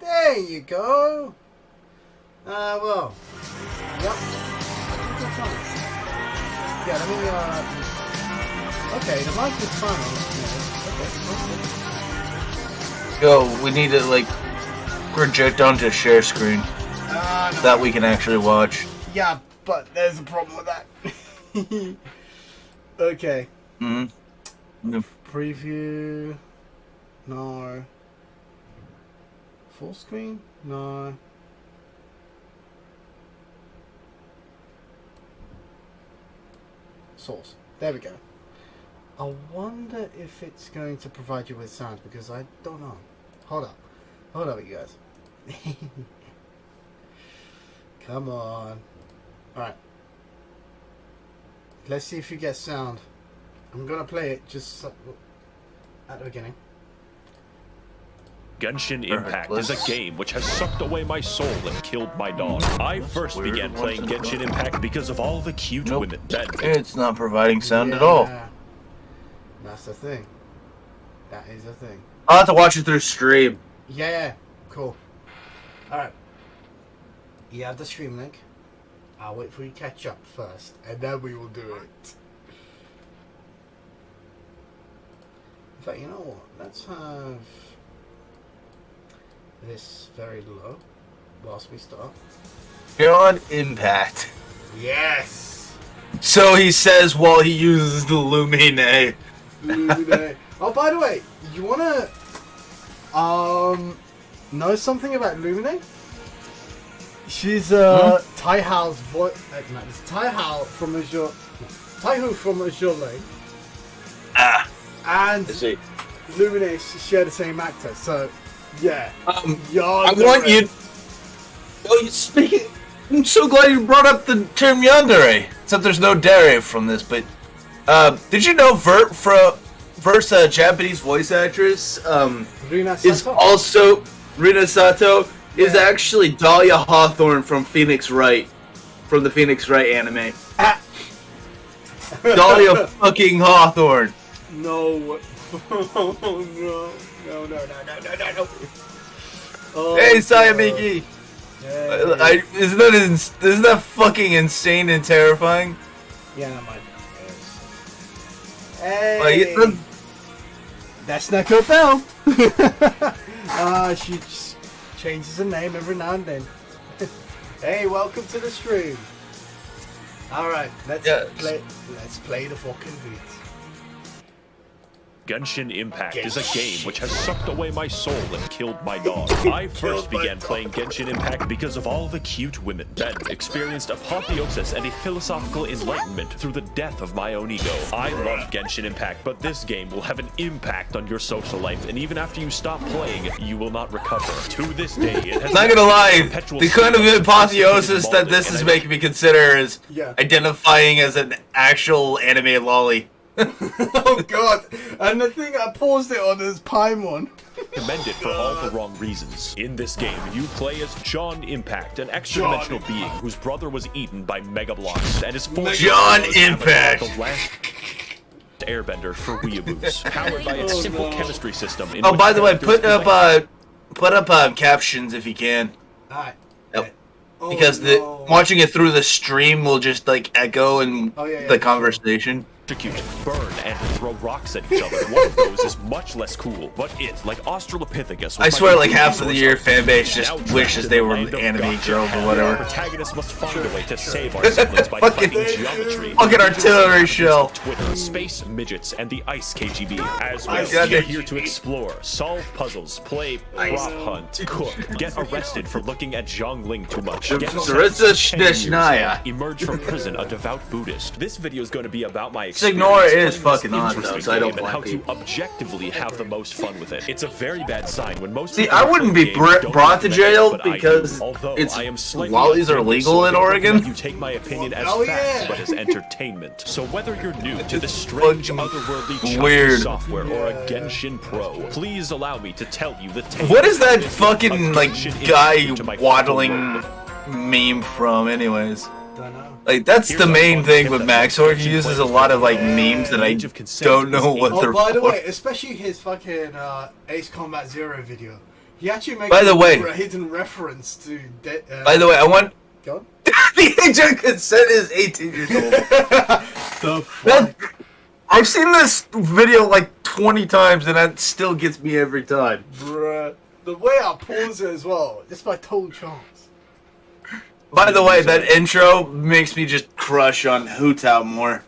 There you go. Well. Yep. Yeah, let me, okay, the mic is fine. Okay. Yo, we need to, like, project onto share screen. No. That we can actually watch. Yeah, but there's a problem with that. Okay. Mm-hmm. Preview. No. Full screen? No. Source. There we go. I wonder if it's going to provide you with sound because I don't know. Hold up. Hold up, you guys. Come on. Alright. Let's see if you get sound. I'm gonna play it just at the beginning. Genshin Impact is a game which has sucked away my soul and killed my dog. I first began playing Genshin Impact because of all the cute women that... It's not providing sound at all. That's the thing. That is the thing. I'll have to watch it through stream. Yeah, cool. Alright. You have the stream link. I'll wait for you to catch up first, and then we will do it. In fact, you know what? Let's have this very low whilst we start. Beyond Impact. Yes! So he says while he uses the Lumine. Lumine. Oh, by the way, you wanna know something about Lumine? She's Tai Hao's voice. No, it's Tai Hao from Azure. Taihu from Azure Lane. And Lumine share the same actor, so yeah. I want you. Oh, you speaking. I'm so glad you brought up the term yandere. Except there's no dere from this, but did you know Vert's Japanese voice actress Rina is Sato? also Rina Sato is actually Dahlia Hawthorne from Phoenix Wright, from the Phoenix Wright anime. Dahlia fucking Hawthorne. No. Oh, no. No. Oh, Hey, Sayamiki. Hey. Isn't that fucking insane and terrifying? Yeah, man. Hey. Like, That's Neko Bell. She just changes her name every now and then. Hey, welcome to the stream. Alright, let's play the fucking beat. Genshin Impact is a game which has sucked away my soul and killed my dog. I first began playing Genshin Impact because of all the cute women, then experienced apotheosis and a philosophical enlightenment through the death of my own ego. I love Genshin Impact, but this game will have an impact on your social life, and even after you stop playing, you will not recover. To this day, it has... Not gonna lie, the kind of apotheosis that this is making me consider is identifying as an actual anime lolly. Oh god, and the thing I paused it on is Paimon. Commend it for all the wrong reasons. In this game, you play as John Impact, an extra-dimensional being whose brother was eaten by Mega Blocks and is forced John Impact, the last airbender for weeaboos, powered by its simple chemistry system. Oh, by the way, put up captions if you can. Alright. Because watching it through the stream will just like echo and the conversation. Execute, burn, and throw rocks at each other. One of those is much less cool, but it, like Australopithecus... I swear like half of the year fanbase just wishes they were anime girls or whatever. The protagonist must find a way to save our siblings by fighting geometry. Fucking artillery shell. Twitter, space midgets, and the ice KGB. As we are here to explore, solve puzzles, play prop hunt, cook, get arrested for looking at Zhongling too much, get emerge from prison a devout Buddhist. This video is going to be about my Signora is fucking on though, so I don't and how blame to objectively have the most fun with it. It's a very bad sign when most See, I wouldn't be brought to jail because lollies are legal in Oregon. You take my opinion as fact, but as entertainment. So whether you're new to the strange otherworldly software or a Genshin Pro, please allow me to tell you the tale. What is that fucking like guy waddling meme from, anyways? Like, that's the main thing with Maxor. He uses a lot of, like, memes that I don't know what they're for. By the way, especially his fucking Ace Combat Zero video. He actually makes By the way, a hidden reference to. By the way, I want. Go on. The age of consent is 18 years old. The fuck? I've seen this video like 20 times, and that still gets me every time. Bruh. The way I pause it as well, it's my total chance. By the way, that intro makes me just crush on Hoot Out more.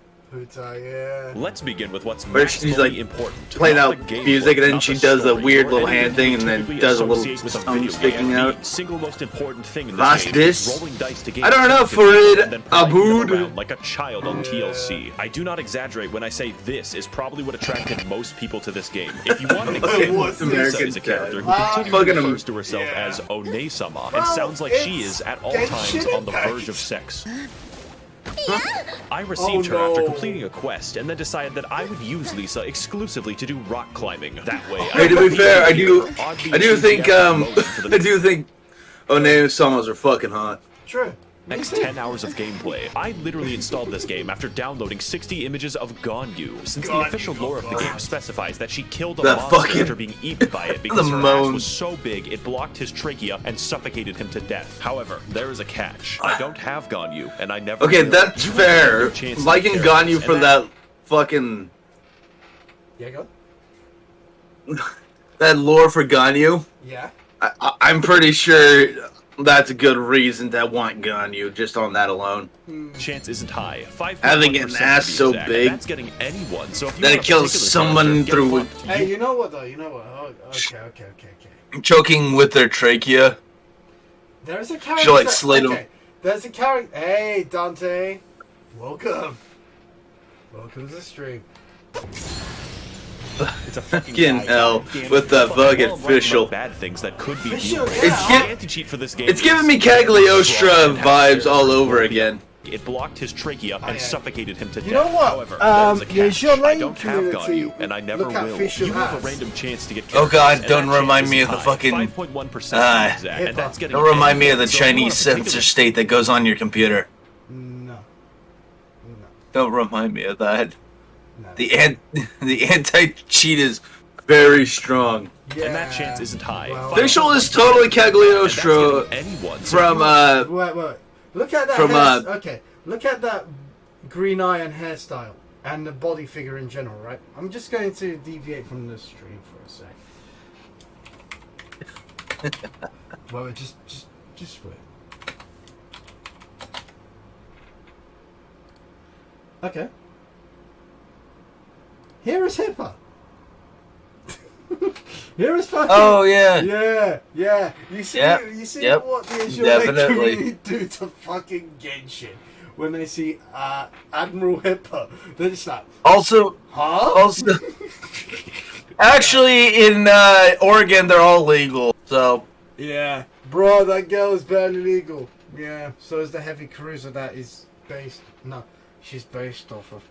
Yeah. Let's begin with what's Where she's, maximally like, important. playing Not out the gameplay, music, and then not she the does a story, weird or little anything hand thing, and then typically does a little associate with a tongue video sticking game. out. The single most important thing in Last this game is this? rolling dice to gain I don't know, points Farid and then playing them Aboud. around like a child on TLC. I do not exaggerate when I say this is probably what attracted most people to this game. If you want to get What's Lisa American is a character who Dad? continually Fucking refers to herself yeah. as One-sama and Well, sounds like she it's is at all Genshin times on the Impact. verge of sex. I received Oh, her after no. completing a quest and then decided that I would use Lisa exclusively to do rock climbing. That way, Hey, to be fair, I do think, I do think One-samas are fucking hot. True. Next 10 hours of gameplay. I literally installed this game after downloading 60 images of Ganyu, since the Ganyu, official lore of the God. game specifies that she killed a That monster fucking- after being eaten by it because the her ass moan. was so big it blocked his trachea and suffocated him to death. However, there is a catch. I don't have Ganyu, and I never Okay, will. that's You have a fair. chance to Liking get Ganyu characters, for and that fucking... Yeah, go. that lore for Ganyu, Yeah. I'm pretty sure that's a good reason to want Ganyu, just on that alone. chance isn't high. 5.1% Having an ass to be so exact. big That's getting anyone. So if you that want it a kills particular someone character, get through fucked. Hey, you know what though? You know what? Oh, okay. choking with their trachea. There's a character. She'll, like, slit him. Okay. There's a character. Hey, Dante. Welcome. Welcome to the stream. It's a fucking Fucking hell, with the fucking official. bad things that could be Official, deal yeah. breakers. The anti-cheat for this game It's giving is me Cagliostro vibes all over again. It blocked his trachea and yeah. suffocated him to death. You know what? However, there's a there's catch. your I lane don't have community. Ganyu, and I never Look at will. Fisher You have a Hats. random chance to get Oh god, and don't that remind chance me is of the high. fucking... 5.1% exact, and that's getting Don't remind me of the anyone. So if you want Chinese a particular- censor state that goes on your computer. No. Don't remind me of that. No. The anti-cheat is very strong. Yeah. And that chance isn't high. Well, Official is totally Cagliostro And that's getting anyone. So if from you- Wait. Look at that. From, okay. Look at that green eye and hairstyle and the body figure in general, right? I'm just going to deviate from the stream for a sec. Well, just wait. Okay. Here is Hipper. Here is fucking. Oh yeah. Yeah. You see, Yep, you see yep, what the Israeli definitely. community do to fucking Genshin when they see Admiral Hipper. They're just like, Also, huh? actually in Oregon they're all legal. So Yeah, bro, that girl is barely legal. Yeah, so is the heavy cruiser that is based. No, she's based off of.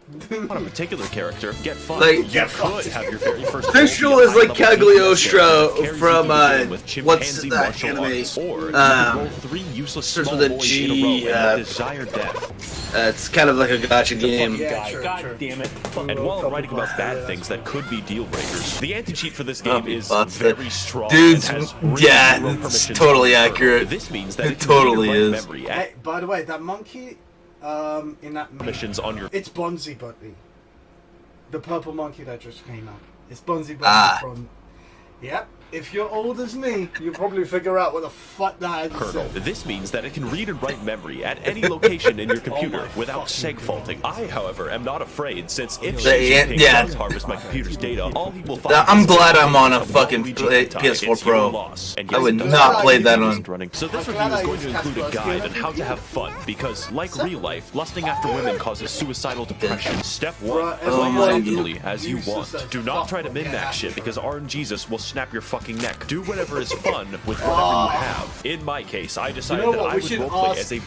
on a particular character, get fun. Like- You Get could fucked. have your very first Official role be a is like high-level Cagliostro DPS character from, carries you through with what's chimpanzee that martial anime? arts, or you can roll 3 useless starts small with a boys G, in a row and desire death. it's kind of like a gotcha game. Yeah, true, God true. damn it. And while I'm writing about bad things that could be deal breakers, the anti-cheat for this Oh, game is busted. very strong. Dudes, and has really yeah, zero it's permissions totally to confer. accurate. This means that It it can totally read and write is. memory Hey, by the way, that monkey, in that missions on your it's Bonzi Buddy, the purple monkey that just came out. It's Bonzi Buddy Ah. from. Yep. If you're old as me, you'll probably figure out what the fuck that is. kernel. This means that it can read and write memory at any location in your computer my without fucking seg faulting. I, however, am not afraid, since if The Xi an- Jinping yeah. does harvest my computer's data, all he will find I'm is glad a I'm on a of fucking Luigi play- Hentai. PS4 It's your Pro. loss. And I would yes, not play that on- on. running. So this I'm review glad is I going to used include a Casper's guide game. on how to have fun, because like real life, lusting after women causes suicidal depression. Step 1, Bruh, play everyone as is optimally as you useless want. as Do not fuck. try to Yeah. min-max shit, because RNGesus will snap your fucking neck. Do whatever is fun with whatever you have. In my case, I decided You know that what? I We would should roleplay ask as a Jay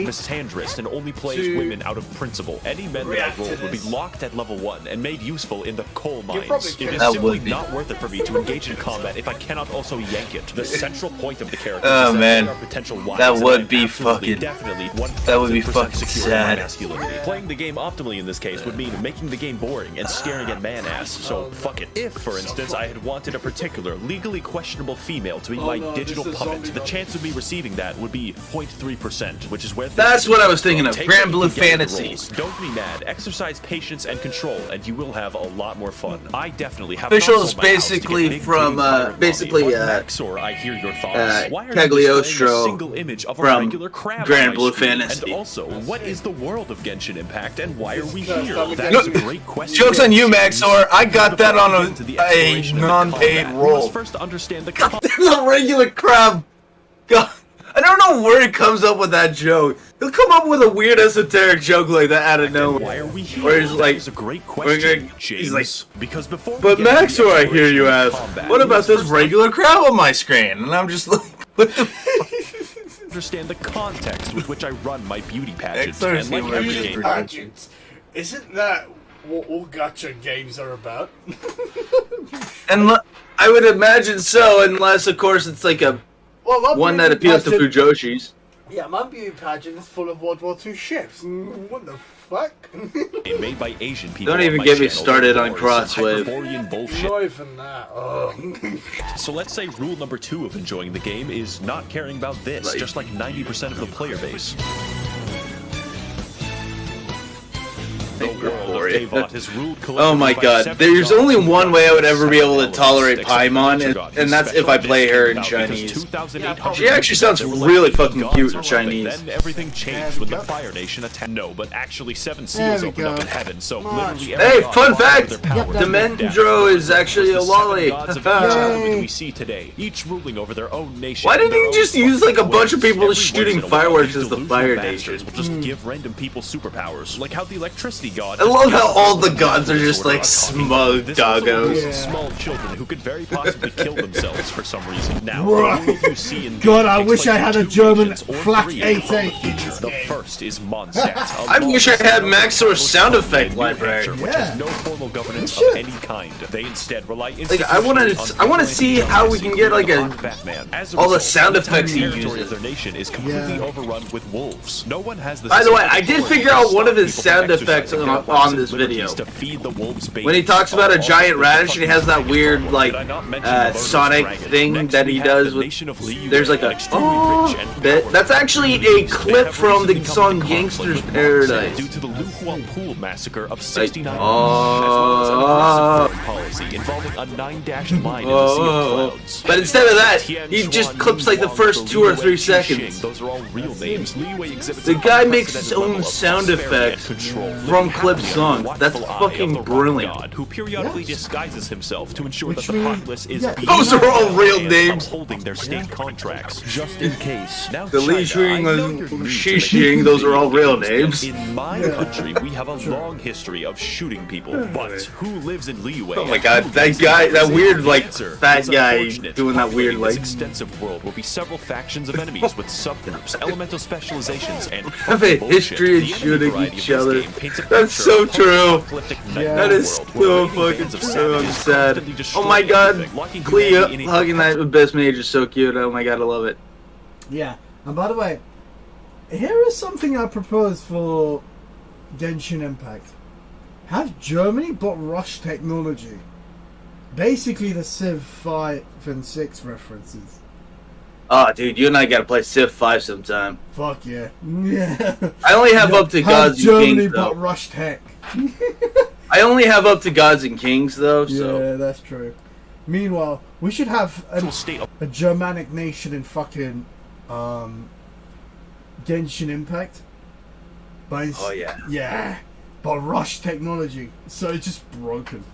violent misandrist and only plays to women out of principle. Any men that react I to rolled would be this. locked at level 1 and made useful in the coal probably mines. can. It is That simply would be. not worth it for me to engage in combat if I cannot also yank it. The central point of the characters Oh, is that man. they are potential wives, That and would I'm be absolutely, fucking- definitely that would be 1000% fucking secure in my sad. masculinity. Playing the game optimally in this case would mean making the game boring and staring at man ass. So fuck it. If, for instance, I had wanted a particular League legally questionable female to be my digital puppet, the chance of me receiving that would be 0.3%, which is where That's what I was thinking of. Take Grand it Blue and get the Fantasy. roles. Don't be mad. Exercise patience and control, and you will have a lot more fun. I definitely have Official not is sold my house to get basically big from, green pirate basically, money. But Maxor, I hear your thoughts. Why are you Cagliostro displaying a single image of a from regular crab Grand on my Blue screen? Fantasy. And also, what is the world of Genshin Impact, and why are we This is here? not That Genshin. is a great question. Joke's on you, Maxor. I got that on Into the a exploration of the non-paid combat, we role. must first understand the The regular crab. God, I don't know where he comes up with that joke. He'll come up with a weird esoteric joke like that out of nowhere. Why are we here? Where he's like, that is a great question, he's James. like, because before but we get into Maxor, the I hear you exploration ask, of combat, what we about must this first regular crab on my screen? And I'm just like, what the understand the context with which I run my beauty pageant. Exorcism And like every Beauty game, Pageants. Isn't that what all gacha games are about? And I would imagine so, unless of course it's like a Well, my one that beauty appeals to pageant- Fujoshi's. Yeah, my beauty pageant is full of World War II ships. What the fuck? made by Asian people. Don't on even my get me channel. started on Wars, Crosswave. Hyperborean bullshit. Not even that. Oh. So let's say rule number 2 of enjoying the game is not caring about this, Right. just like 90% of the player base. The world of Teyvat is ruled Oh my collectively by god, 7 there's gods only who one way I would ever be able to elements, tolerate except for Paimon, nature god, and that's if I play her in Chinese. 2,800 She actually sounds there were really like fucking gods cute in around, Chinese. Then everything changed when the go. Fire Nation attacked. No, but actually 7 There seals we opened up go. in heaven, so Come on. literally every Hey, god fun fought fact! for their power to Demendro death. is actually The a 7 lolly. gods of Egypt we see today, each ruling over their own nation. Why in didn't their he own just use, like, a fucking bunch of ways. people Every shooting once in a while, fireworks these as the delusional Fire bastards Nation? will just give random people superpowers, like how the electricity god. I love how all the just gods are just order like a copy. smug This also doggos. includes Yeah. small children who could very possibly kill themselves for some reason. Now, Right. the world you see in God, I takes wish place I had in a 2 German regions or flak 3 88 in in regions. this The game. first is Mondstadt. I wish I had Maxor's sound effect library. Which Yeah. has no formal governance Shit. of any kind. They instead rely I wanna see how we can get, like, Batman. As a all the result, sound the entire effects he territory uses. of their nation is completely Yeah. overrun with wolves. No one has the By the way, I specific did authority figure to out one stop of his people from sound effects exercising their on rights and this video. liberties to feed the wolves When he babies. talks about a giant Also, radish and he has that fucking weird, Did like, I not mention the murderous Sonic dragon? thing Next, that we he have does the with... nation of Liyue, There's like an a extremely rich and bit. That's powerful actually community. a They clip have from the recently come song into conflict Gangster's with Mondstadt Paradise. due to the Lu Huapu massacre of Like, 69 oh, as well as aggressive foreign policy involving a 9-dashed mine in the Sea of Clouds. But instead of that, Tian he just Xuan, clips like the Wu first Wang, 2 or Liu 3 Wei, Qi seconds. Xing, those are all real names. Liyue exhibits The an guy makes his unprecedented own level of sound prosperity and effects control, from living clip happily songs. under the That's watchful eye fucking of the rock brilliant. God, who periodically Yes. disguises himself to ensure Which that the means- populace is yeah, being Those are all real and names. upholding their state contracts just in case. Now, The Li China, I Xuing know and you're new Xi to Xing, making those are all video real games, names. but in my country, we have a long history of shooting people. But who lives in Liyue? Oh my and god, who that lives guy, in that Liyue? weird, The like, answer fat is guy unfortunate. doing that weird, Populating like... this extensive world will be several factions of enemies with subgroups, elemental specializations, and Have a bullshit. history of The enemy shooting variety each of this other. game paints a That's picture so of true. post-apocalyptic nightmare That is world so where fucking bands of true. savages I'm sad. constantly destroy Oh my god, everything, locking Clea humanity in a hugging that Abyss Mage is so cute. Oh my god, I love it. Yeah, and by the way, here is something I propose for Genshin Impact. Have Germany but rush technology. Basically the Civ 5 and 6 references. Oh, dude, you and I gotta play Civ 5 sometime. Fuck yeah. Yeah. I only have up to Have Gods and Germany Kings, but though. rush tech. I only have up to Gods and Kings, though, so... Yeah, that's true. Meanwhile, we should have actual state of a Germanic nation in fucking Genshin Impact. But Oh, yeah. Yeah. But rush technology. So it's just broken.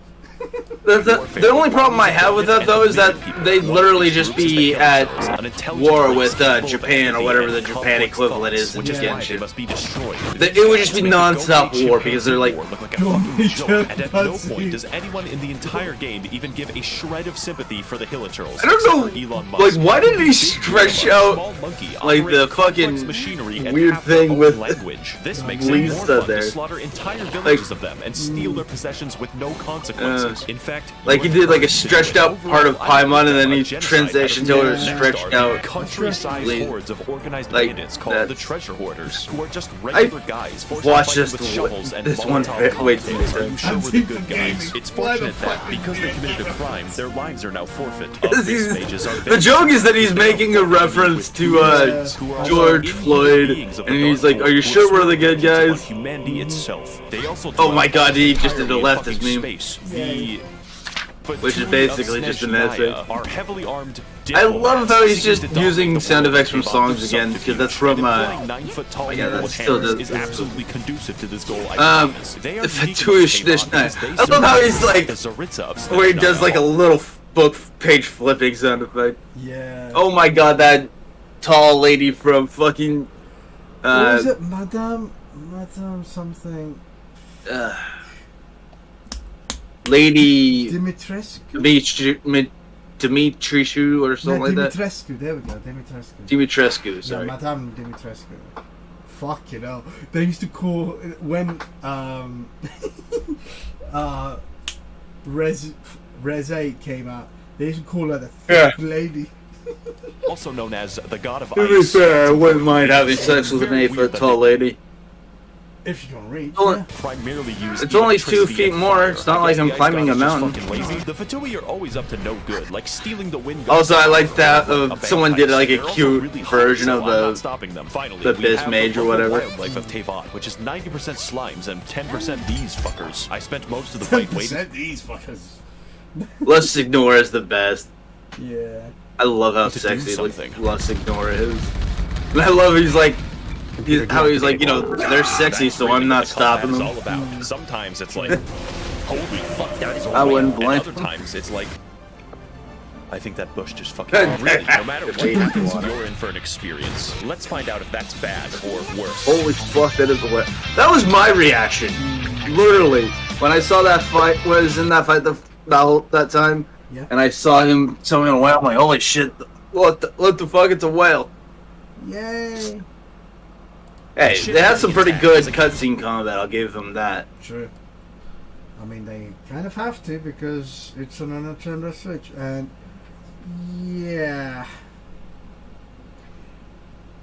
The only problem I have with that, though, is that they literally just be at war with Japan or whatever the Japan equivalent is in Genshin. It would just be non-stop war because they're like... And at no point does anyone in the entire game even give a shred of sympathy for the Hilichurls. I don't know, like, why did he stretch out, like, the fucking weird thing with language. This makes it Lisa more fun there. to slaughter entire villages of them and steal their possessions with no consequences. times. In fact, Like, he did, like, a stretched out part of Paimon, and then he transitioned to a stretched out country-sized lead. hordes of organized Like, bandits called the that's- Treasure Hoarders, who are just regular guys forced to watched fight this with the- shovels and this one Molotov way too many cocktails. Are you times. sure I'm we're the too good guys? gaming. It's Why the fortunate that fuck because did they you committed a do crime, their lives are now forfeit. He's- These mages are The joke is that he's making a reference to George Floyd, and he's like, "Are you sure we're the good guys?" Humanity itself. They also Oh my God, he just did a leftist meme. Space. The Which is Fatui basically of just an Snezhnaya essay. are heavily armed I love how he's just diplomats using the sound world effects from with songs subterfuge. again, because that's from, Employing 9-foot-tall yeah, people that with still hammers does- is absolutely conducive to this goal. I Um, promise. They are the unique Fatui enough to Snezhnaya. because they I love how he's like, the Tsaritsa of where he does Snezhnaya. like a little book page flipping sound effect. Yeah. Oh my God, that tall lady from fucking, What was it? Madame something. Lady Dimitrescu? Dimitrescu or No, something like that. Dimitrescu. There we go. Dimitrescu. Dimitrescu, Yeah, sorry. Madame Dimitrescu. Fuck you know. They used to call when Res 8 came out. They used to call her the thick lady. Also known as the god of To be ice. fair, I wouldn't mind having sex with an 8-foot tall lady. If you can reach. Oh, Yeah. Primarily used It's only 2 electricity feet and more. fire. It's not I like guess I'm the ice climbing gods a are just mountain. fucking lazy. The Fatui are always up to no good, like stealing the wind guns. Also, I like that A someone bagpipe. did like a They're also cute really hot, version so of I'm not the stopping them. Finally, the we Biz have Mage or local whatever. wildlife of Teyvat, which is 90% slimes and 10% these fuckers. I spent most of the fight waiting. 10% these fuckers. Lust Ignore is the best. Yeah. I love how To do sexy something. Lust Ignore is. And I love he's like, how he's like, you know, they're sexy, That's so really I'm not what the combat stopping is them. all about. Sometimes it's like, holy fuck, that is a I wouldn't whale. blame And other him. times it's like, I think that bush just fucking really. No matter what Wait, happens, water. you're in for an experience. Let's find out if that's bad or worse. Holy fuck, that is a wet. That was my reaction. Literally. When I saw that fight, was in that fight that time, Yeah. and I saw him summoning a whale, I'm like, holy shit, what the fuck, it's a whale. Yay. Hey, Shit, they had some pretty good it's like- cutscene combat, I'll give them that. True. I mean, they kind of have to because it's on a Nintendo Switch, and yeah,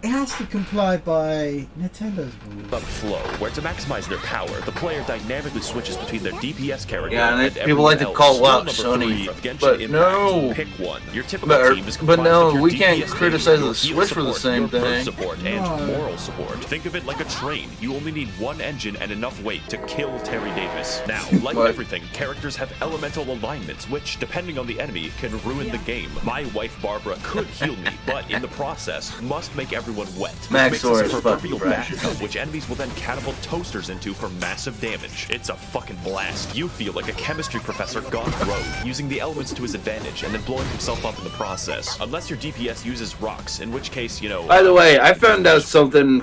it has to comply by Nintendo's rules. Of flow, where to maximize their power, the player dynamically switches between their DPS character Yeah, and and people like to everyone call else. out Rule Sony, number 3 of Genshin but Impact. no. Pick one. Your typical But- team is but comprised no, of your we can't DPS criticize your the heal Switch for the support, same your burst thing. support, No. and moral support. Think of it like a train. You only need one engine and enough weight to kill Terry Davis. Now, like What? everything, characters have elemental alignments, which, depending on the enemy, can ruin the game. My wife Barbara could heal me, but in the process, must make everyone wet. Which Max makes Thor us a is proverbial fucking trash. bathtub, which enemies will then catapult toasters into for massive damage. It's a fucking blast. You feel like a chemistry professor gone rogue, using the elements to his advantage and then blowing himself up in the process. Unless your DPS uses rocks, in which case, you know... By the way, I found out something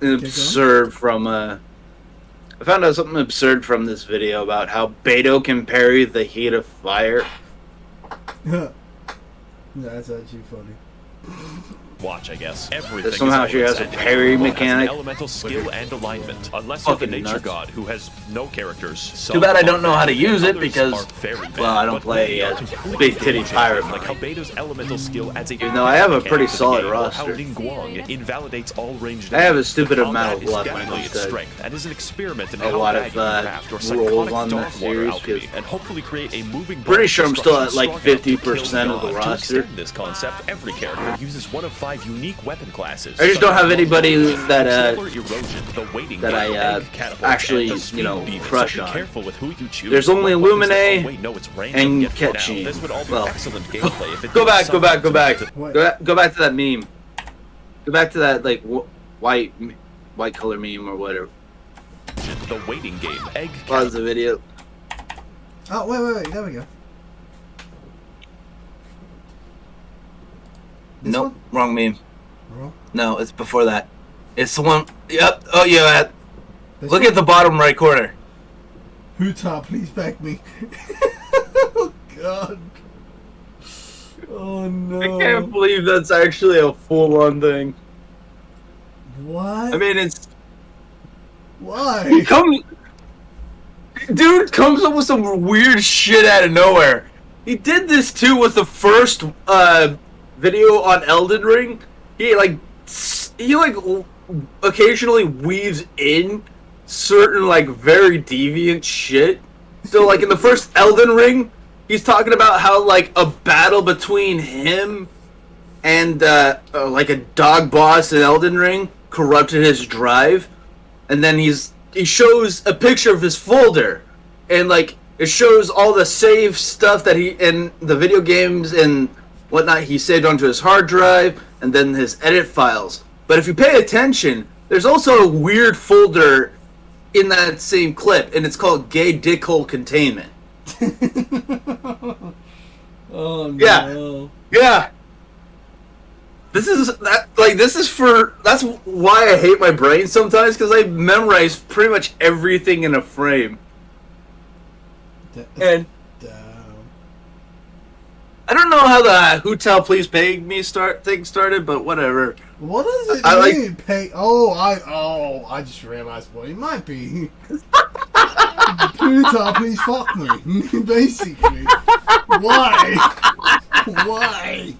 absurd from this video about how Beto can parry the heat of fire. That's actually funny. Watch, I guess. Everything Somehow is she has a elements, and parry everyone has an mechanic. elemental skill and alignment. Unless you're the Fucking nature nuts. god who has no characters. Too bad I don't know how to use it Others because, are very bad, well, I don't but play many are as completely big titty bullshit, pirate like how mode. Beto's elemental skill adds a Even though I have a pretty mechanic to the solid game, or roster. How Ling Guang invalidates all ranged I have a enemies. stupid The amount of combat is luck when it definitely comes its to strength and is an experiment in a how lot bad of, you craft your rolls psychotic on dark this water series, alchemy, 'cause and hopefully create a moving pretty ball sure I'm still at, like, strong enough to kill 50% of the God. roster. To extend this concept, every character uses one of 5 unique weapon classes. I just don't have anybody that Erosion, the waiting that game, I, egg catapult, actually, and the you know, speed beam, crush so be on. careful with who you choose. There's only What weapons- Illumine oh, wait, no, it's random. and Yet for now, Ketchi. This would all be Well, excellent gameplay if it Go did back, go back, something go back. to- What? Go back to that meme. Go back to that, like, white color meme or whatever. The waiting game, egg Pause the video. Oh, wait. There we go. This Nope, wrong meme. one? Wrong. No, it's before that. It's the one. Yep. Oh, yeah. This Look one? at the bottom right corner. Huta, please back me. Oh God. Oh no. I can't believe that's actually a full-on thing. What? I mean, it's why? he comes. Dude comes up with some weird shit out of nowhere. He did this too with the first video on Elden Ring. He occasionally weaves in certain like very deviant shit. So like in the first Elden Ring, he's talking about how like a battle between him and like a dog boss in Elden Ring corrupted his drive, and then he shows a picture of his folder, and like it shows all the save stuff that he in the video games and whatnot he saved onto his hard drive, and then his edit files. But if you pay attention, there's also a weird folder in that same clip, and it's called Gay Dickhole Containment. Oh no. Yeah. This is that's why I hate my brain sometimes, because I memorize pretty much everything in a frame. And I don't know how the Who Tell Please Pay Me thing started, but whatever. What does it mean? Pay? I just realized what it might be. Pluto, please fuck me. Basically. Why? Why?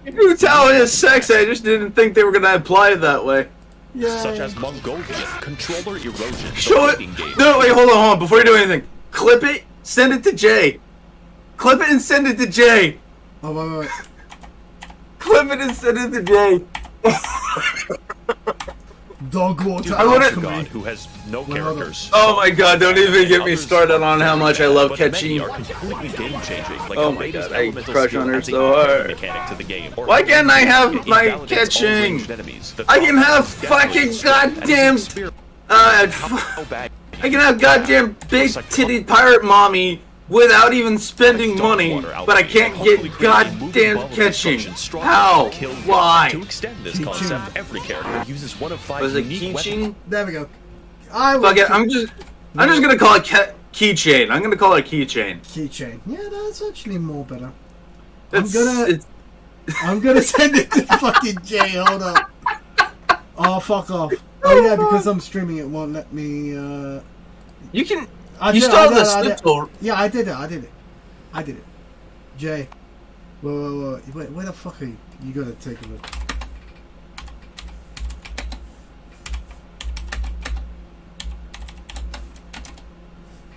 Who Tell is sexy. I just didn't think they were gonna apply it that way. Yay. Such as Mongolian, Controller Erosion, Show it. No, wait, hold on. Before you do anything, clip it. Send it to Jay. Clip it and send it to Jay. Oh, wait. Clip it and send it to Jay. Dog water. I wanna- God who has no characters. Oh my god, don't even get me started on how much I love But many catching. are completely game-changing, like Oh the my latest God, I elemental crush skill on her adds a so new hard. mechanic to the game. Or Why can't I have it my invalidates all catching? ranged enemies. The I can have death fucking rates drop, and goddamn, it's a spear- I How bad- can have goddamn big titty pirate mommy without even spending money, but I can't get goddamn catching. How? Why? To extend this concept, every character uses one of 5 Was it unique weapons. keychain? There we go. Fuck it, I'm just gonna call it keychain. I'm gonna call it keychain. Keychain. Yeah, that's actually more better. It's I'm gonna send it to fucking Jay. Hold up. Oh, fuck off. Oh yeah, because I'm streaming, it won't let me. you can. I You did- still I have did- the I did- slip Yeah, I did it. Jay. Whoa. Wait, where the fuck are you? You gotta take a look.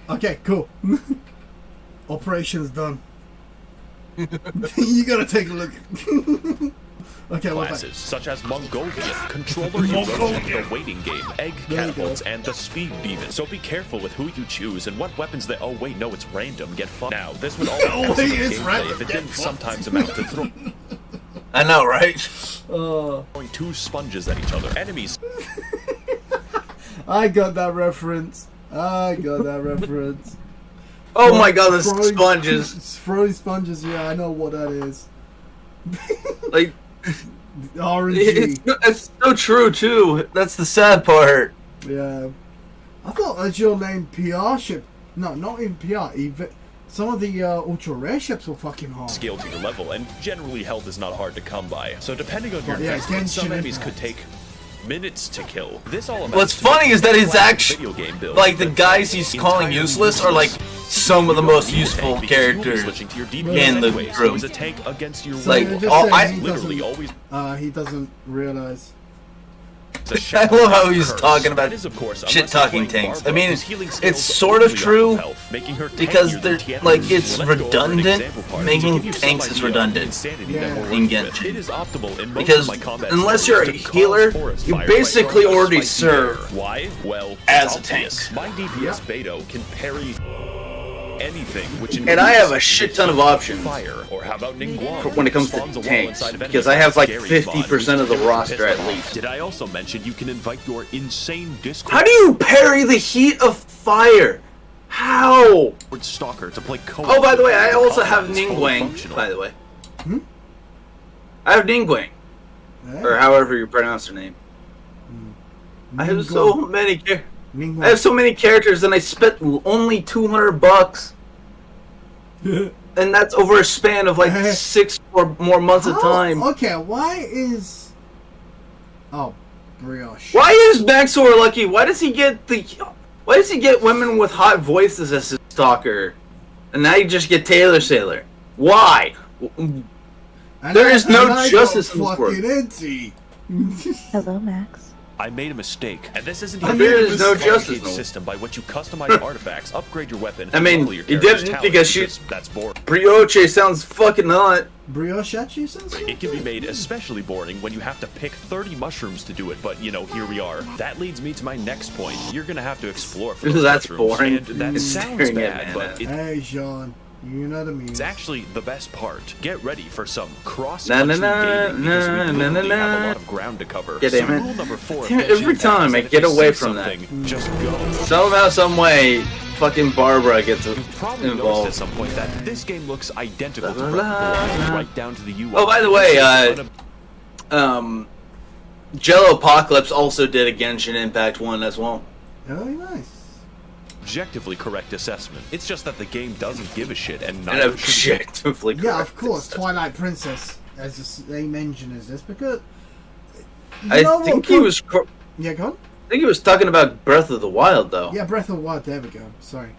Okay, cool. Operation's done. You gotta take a look. Okay, we're back. Classes such as Mongolian, Controller Erosion, the Waiting Game, Egg There you Catapults, go. and the Speed Demon. So be careful with who you choose and what weapons that. Oh wait, no, it's random. Get fucked. Now this would all Oh, be it possible is gameplay random, if it get didn't fucked. sometimes amount to I know, right? throwing 2 sponges at each other. Enemies I got that reference. Oh my god, the Throwing- sponges. Throwing sponges, yeah, I know what that is. Like, RNG. it's so true too. That's the sad part. Yeah. I thought Azure Lane PR ship. No, not even PR. Even some of the ultra rare ships were fucking hard. scale to your level, and generally health is not hard to come by. So depending on your Yeah, investment, some Genshin enemies Impact. could take minutes to kill. This all What's amounts to funny is that his classic actual, video game build like the that's guys he's calling entirely useless are like some of the most useful Because you'll be characters. switching to your in DPS the anyway, so group. as a tank against your So Like, you're will. just all- saying I- he literally doesn't, always he doesn't realize. I love how he's talking about That is, of course, shit-talking unless you're playing tanks. I Barbara, mean, whose healing it's skills sort of only true, up health, making her because tankier they're than Tiana. like it's So let's go over an redundant. example part to Making give you some tanks is idea of the redundant insanity Yeah. that we're in working with. Genshin. It is optimal in most Because of my combat unless you're a scenarios to healer, cause forest you fire basically by throwing a already spiky bear. serve Why? Well, as it's a obvious. tank. My DPS Beto can parry anything, which And I have a includes shit ton of options fire. Or how about Ningguang? when it comes to Spawns a wall tanks, inside of because enemies I have like like a scary 50% of the spawn, which is roster really at pissed least. off. Did I also mention you can invite your insane Discord How do you parry the heat of fire? How? stalker to play co-op? Oh, by the way, I also have Combat is fully Ningguang. functional. By the way, Hmm? I have Ningguang, Yeah. or however you pronounce her name. I have so many. Ningguang. I have so many characters, and I spent only $200, and that's over a span of like 6 or more months of time. Okay, why is... Oh, Brioche. Why is Maxor lucky? Why does he get the Why does he get women with hot voices as his stalker? And now you just get Taylor Sailor. Why? There is no justice in this world. Hello, Max. I made a mistake, and this isn't There is no justice in a this. system by which you customize artifacts, upgrade your weapon. I mean, and your you character's didn't talent, because she- that's boring. Brioche sounds fucking hot. Brioche at you sounds It can be made especially boring when you have to pick 30 mushrooms to do it, but you know, here we are. That leads me to my next point. You're gonna have to explore for those That's mushrooms, boring. and that You're sounds staring at bad, me, but man. Hey, Sean. You know what I mean. it's actually the best part. Get ready for some Na, cross-country na, na, gaming because we na, literally na, have na. a lot of ground to cover. Yeah, So damn it. rule number 4 of Damn it, Genshin every Impact time is I that if get you away see from that. something, just go. Somehow, some way, fucking Barbara gets You've probably noticed at involved. some point that this game looks identical to La, Breath of the la, Wild, la. right down to the UI. Oh, by the way, Jello Apocalypse also did a Genshin Impact 1 as well. Very nice. objectively correct assessment. It's just that the game doesn't give a shit, and And neither should you. objectively correct. Yeah, of course. Twilight Princess has the same engine as this because. You I know think what he was. Yeah, go on. I think he was talking about Breath of the Wild, though. Yeah, Breath of the Wild. There we go. Sorry.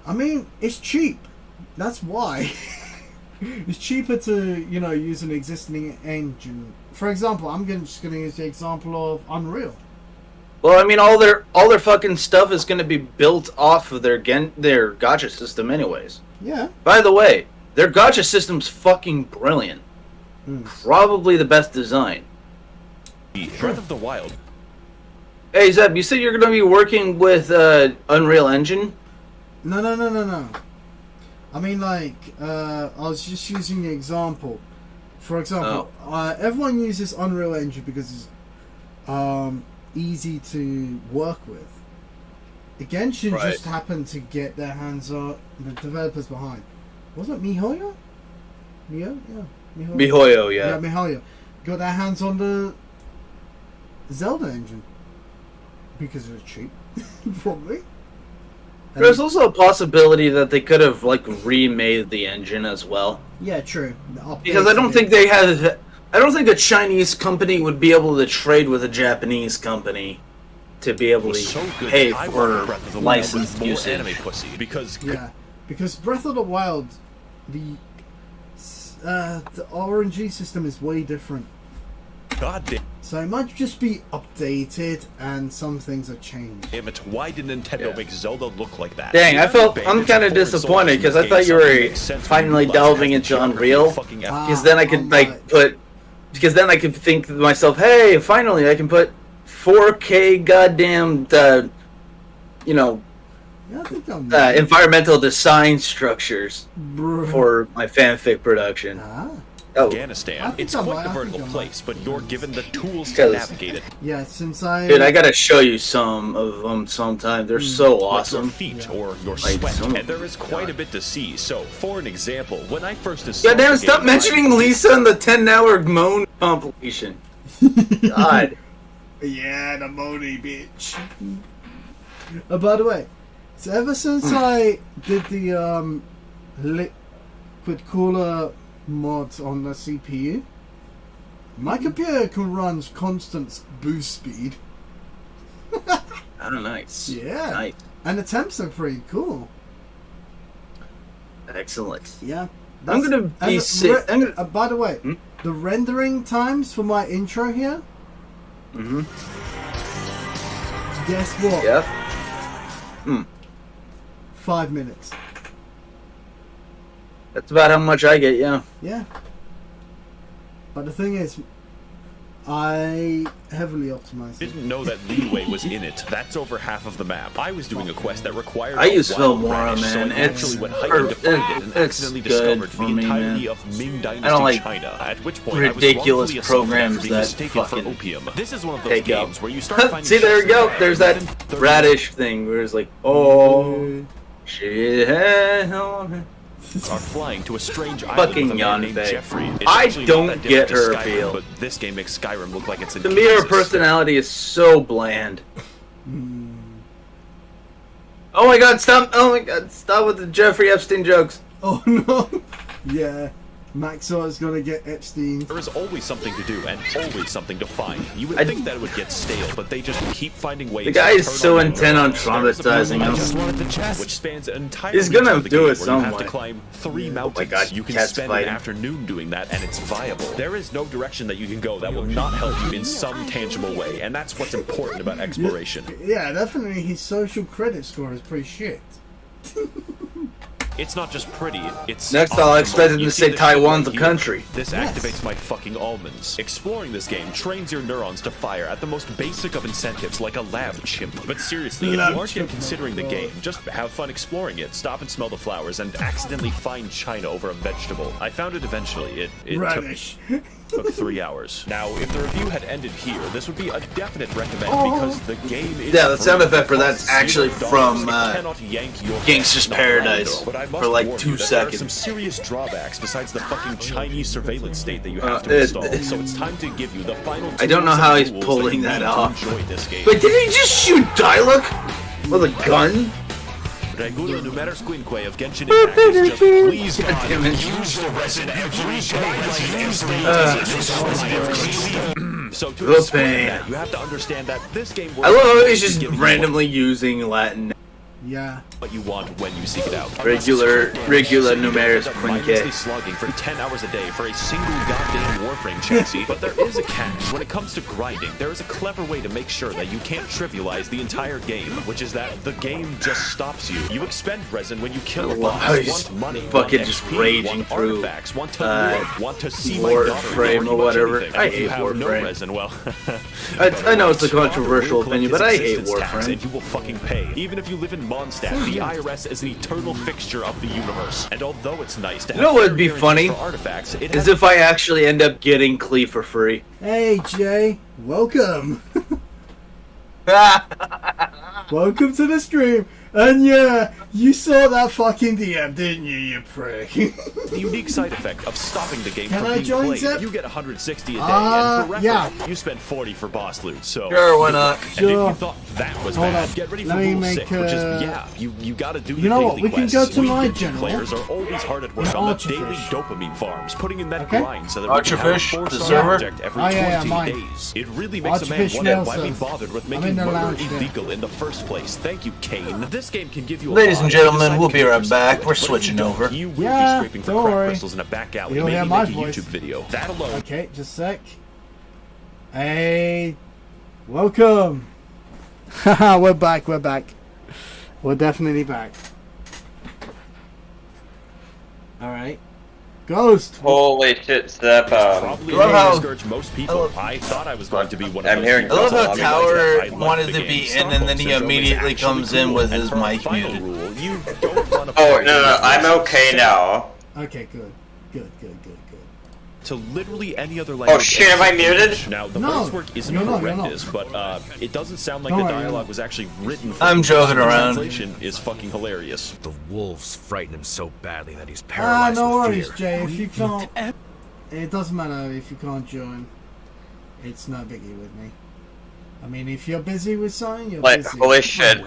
I mean, it's cheap. That's why. It's cheaper to, use an existing engine. For example, just going to use the example of Unreal. Well, I mean, all their fucking stuff is going to be built off of their gacha system, anyways. Yeah. By the way, their gacha system's fucking brilliant. Probably the best design. Breath of the Wild. Hey, Zeb, you said you're going to be working with Unreal Engine? No. I mean, I was just using the example. For example, everyone uses Unreal Engine because it's easy to work with. The Genshin Right. just happened to get their hands on the developers behind. Was it MiHoYo? Yeah. MiHoYo. miHoYo, Yeah, yeah. MiHoYo. Got their hands on the Zelda engine. Because it was cheap. Probably. There's also a possibility that they could have, remade the engine as well. Yeah, true. Because I don't think they have... I don't think a Chinese company would be able to trade with a Japanese company to be able Was to so good pay that I for wanted Breath of the Wild licensed with more usage. anime pussy because Yeah, because Breath of the Wild, the RNG system is way different. god So it might just be updated and some things have changed. damn it, why did Nintendo Yeah. make Zelda look like that? Dang, I'm Bandits kind of and foreign disappointed soldiers because in I this thought game you were suddenly makes sense when finally you realize delving half into the geography Unreal. fucking Because then I could alright. because then I could think to myself, hey, finally I can put 4K goddamn Yeah, I think I'm environmental design structures Bro. for my fanfic production. Oh, I Afghanistan. think It's I quite might- the I think vertical I might. place, but you're given the tools to Because- navigate it. Yeah, since I... dude, I gotta show you some of them sometime. They're so Like your awesome. feet or your Like sweat, some- and there is quite a bit to see. So, for an example, when I first installed Goddamn, the stop game, mentioning Lisa in the 10-hour moan compilation. God. Yeah, the Moni bitch. By the way, so ever since I did the liquid cooler mod on the CPU, my computer can run constant boost speed. Oh, nice. Yeah. Nice. And the temps are pretty cool. Excellent. Yeah. I'm gonna be and sick. I'm gonna... by the way, the rendering times for my intro here, Mm-hmm. guess what? Yep. 5 minutes. That's about how much I get, yeah. Yeah. But the thing is, I heavily optimized it. Didn't know that leeway was in it. That's over half of the map. I was doing a quest that required I a use wild Filmora, radish, so man. I It's actually went hiking to find it and it's accidentally good discovered for the me, entirety man. of Ming Dynasty I don't like China. At which point ridiculous I was wrongfully assaulted programs after being that mistaken for fucking opium. This is one of those take up. games where you start finding See, there we ships in go. the air, There's and that within 30 radish thing where it's like, oh, shit. are flying to a strange island Fucking with a man named Yanbei. Jeffrey. It's I actually don't not that get different to her Skyrim, appeal. But this game makes Skyrim look like it's in To me, her Kansas. personality is so bland. Oh my god, stop! Oh my god, stop with the Jeffrey Epstein jokes. Oh no! Yeah. Maxor is gonna get Epstein. There is always something to do and always something to find. You would think that it would get stale, but they just keep finding ways. The guy to is turn so on intent on neurons. traumatizing I us. just wanted the chest, which spans an entire He's gonna region of the do game it where you have some to way. climb 3 mountains. Oh my God, you can cats spend fighting. an afternoon doing that, and it's viable. There is no direction that you can go that will not help you in some tangible way, and that's what's important about exploration. Yeah, definitely his social credit score is pretty shit. It's not just pretty, it's Next, I'll expect him You to see say this Taiwan's shit a right here? country. This Yes. activates my fucking almonds. Exploring this game trains your neurons to fire at the most basic of incentives, like a lab chimp. But seriously, if Lab you aren't yet chimp. considering the game, just have fun exploring it. Stop and smell the flowers, and accidentally find China over a vegetable. I found it eventually. It Radish. took 3 hours. Now, if the review had ended here, this would be a definite recommend Oh. because the game is Yeah, the sound free. effect for that's actually $0 from, it cannot yank your Gangsta's not Paradise though. But I must for like warn 2 you that there are seconds. some serious drawbacks besides the fucking Chinese surveillance state that you have to it- install. So it's time to give you the final. I don't know tools how and he's rules pulling you that need to off. Enjoy this game. Wait, did he just shoot Dialog with a gun? Regular numerous quinque of Genshin Impact is just please God. Damn it. Use the resin every So to The explain pain. that, you have to understand that this game I love how he's to just give you randomly using Latin. Yeah. what you want when you seek it out. Regular numerous Mindlessly quinque. slugging for 10 hours a day for a single goddamn Warframe chassis. But there is a catch. When it comes to grinding, there is a clever way to make sure that you can't trivialize the entire game, which is that the game just stops you. You expend resin when you kill a Wow, boss, he's want money, fucking want just XP, raging want through, artifacts, want to live, want to see my daughter, Warframe pretty or much whatever. anything. I If you hate have no Warframe. resin, well, I know it's a Stop controversial or opinion, collect but I his hate existence tax Warframe. And you will fucking pay. Even if you live in Mondstadt, the IRS is an eternal fixture of the universe. And although it's nice to have You know what would fair be guarantees funny? for artifacts, it Is has if I actually end up getting Clee for free. Hey Jay, welcome. Welcome to the stream. And yeah, you saw that fucking DM, didn't you, you prick? the unique side effect of stopping the game Can from I being join, played. Zep? You get 160 a day, and for reference, yeah. you spend 40 for boss loot. So Sure, why not? And if Sure. you thought that was Hold bad, up. get ready for Let me Rule make, 6, which is yeah, you gotta do you the know daily what, we can quests. go to We my Genshin general. players are always hard at work With on the Archerfish. daily dopamine farms, putting in that Okay. grind so that we can have a Archerfish, the 4-star server? project every Oh, yeah, 20 mine. days. It really makes a man Archerfish wonder why Nelson. we bothered with I'm making in the murder lounge there. illegal in the first place. Thank you, Kane. This game can give you a Ladies lot. and gentlemen, You decide we'll to be commit right yourself back. to it, We're but if you switching don't, over. You will Yeah, be scraping for don't crack worry. crystals in a back alley. You'll Maybe hear my make a voice. YouTube video. That alone. Okay, just a sec. Hey, welcome. Haha, we're back, we're back. We're definitely back. Alright. Ghost! Holy shit, Step. Probably I love how how- discourage most people. I thought I was going to be one of I'm those hearing people I love that how realized Tower that I liked wanted the to game. be in, Stockholm and then he syndrome is immediately actually comes in cool, with and his for our mic final muted. rule, you don't want to Oh, play no, I'm okay now. Okay, good. Good, good, good, good. to literally any other language. Oh shit, am I muted? Now, the No, voice work isn't you're not, you're horrendous, but it doesn't sound like Don't the worry, you're dialogue not. was actually written for I'm you. joking The around. translation is fucking hilarious. The wolves frighten him so badly that he's Ah, paralyzed no with worries, fear. Jay. If you can't, it doesn't matter if you can't join. It's no biggie with me. I mean, if you're busy with something, you're Like, busy. holy shit,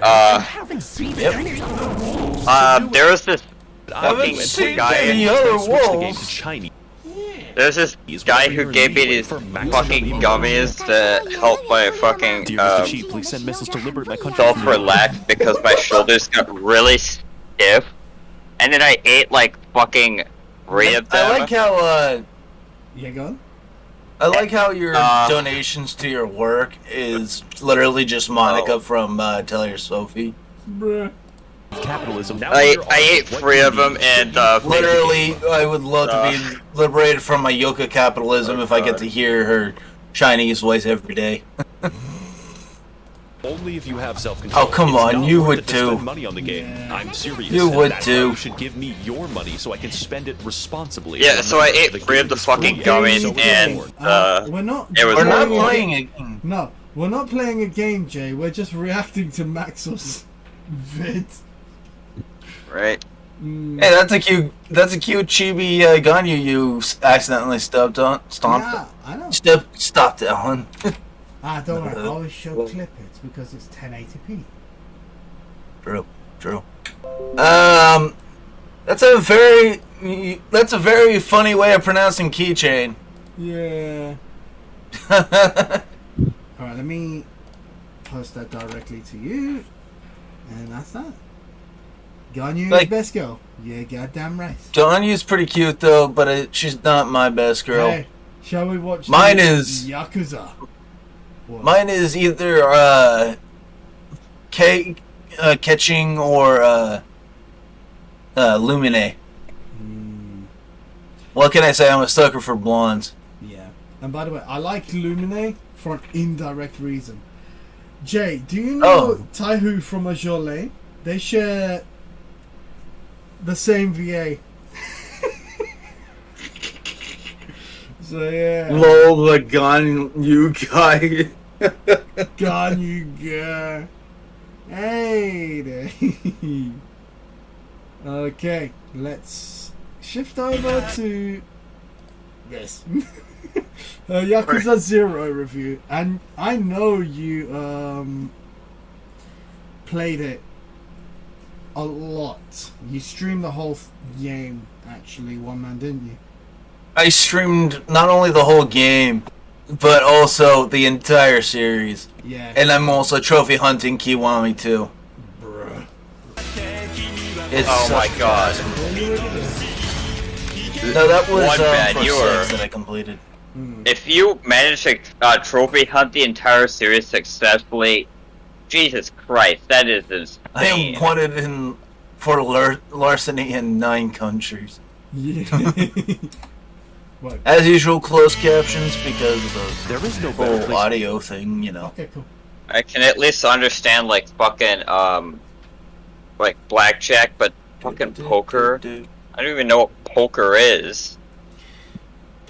there was this fucking seen guy, any other Switch the game to wolves. Chinese. there's this guy who gave me these fucking gummies to help my fucking, Dear Mr. Chief, please send missiles to liberate my country. self-relax because my shoulders got really stiff. And then I ate like fucking 3 of them. I like how You gone? I like how your Uh, donations to your work is literally just Monica from Tell Your Sophie. Bruh. Capitalism. Now I under ate ours, what 3 do of you them need? and Literally, I would love to be liberated from my Yoka capitalism if I get to hear her Chinese voice every day. Only if you have self-control. Oh, come It's on, not you worth would it to spend too. money on the game. Yeah. I'm serious. You and would that's why too. You should give me your money so I can spend it responsibly. Yeah, so I ate 3 of the game is fucking free. gummies So and We're not. it was We're not horrible. playing a game. No, we're not playing a game, Jay. We're just reacting to Maxos vid. right? Hey, that's a cute chibi gun you accidentally stomped Yeah, I know. stopped on. Don't worry. I always show clip it because it's 1080p. True. That's a very That's a very funny way of pronouncing keychain. Yeah. Alright, let me post that directly to you. And that's that. Ganyu Like- is best girl. Yeah, goddamn right. Ganyu's pretty cute though, but she's not my best girl. Hey, shall we watch Mine the is- Yakuza? What? Mine is either Catching or Lumine. What can I say? I'm a sucker for blondes. Yeah. And by the way, I like Lumine for an indirect reason. Jay, do you know Taihu from Azure Lane? They share the same VA. So yeah. Lol, the gun, you guy. Gone you go. Hey there. Okay, let's shift over to this. Yakuza 0 review. And I know you played it a lot. You streamed the whole game, actually, one man, didn't you? I streamed not only the whole game, but also the entire series. Yeah. And I'm also trophy hunting Kiwami too. Bruh. It's Oh my such a God. blast. No, that was One bad, first you were- 6 that I completed. If you manage to trophy hunt the entire series successfully, Jesus Christ, that is I insane. am wanted in for larceny in 9 countries. Yeah. What? As usual, closed captions because of There is no the better whole place. audio thing, you know. Okay, cool. I can at least understand like fucking like blackjack, but fucking poker. I don't even know what poker is.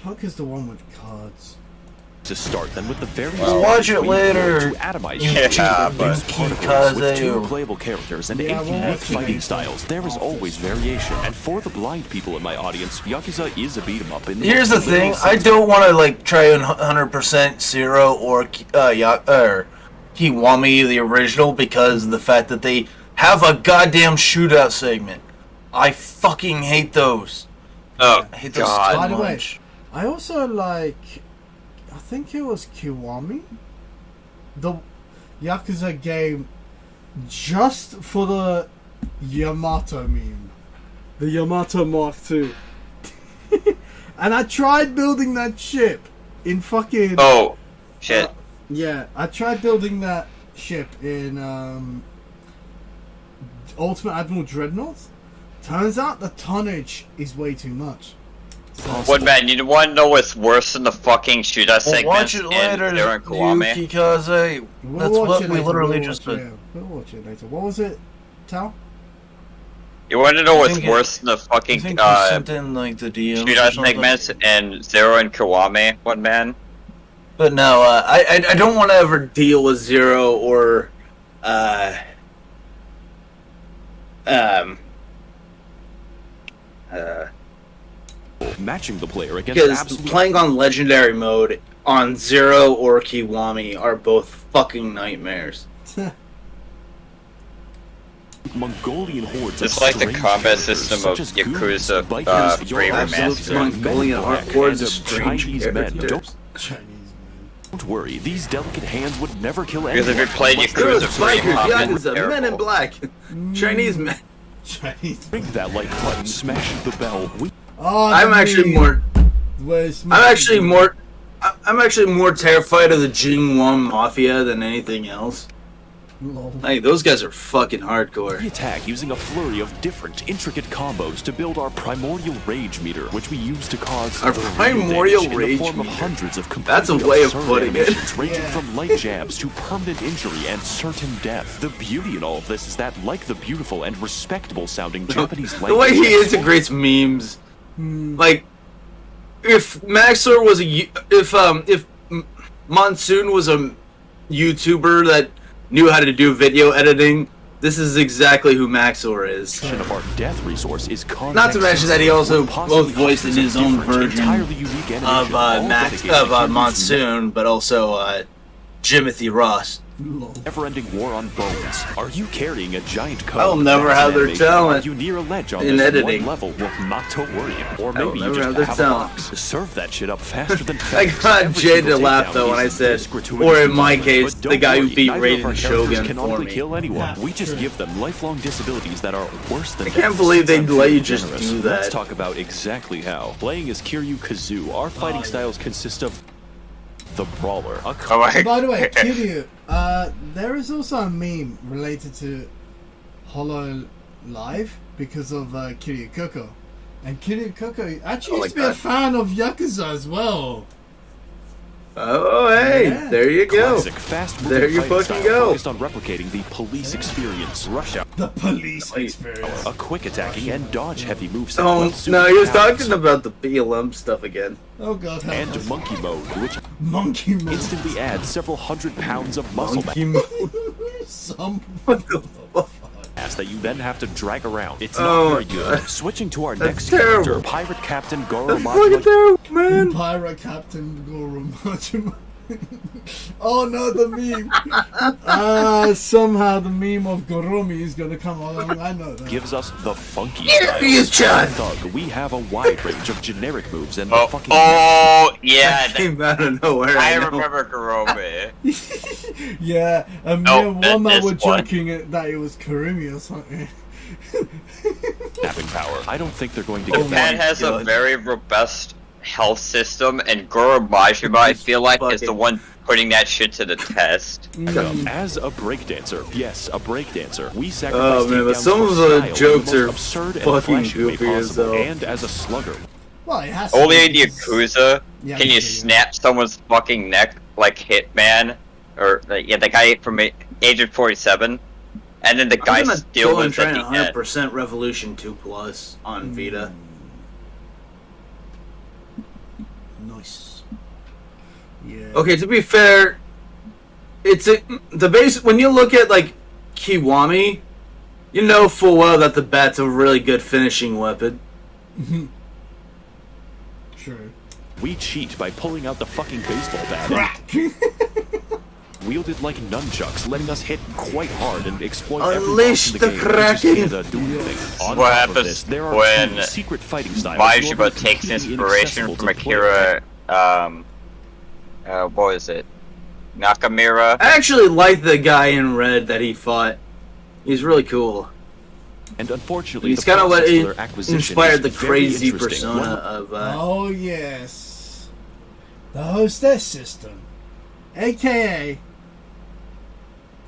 Poker's the one with cards. To start them with the very We'll watch it later. to atomize You each Yeah, of the but- base particles Because with 2 you- playable characters and Yeah, 8 we'll unique watch it fighting later. styles. There is always variation, and for the blind people in my audience, Yakuza is a beat 'em up. In Here's the most thing: literal I sense. don't want to like try and 100% Zero or Kiwami the original because of the fact that they have a goddamn shootout segment. I fucking hate those. Oh I hate those God. so By the way, much. I also like, I think it was Kiwami, the Yakuza game, just for the Yamato meme, the Yamato Mark II. And I tried building that ship in fucking Oh shit. yeah, I tried building that ship in Ultimate Admiral Dreadnought. Turns out the tonnage is way too much. What man? You want to know what's worse than the fucking shootout We'll watch segments it in later, Zero and Kiwami? Kikaze. We'll That's watch what it we later, literally we'll just watch did. it, We'll watch it later. What was it, Tal? You want to know what's think worse than the I fucking think you sent in like the DMs or shootout something. segments in Zero and Kiwami? One man. But no, I don't want to ever deal with Zero or matching the player against Because absolute playing on legendary mode on Zero or Kiwami are both fucking nightmares. Mongolian hordes. Just of like the strange combat characters, system such of as goons, Yakuza, bikers, 3 Yorks, Remastered. men Mongolian black, hordes and of strange Chinese men. characters. Chinese Don't worry, these delicate hands would never kill Because anyone. if you played unless Yakuza they Bikers, Free Pop and Yakuza, Men in terrible. Black, Chinese men. man. Chinese. ring that like button, smash the bell. Oh, I'm actually more. Where's I'm actually more. I'm actually more terrified of the Jingwon Mafia than anything else. Lol. Like those guys are fucking We hardcore. attack using a flurry of different, intricate combos to build our primordial rage meter, which we use to cause Our the real primordial damage in rage the form of meter. hundreds of That's a completely way of absurd putting it. animations, ranging Yeah. from light jabs to permanent injury and certain death. The beauty in all of this is that, like the beautiful and respectable sounding Japanese The way he language, integrates memes, like if Maxor was if Monsoon was a YouTuber that knew how to do video editing, this is exactly who Maxor is. of our death resource is Not to mention that he also both voiced in his own version entirely unique of animation, all dedicated to Japanese Monsoon, but also Jimothy Ross. Lol. Never-ending war on bones. Are you carrying a giant cone? I'll never That's have an their animation. talent Are you near a ledge on in this editing. one level? Well, not to worry. Or I will maybe you never just have their have a talent. box. Serve that shit up faster than I FedEx. got Every Jay single to laugh takedown though when I uses said, this gratuitous or in my device. case, But the don't guy who worry, beat neither Raiden of our characters Shogun for canonically me. kill anyone. Yeah, We just true. give them lifelong disabilities that are worse than I can't death. believe Since they'd I'm let feeling you just generous, do Let's that. talk about exactly how. Playing as Kiryu Kazoo, our fighting styles consist of the Brawler, a Oh my By the way, Kiryu, there is also a meme related to Hollow Live because of Kiryu Koko. And Kiryu Koko actually Oh, used to like be a that. fan of Yakuza as well. Oh, hey, Yeah. there you go. classic fast-moving There you fighting fucking style go. focused on replicating the police experience. Rush Hour, The police Wait. experience. a quick attacking and dodge-heavy moveset. Oh, with super no, he was powers. talking about the BLM stuff again. Oh god, help And us. Monkey Mode, which Monkey mode. instantly adds several hundred pounds of muscle Monkey mode. Some. What the fuck? mass that you then have to drag around. It's Oh not my very good. God. Switching to our That's next character, terrible. Pirate Captain Goro That's fucking Majima. terrible, man. Pirate Captain Goro Majima. Oh no, the meme. Somehow the meme of Goromi is gonna come along. I know that. Gives us the funky Here style. he is, John. Thug, we have a wide range of generic moves and the Oh, fucking oh yeah, That came out of nowhere. I know. remember Garome. Yeah, and me Oh, and Wama this were one. joking that it was Karumi or something. snapping power. I don't think they're going to Oh get my Japan has a God. very robust health system, and Goro Majima, I feel like, is the Fucking- one putting that shit to the test. As a breakdancer, yes, a breakdancer, we Oh, sacrifice man, but takedowns some for of the style in jokes most are absurd and fucking flashy way goofy as possible. hell. And as a slugger, Well, it has to Only be in because- Yakuza Yeah, can you yeah. snap someone's fucking neck like Hitman, or yeah, the guy from Agent 47, and then the guy I'm gonna still go and lives at try the end. 100% Revolution 2 Plus on Vita. Nice. Yeah. Okay, to be fair, the base when you look at like Kiwami, you know full well that the bat's a really good finishing weapon. True. we cheat by pulling out the fucking baseball bat Crack. and wield it like nunchucks, letting us hit quite hard and exploit every Unleash boss in the the game. We just Kraken. can't do anything. On What top of happens this, there are when two secret fighting styles. Majima normally takes completely inspiration inaccessible from to play. Akira, what was it? Nakamura. I actually like the guy in red that he fought. He's really cool. And unfortunately, He's the kind of what process for their acquisition inspired the is very crazy interesting. persona of. Oh yes, the hostess system, aka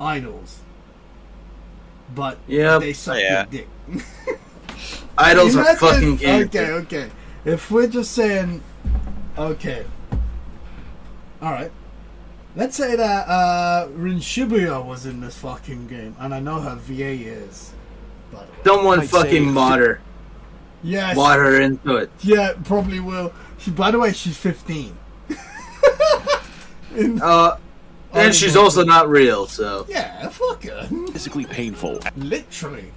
idols. But Yep. they suck Yeah. your dick. Idols are Imagine- fucking characters. Okay. If we're just saying, okay, all right. Let's say that Rin Shibuya was in this fucking game, and I know her VA is. By the way. Someone I'd say- fucking mod her. Yes. Mod her into it. Yeah, probably will. By the way, she's 15. And she's also not real, so. Yeah, fuck her. physically painful. Literally.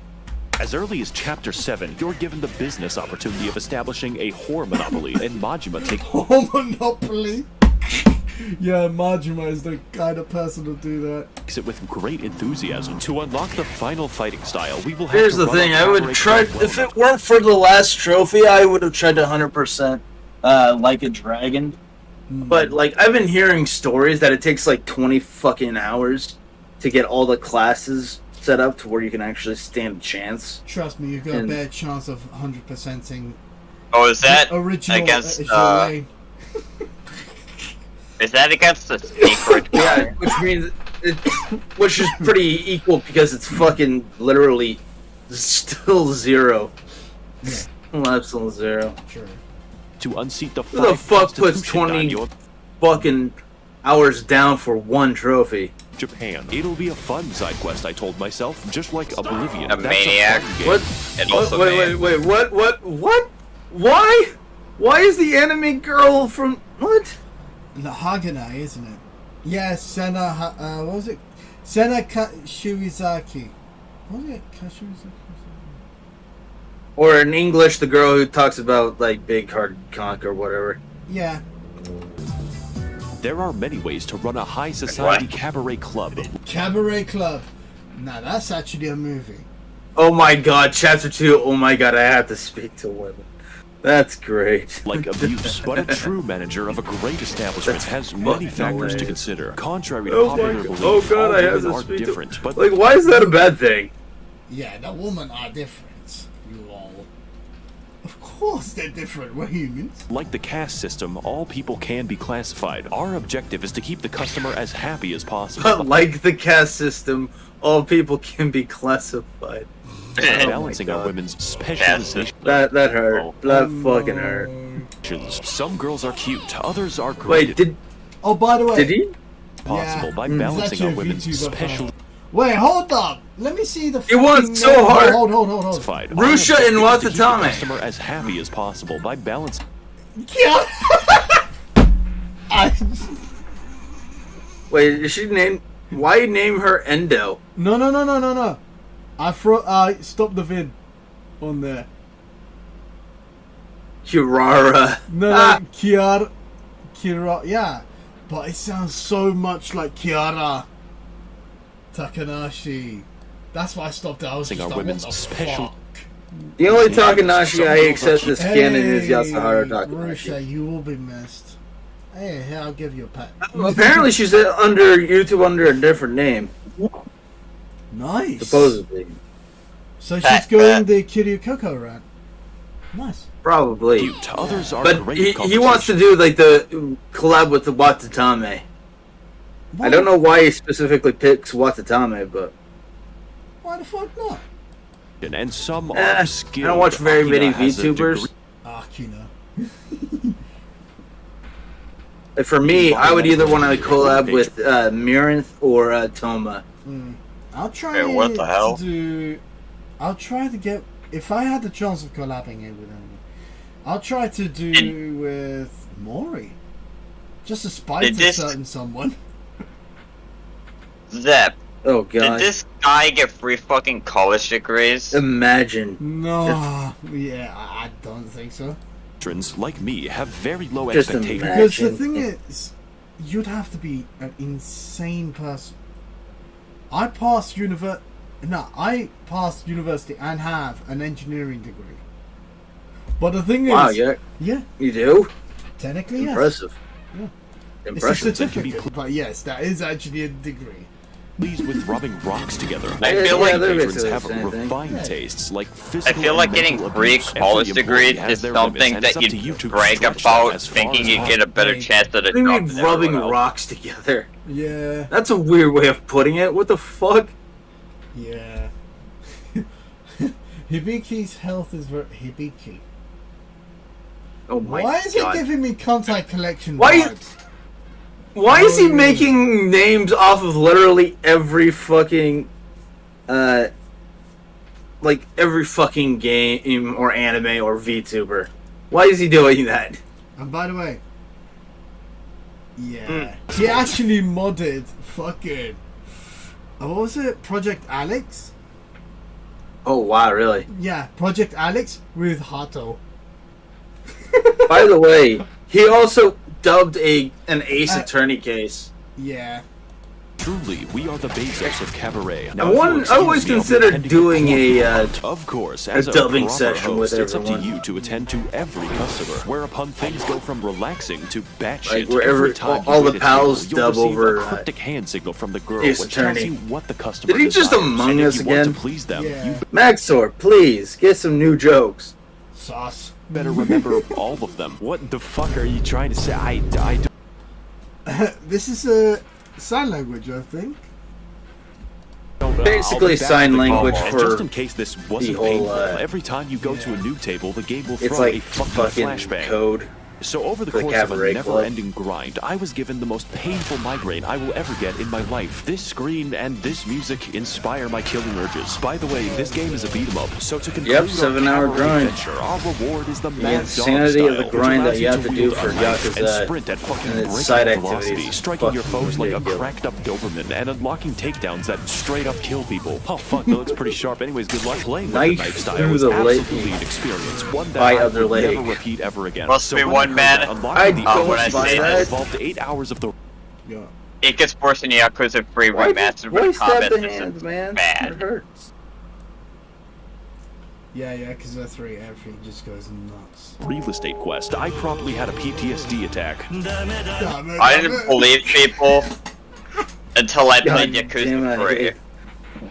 As early as Chapter 7, you're given the business opportunity of establishing a whore monopoly, and Majima takes Oh, Monopoly. Yeah, Majima is the kind of person to do that. it with great enthusiasm. To unlock the final fighting style, we will have Here's to the run thing, a I would cabaret try. club If well it weren't for the last trophy, I would have tried to 100% like a dragon. But, like, I've been hearing stories that it takes like 20 fucking hours to get all the classes set up to where you can actually stand a chance. Trust me, you've got And- a bad chance of 100%ing Oh, is that original against? lane. Is that against the secret Yeah, guy? which means which is pretty equal because it's fucking literally still zero. Still absolute zero. Sure. to unseat the Who the fuck puts Constitution 20 daimyo of fucking hours down for one trophy? Japan. It'll be a fun side quest, I told myself, just like Oblivion. A That's maniac. fun game. What? And What? also, Wait, what? Why? Why is the anime girl from what? The Haganai, isn't it? Yeah, Sena, what was it? Sena Kashiwizaki. What was it? Kashiwizaki? Or in English, the girl who talks about like big hard cock or whatever. Yeah. There are many ways to run a high society What? cabaret club. Cabaret Club. Now that's actually a movie. Oh my god, chapter 2. Oh my god, I have to speak to women. That's great. Like abuse, but a true manager of a great establishment has many factors to consider. Contrary to popular belief, Oh god, all I have women to are speak different, to... but Like, why is that a bad thing? Yeah, the women are different. Lol. Of course they're different. We're humans. like the caste system, all people can be classified. Our objective is to keep the customer as happy as possible. But like the caste system, all people can be classified. By balancing our women's specializations. That hurt. That fucking hurt. Some girls are cute, others are great. Wait, did Oh, by the way. he? Possible by It's balancing actually our a women's VTuber special. Wait, hold up. Let me see the. It was fucking so name. hard. Hold. Rusha and Watatame. To keep the Watatame. customer as happy as possible by balancing. Yeah. Wait, is she named? Why name her Endo? No. I stopped the vid on there. Kirara. No, Ah. Kira, yeah, but it sounds so much like Kiara Takanashi. That's why I stopped it. I was Sing just our like, what women's the special- fuck? The only Yeah, Takanashi some I girls accept are as canon is Yasuharu Rusha, Takanashi. you will be missed. Hey, here, I'll give you a pat. Apparently, she's under YouTube under a different name, Nice. supposedly. So she's going the Kiryu Coco route. Nice. Probably. Cute. Others are But great. he wants to do like the collab with the Watatame. I don't know why he specifically picks Watatame, but Why the fuck not? And some I are don't skilled. watch very Akira many has a VTubers. Akina. Like, for me, I would either want to collab with Mirinth or Toma. I'll try Hey, what the hell? to do. I'll try to get. If I had the chance of collabing it with him, I'll try to do with Mori. Just to spite Did a this- certain someone. Zep, Oh did god. this guy get free fucking college degrees? Imagine. No, yeah, I don't think so. Patrons like me have very low Just expectations. Because the Imagine. thing is, you'd have to be an insane person. I passed university and have an engineering degree. But the thing Wow, is, yeah, you do? technically, yes. Impressive. Yeah. It's a Impressive. certificate, but yes, that is actually a degree. Pleased with rubbing rocks together. I feel Yeah, like they're patrons basically have the same thing. refined Yeah. tastes like I physical feel like and getting mental free abuse. college Every employee degrees has is their something limits, and that it's up to you you to brag stretch them about, as far thinking as you get a better Like- chance at a What do you job mean than rubbing everyone else. rocks together? Yeah, That's a weird way of putting it. What the fuck? yeah. Hibiki's health is very Hibiki. Oh my Why is god. it giving me contact collection Why- vibes? Why is he Oh. making names off of literally every fucking, like every fucking game or anime or VTuber? Why is he doing that? And by the way, yeah, he actually modded fucking. What was it? Project Alex? Oh wow, really? Yeah, Project Alex with Hato. By the way, he also dubbed an Ace Uh, Attorney case. Yeah. Truly, we are the Bezos of cabaret. I always considered doing Of course, a as dubbing proper session host, with it's up everyone. to you to attend to every customer. Whereupon things go from relaxing to batshit. Like, wherever Every time all you the hit a pals table, you'll dub receive over, a cryptic hand signal from the girl, Ace which tells Attorney. you what the customer Did he just desires. Among And if Us you want again? to please them, Yeah. you Maxor, please get some new jokes. Sauce. better remember all of them. What the fuck are you trying to say? I don't. This is a sign language, I think. Basically I'll be back sign with the language call. for And just in case this wasn't whole, painful, every time you go to a new table, the game will throw It's like a fucking fucking flashbang. code. So over the for course of a Cabaret Club. never-ending grind, I was given the most painful migraine I will ever get in my life. This screen and this music inspire my killing urges. By the way, this game is a beat 'em up, so to conclude Yep, our 7-hour cabaret grind. adventure, our reward is the The Mad Dog insanity style, of the which grind allows that you have to do wield for a knife and Yakuza sprint at fucking and its breakneck side velocity, activities is striking your fucking foes like a ridiculous. cracked-up Doberman and unlocking takedowns that straight up kill people. Oh fuck, that looks pretty sharp. Anyways, good luck playing with Knife the knife style. through Was the leg absolutely an experience, one that by I other will leg. never repeat ever again. Must be when I one heard man. that unlocking I the don't when I ability say that that. involved 8 hours of the Yeah. it gets worse in Yakuza 3 Remastered Why with stab combat the system hands, man? It bad. hurts. Yeah, Yakuza 3, everything just goes nuts. Real estate quest, I promptly had a PTSD attack. Damn it, I damn didn't it. believe people until I played God Yakuza damn it, I 3. hate-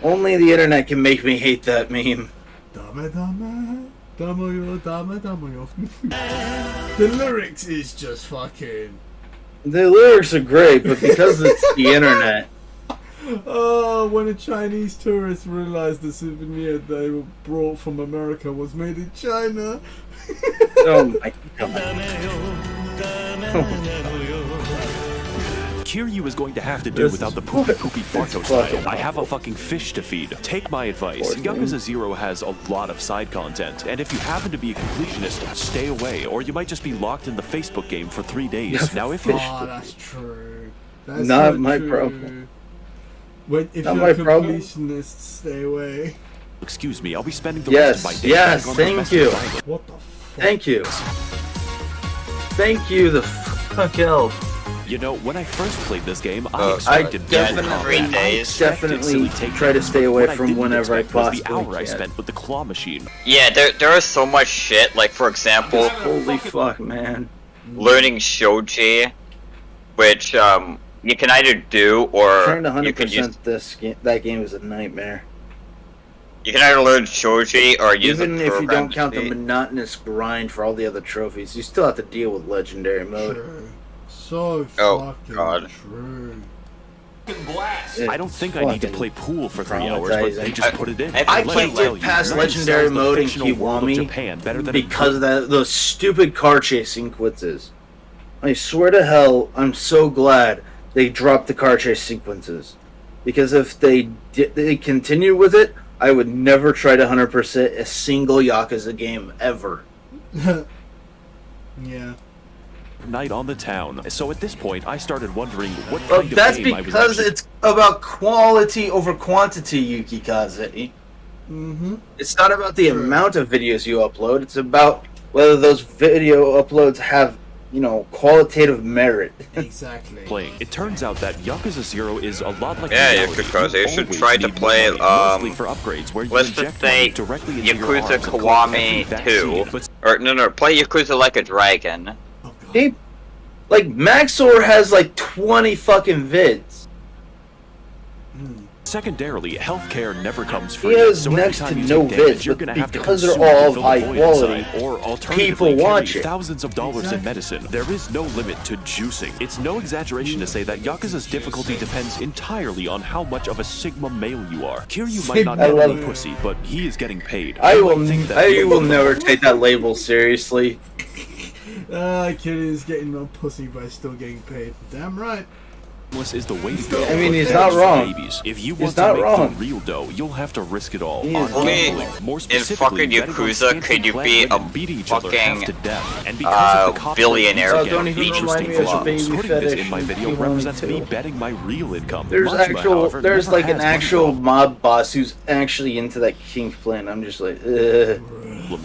Only the internet can make me hate that meme. Dame, dame, dame, dame, dame. The lyrics is just fucking. The lyrics are great, but because it's the internet, Oh, when a Chinese tourist realized the souvenir they were brought from America was made in China. oh my god. Kiryu is going to have to do This without is the poopy poopy it's farto fucking style. I have a awful. fucking fish to feed. Take my advice. Poor thing. Yakuza 0 has a lot of side content, and if you happen to be a completionist, stay away, or you might just be locked in the Facebook game for 3 days. Now if you Oh, that's true. That's Not so my true. problem. Wait, if Not you're my a problem. completionist, stay away. excuse me, I'll be spending the Yes, rest of my day yes, back on the thank domestic you. violence. What the fuck? Thank you. Thank you, the fuck hell. You know, when I first played this game, I I expected definitely- brutal 3 combat. days. Definitely try to stay away What I from didn't whenever I expect was the possibly hour I can. spent with the claw machine. Yeah, there is so much shit. Like, for example, Holy fuck, man. learning Shoji, which you can either do or Trying to you can use. 100% this game, that game is a nightmare. You can either learn Shoji or use Even a if you program don't count the to- monotonous grind for all the other trophies, you still have to deal with legendary mode. True. So Oh, fucking God. true. I don't think I need to fucking play pool for 3 hours, but they traumatizing. just put it in. I Let me can't tell get you, past nothing legendary sells the mode in fictional world of Kiwami Japan better than because of those stupid car chasing sequences. I swear to hell, I'm so glad they dropped the car chase sequences. Because if they continue with it, I would never try to 100% a single Yakuza game ever. Yeah. night on the town. So at this point, I started wondering what Well, kind of that's game I was because actually... it's about quality over quantity, Yuki Kaze. Mm-hmm. It's not about the Sure. amount of videos you upload, it's about whether those video uploads have, qualitative merit. Exactly. playing. It turns out that Yakuza 0 is a lot like Yeah, reality. Yakuza, you should always try to need play, money, mostly for upgrades, where you let's just inject say money directly into your Yakuza arms and collect every Kiwami vaccine. 2. But Or, no, play Yakuza Like a Dragon. Oh, God. He, Maxor has 20 fucking vids. secondarily, healthcare never comes free. He has so every next time to you no take damage, vids, you're but gonna have to because they're consume all to of fill the high void quality, inside, or alternatively people carry watch it. thousands of dollars in medicine. There is no limit to juicing. It's no exaggeration to say that Yakuza's difficulty depends entirely on how much of a Sigma male you are. Kiryu might not I get love any it. pussy, but he is getting paid. I You will, might think that I will never take that label seriously. Kid is getting no pussy by still getting paid. Damn right. is the way to go. I mean, for he's those not wrong. Babies. If you He's want to not make wrong. the real dough, you'll have to risk it all. He is On not gambling. wrong. More In specifically, fucking betting on Yakuza, scantily could you clad be women a beat each other half fucking, to death? And because of the copyright billionaire music don't and even interesting remind me of a vlogs, baby putting this in fetish my in video Kiwami represents me 2. betting my real income. There's Majima, however, there's never an has money actual problems mob boss who's actually into that kink plan. I'm just like, ugh.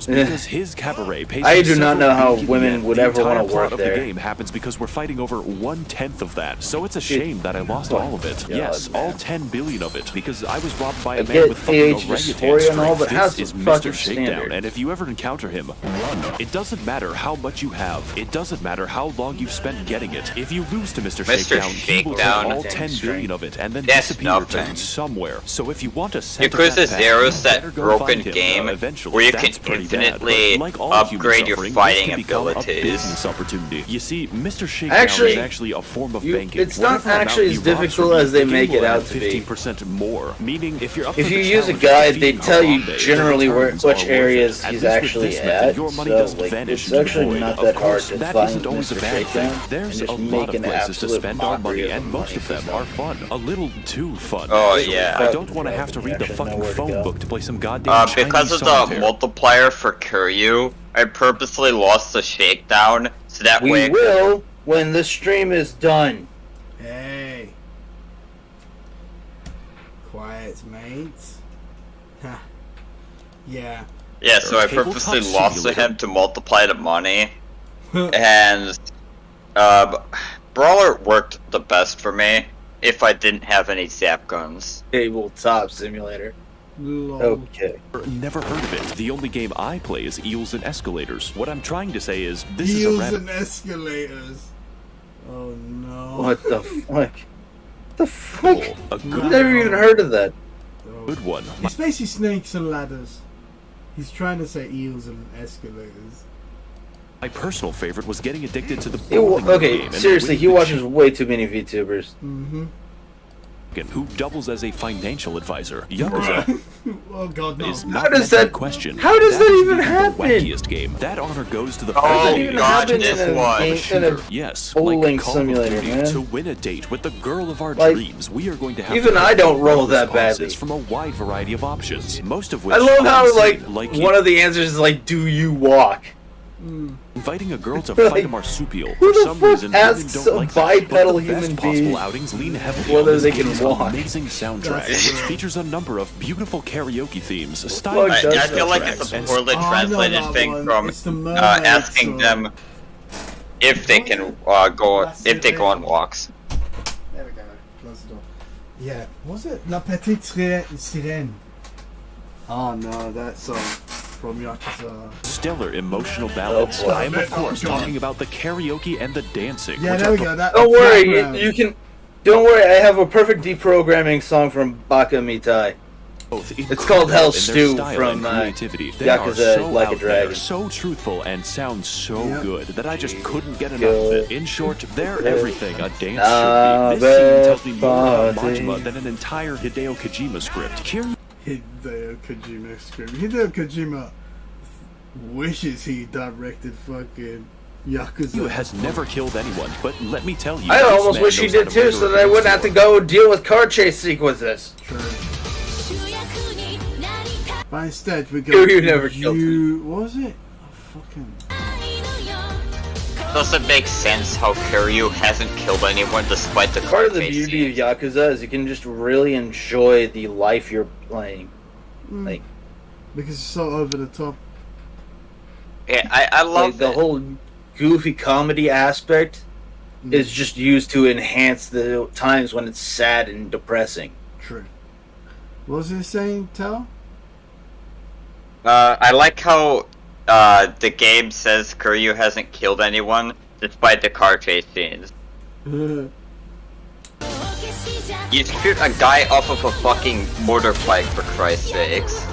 because his cabaret pays I him do not several know how BPM. women would The ever entire wanna plot work of there. The game happens because we're fighting over 1/10 of that. So it's a shame that I lost Oh, all of it. God, Yes, man. all 10 billion of it, because I was robbed by I a man get with fucking age orangutan dysphoria and all, strength. but have This is some Mr. fucking Shakedown, standards. and if you ever encounter him, run. It doesn't matter how much you have. It doesn't matter how long you've spent getting it. If you lose to Mr. Mr. Shakedown, he will take Shakedown. all 10 billion of it and then That's disappear nothing. to somewhere. So if you want to set Yakuza Zero's that better go broken find him, game eventually. where you That's can pretty bad, infinitely but like all upgrade human your suffering, fighting this can become a abilities. business opportunity. You see, Mr. Shakedown Actually, is actually a form of you- banking. it's not Whatever amount actually he as robs difficult from you, as they the game make it will out add to be. 15% more. Meaning, if you're up If for you the use a challenge of guide, they defeating tell you Harambe, the generally returns which are worth areas it. At he's least with actually this method, at. your money So, doesn't vanish it's into the actually void. not Of that hard course, to that find isn't always a Mr. bad Shakedown thing. and There's just a make lot of an places to absolute spend our mockery money, of and the most money of them for are fun. A little too fun. Oh, actually. yeah. I don't want to have to You read the actually know fucking where to phone go. book to play some goddamn Chinese Because of the solitaire. multiplier for Kiryu, I purposely lost the Shakedown, so that way We I could- will when the stream is done. Hey. Quiet, mate. Ha. Yeah. Yeah, so I Tabletop purposely lost to simulator. him to multiply the money, and Brawler worked the best for me, if I didn't have any zap guns. Tabletop simulator. Lol. Okay. Never heard of it. The only game I play is Eels and Escalators. What I'm trying to say is, this is a Heels rabbit and escalators. Oh no. What the fuck? The fuck? hole. A I've good, never even heard of that. Oh. good one. It's basically snakes and ladders. He's trying to say eels and escalators. My personal favorite was getting addicted to the He wa- bowling game okay, and seriously, winning he the watches way too many VTubers. Mm-hmm. chicken, who doubles as a financial advisor. Yakuza Oh god, no. is How not does meant to be that- questioned. how does that is even the happen? wackiest game. That honor goes to the Oh, Doesn't first even God, happen this in a one. game, in a shooter. Yes, bowling like Call simulator, of Duty, man. to win a date with the girl of our Like, dreams, we are going to have even to I don't roll that responses badly. from a wide variety of options, most of which I love how honestly, like one of the answers is like, "Do you walk?" inviting a girl to Like, fight a marsupial. who For the some fuck reason, women asks don't a like that. But bipedal the human best possible being outings lean heavily whether on this they can game's walk? amazing soundtrack, That's which true. features a number of beautiful karaoke themes, fuck stylish does I that? feel like tracks, it's a and poorly Oh, I know translated that thing one. from It's the mermaid asking song. them if they can go if they go on walks. There we go. Close the door. Yeah. What was it? La Petite Sirène. Oh no, that song from Yakuza. stellar emotional ballads. boy. I am, of course, Oh, God. talking about the karaoke and the dancing. Yeah, which there are we go. That, Don't worry, background. you can. Don't worry, I have a perfect deprogramming song from Baka Mitai. both It's called Hell incredible in their Stew style from, and creativity. They Yakuza are so Like a out there, Dragon. so truthful, and sound so Yep. good that I just couldn't get enough Good. of it. In short, they're Good. everything a dance should be. This scene tells me more about Party. Majima than an entire Hideo Kojima script. Kiryu Hideo Kojima script. Hideo Kojima wishes he directed fucking Yakuza. has never killed anyone, but let me tell you, I this almost man wish he knows how did to too, murder so a that I good wouldn't have to sword. go deal with car chase sequences. True. But instead, we go. You never killed What was it? Oh, fucking. Doesn't make sense how Kiryu hasn't killed anyone despite the Part of the car chase beauty scene. of Yakuza is you can just really enjoy the life you're playing. Like, Because it's so over the top. Yeah, I like love the it. whole goofy comedy aspect is just used to enhance the times when it's sad and depressing. True. What was it saying, Tal? I like how the game says Kiryu hasn't killed anyone despite the car chase scenes. You shoot a guy off of a fucking motorbike, for Christ's sakes.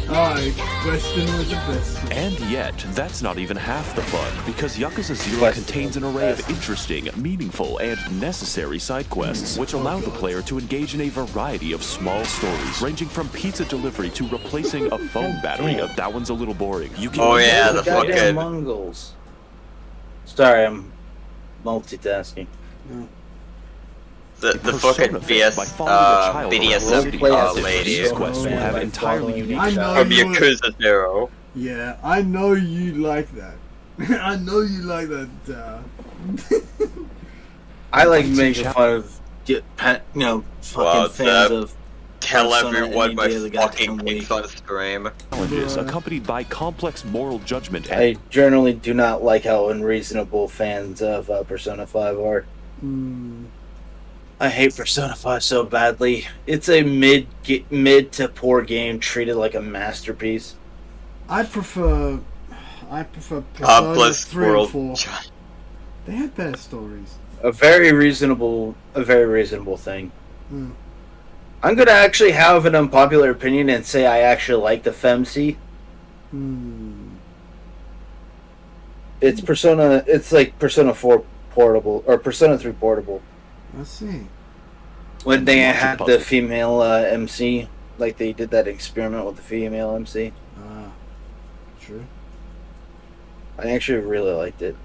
Alright, Western was the best. And yet, that's not even half the fun, because Yakuza 0 Quest contains an array of interesting, meaningful, and necessary side quests, which allow the player to engage in a variety of small stories, ranging from pizza delivery to replacing a phone battery. That one's a little boring. You can Oh, yeah, the goddamn fucking- Mongols. Sorry, I'm multitasking. The Persona fucking fit BS, by following a child around BDSM city play as lady These Persona. quests will have entirely unique I know from you. Yakuza 0. Yeah, I know you like that. I know you like that. I like Fights making and fun of fucking Well, fans the- of Tell Persona everyone any my day of the fucking goddamn week. picks on stream. challenges, Bruh. accompanied by complex moral judgment and I generally do not like how unreasonable fans of Persona 5 are. Hmm. I hate Persona 5 so badly. It's a mid to poor game treated like a masterpiece. I prefer Persona Bliss 3 and World. 4. They had better stories. A very reasonable thing. Hmm. I'm gonna actually have an unpopular opinion and say I actually like the FemC. It's Persona. It's like Persona 4 portable or Persona 3 portable. Let's see. When they Lots of had the puzzles. female MC, like they did that experiment with the female MC. Ah, true. I actually really liked it.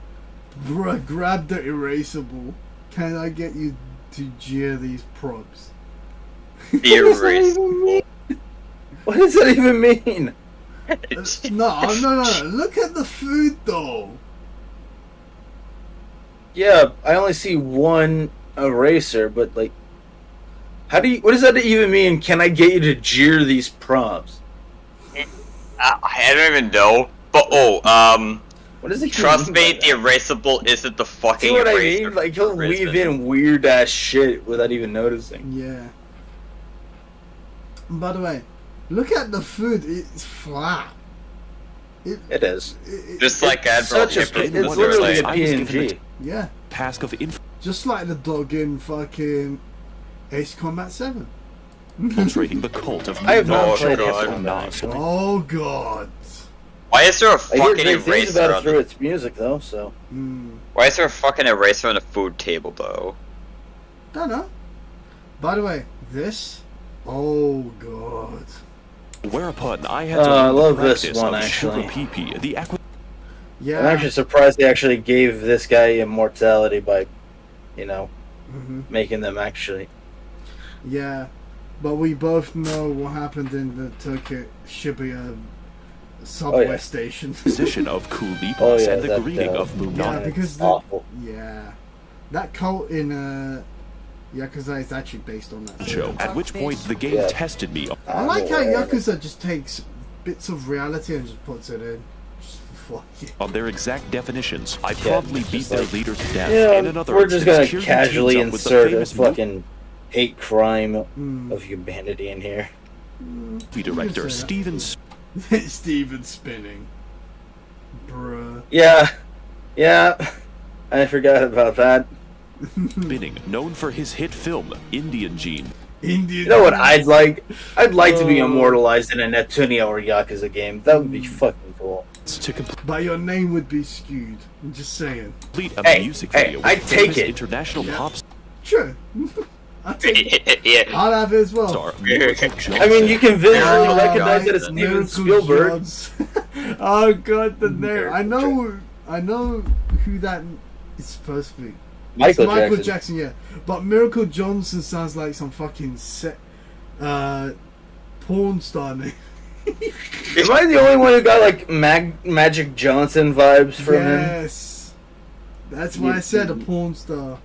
Bruh, grab the erasable. Can I get you to jeer these props? The erasable. What does that even mean? No. Look at the food though. Yeah, I only see one eraser, but like, how do you? What does that even mean? Can I get you to jeer these prompts? I don't even know. But What is he? trust me, the erasable isn't the fucking See what I eraser. mean? Like he'll weave Brisbane. in weird ass shit without even noticing. Yeah. By the way, look at the food. It's flat. It is. Just like Admiral Such a. Hibbert. It's was literally like, a I was given PNG. Yeah. Task of Just like the dog in fucking Ace Combat 7. infiltrating the cult of I have not Oh, played God. Ace Combat, actually. Oh god. Why is there a I hear fucking great things eraser about it on through the, its music, though. So Why is there a fucking eraser on the food table though? Don't know. By the way, this. Oh god. Whereupon I had to I learn love the this practice one, of actually. Sugar PP, the Yeah. I'm actually surprised they actually gave this guy immortality by, Mhm. making them actually. Yeah. But we both know what happened in the Tokyo Shibuya subway Oh, yeah. station. acquisition of Kulipos Oh, yeah, and the that, greeting of Yeah, Munan. because the, Awful. yeah, that cult in Yakuza is actually based on that. Show, at which point the game Yeah. tested me I like how Whatever. Yakuza just takes bits of reality and just puts it in. Just fuck it. on their exact definitions. I Yeah, promptly it's beat just their like, leader to death. Yeah, in another we're just instance, gonna Kiryu casually teams up with the insert a famous fucking hate crime Mm. of humanity in here. movie director say that. Steven Steven spinning. Bruh. Yeah, I forgot about that. Spinning, known for his hit film Indian Gene. Indian. You know what I'd like? I'd like to be Oh. immortalized in a Neptunia or Yakuza game. That would be fucking cool. To But your name would be skewed. I'm just saying. complete a Hey, music hey, video with I'd take famous it. international Yeah. pop Sure. I'll take it. Yeah. I'll have it as well. star Miracle I mean, you can visually Oh, recognize God. that it's Steven Miracle Spielberg. Jones. Oh god, the name. I know who that is supposed to be. Michael It's Michael Jackson. Jackson, yeah. But Miracle Johnson sounds like some fucking porn star name. Am I the only one who got like Magic Johnson vibes from him? Yes. That's why I said a porn star.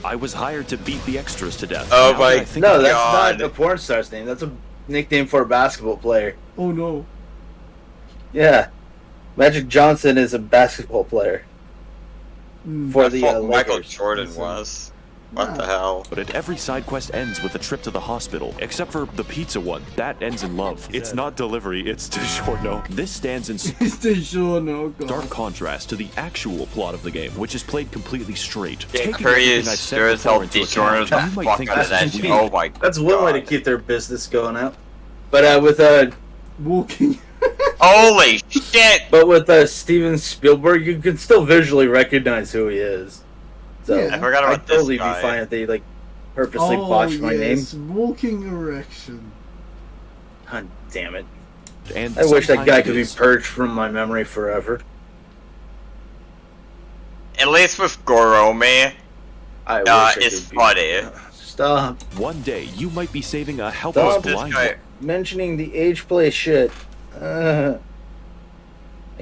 I was hired to beat the extras to death. Oh Now my that I think No, about it, that's God. not a porn star's name. That's a nickname for a basketball player. Oh no. Yeah, Magic Johnson is a basketball player Mm. for I the thought Michael Lakers. Jordan Listen. was. What Yeah. the hell? But every side quest ends with a trip to the hospital, except for the pizza one. That ends in love. It's not delivery, it's DiGiorno. This stands in It's DiGiorno, God. stark contrast to the actual plot of the game, which is played completely straight. Yeah, Taking Curry everything is I've said sure as hell before into DiGiorno's account, the you might fuck think out of this that. is weird. Oh my That's one way to God. keep their business going out. But Walking. Holy shit! with Steven Spielberg, you can still visually recognize who he is. So Yeah. I forgot about I'd totally this guy. be fine if they like purposely Oh, botched my name. yes. Walking erection. God damn it! And I wish that sometimes guy it could be is. purged from my memory forever. At least with Gorome, I wish I it's could be- funny. Stop One day, you might be saving a helpless Stop This blind guy. mentioning the age play shit. I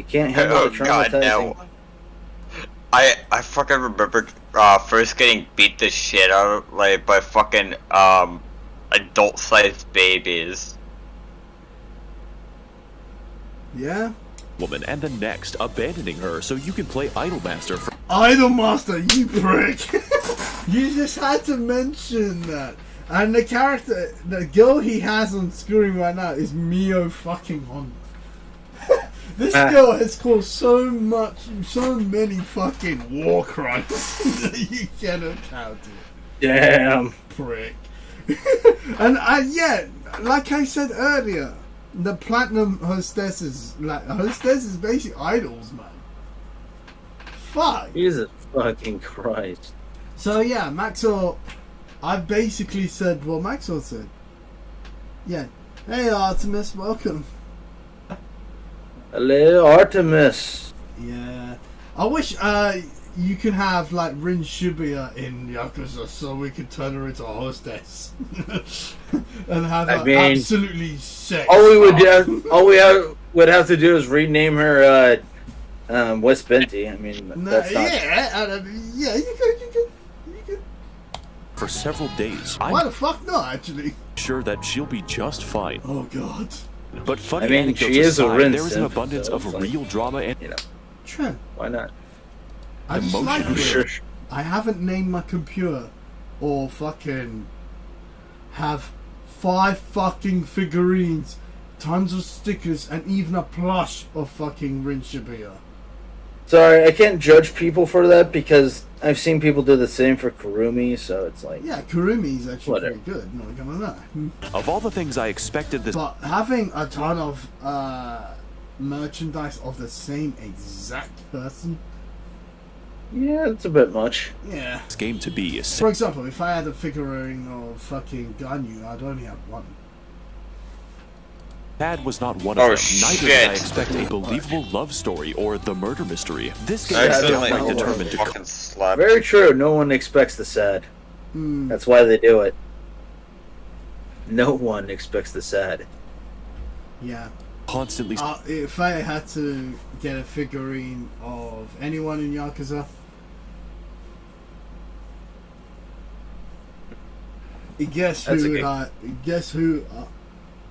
can't handle Oh the god, traumatizing. no. I fucking remember first getting beat the shit out of, like, by fucking adult-sized babies. Yeah. woman, and the next abandoning her so you can play Idolmaster for Idolmaster, you prick! You just had to mention that. And the character, the girl he has on screen right now is Mio fucking Honda. This girl has caused so many fucking war crimes that you cannot count it. Damn. Prick. And yeah, like I said earlier, the platinum hostesses, hostess is basically idols, man. Fuck. Jesus fucking Christ. So yeah, Maxwell, I basically said what Maxwell said. Yeah. Hey Artemis, welcome. Hello, Artemis. Yeah. I wish you could have like Rin Shibuya in Yakuza so we could turn her into a hostess. And have I her mean, absolutely sex. All we would have to do is rename her West Benty. I mean, No, that's not. yeah, you could. several days. Why I'm the fuck not, actually? sure that she'll be just fine. Oh god. But funny I mean, anecdotes she is a aside, Rin there is an simp, abundance so of it's like- real drama and You know, True. why not? I just emotion. like it. Sure. I haven't named my computer or fucking have 5 fucking figurines, tons of stickers, and even a plush of fucking Rin Shibuya. Sorry, I can't judge people for that because I've seen people do the same for Kurumi, so it's like, Yeah, Kurumi's actually Whatever. pretty good, not gonna lie. of all the things I expected this But having a ton of merchandise of the same exact person, yeah, it's a bit much. yeah. game to be is For example, if I had a figurine of fucking Ganyu, I'd only have one. Sad was not one Oh, of them. Neither shit. did I expect a believable love story or the murder mystery. This game I is accidentally definitely determined to fucking slapped. Very true. No one expects the sad. Hmm. That's why they do it. No one expects the sad. Yeah. constantly If I had to get a figurine of anyone in Yakuza, guess That's a who good-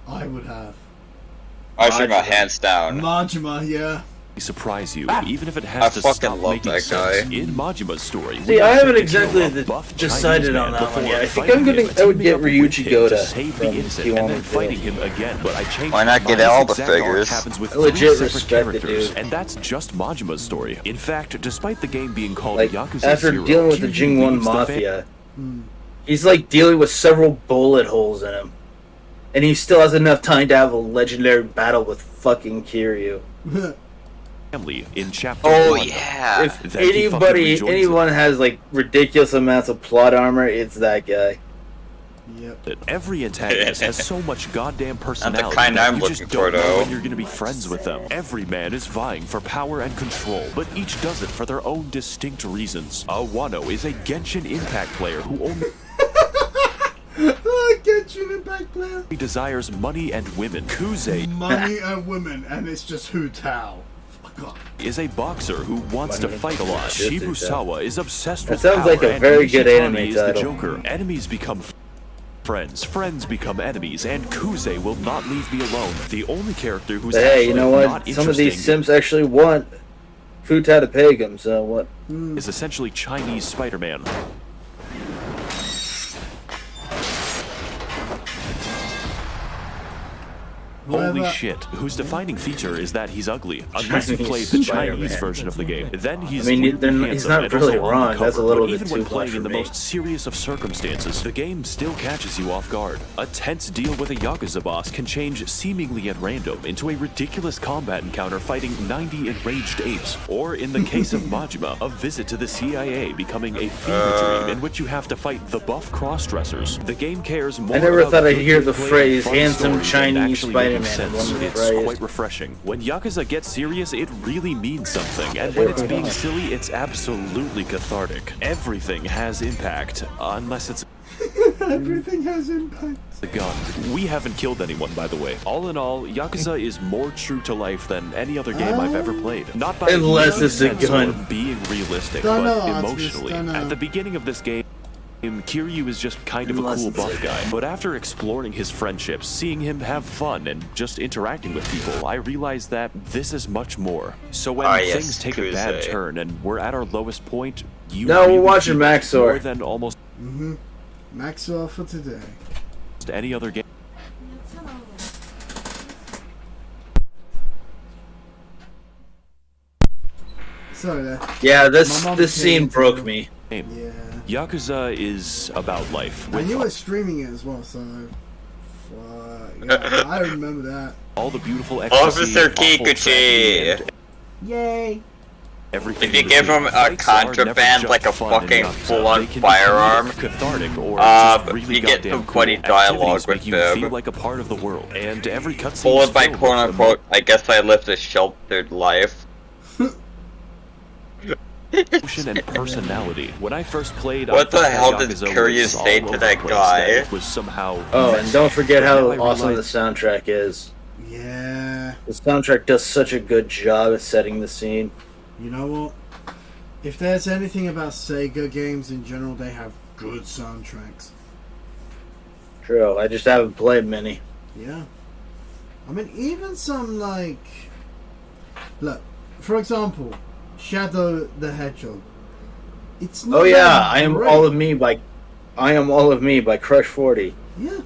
I would have? I shook my Majima. hands down. Majima, yeah. surprise you, even if it I has to fucking stop love making that sense. guy. In Majima's story, See, we I are haven't taken care exactly of buff decided Chinese on man that one before yet. I think fighting I'm him, gonna- I would teaming get up with Ryuichi him Goda to save the from innocent, Kiwami and then Pro. fighting him again. But I changed Why not my get mind. all This the exact arc figures? happens with I legit 3 separate respect the characters, dude. and that's just Majima's story. In fact, despite the game being called Like, Yakuza after 0, dealing with the Kiryu Jingwon leaves the Mafia, he's like dealing with several bullet holes in him. And he still has enough time to have a legendary battle with fucking Kiryu. family in chapter Oh 1. yeah. If Then he fucking rejoins it. anyone has like ridiculous amounts of plot armor, it's that guy. Yep. That every antagonist has so much goddamn personality kind that I'm you just looking for, don't know though. when you're gonna be friends with them. Every man is vying for power and control, but each does it for their own distinct reasons. Wano is a Genshin Impact player who only Get you the back player. desires money and women. Kuze Money and women, and it's just Hu Tao. Fuck off. is a boxer who wants to Money fight a lot. and women. Shibusawa is obsessed That with sounds power, like a and very good Nishitani anime is the title. Joker. Enemies become friends, friends become enemies, and Kuze will not leave me alone. The only character who's But hey, you know actually what? not Some of these interesting Sims actually want Futa to pay them, so what? is essentially Chinese Spider-Man. Holy Whatever. shit, whose defining feature is that he's ugly. Unless you Chinese play the Spider-Man. Chinese version of the game. Then he's I mean, really they're not- he's handsome not and really also on wrong. the That's a cover, little but bit even when too playing much in for the me. most serious of circumstances, the game still catches you off guard. A tense deal with a Yakuza boss can change seemingly at random into a ridiculous combat encounter fighting 90 enraged apes. Or in the case of Majima, a visit to the CIA becoming a fever dream in which you have to fight the buff cross-dressers. The game cares more I never about thought I'd good hear the gameplay phrase and fun handsome stories than Chinese actually making Spider-Man in sense. one It's phrase. quite refreshing. When Yakuza gets serious, it really means something, and when it's being silly, it's absolutely cathartic. Everything has impact, unless it's Everything has impact. a gun. We haven't killed anyone, by the way. All in all, Yakuza is more true to life than any other game I've ever played. Not by Unless any it's a sense gun. or being realistic, Don't but know, Artemis, emotionally. don't know. At the beginning of this game, Kiryu is just kind of a Unless cool it's a buff guy. gun. But after exploring his friendships, seeing him have fun, and just interacting with people, I realized that this is much more. So when Ah, yes, things take a bad Kuze. turn and we're at our lowest point, you No, we're really watching feel it Maxor. more than almost Maxwell for today. any other game. Sorry there. Yeah, My this mom this came scene into broke the- me. Game. Yeah. Yakuza is about life. And With you were streaming it as well, so. Yeah, I remember that. all the beautiful ecstasy, Officer awful tragedy, Kikuchi. and Yay! everything If you in give between. him a Fights are never contraband, just like a fun in fucking Yakuza. full-on They can be firearm, comedic, cathartic, or just really you get goddamn some cool. funny dialogue Activities make with you them. feel like a part of the world, and every cutscene followed is by filled with quote unquote, I guess I lived a sheltered life. emotion and personality. When I first played, What I the thought hell that did Yakuza Curious was say all to over that the place, guy? that it was somehow. Oh, and don't forget how Now I awesome the realize- soundtrack is. Yeah. The soundtrack does such a good job at setting the scene. You know what? If there's anything about Sega games in general, they have good soundtracks. True, I just haven't played many. Yeah. I mean, even some like, look, for example, Shadow the Hedgehog. It's not Oh yeah, that I am great. all of me by Crush 40. Yeah.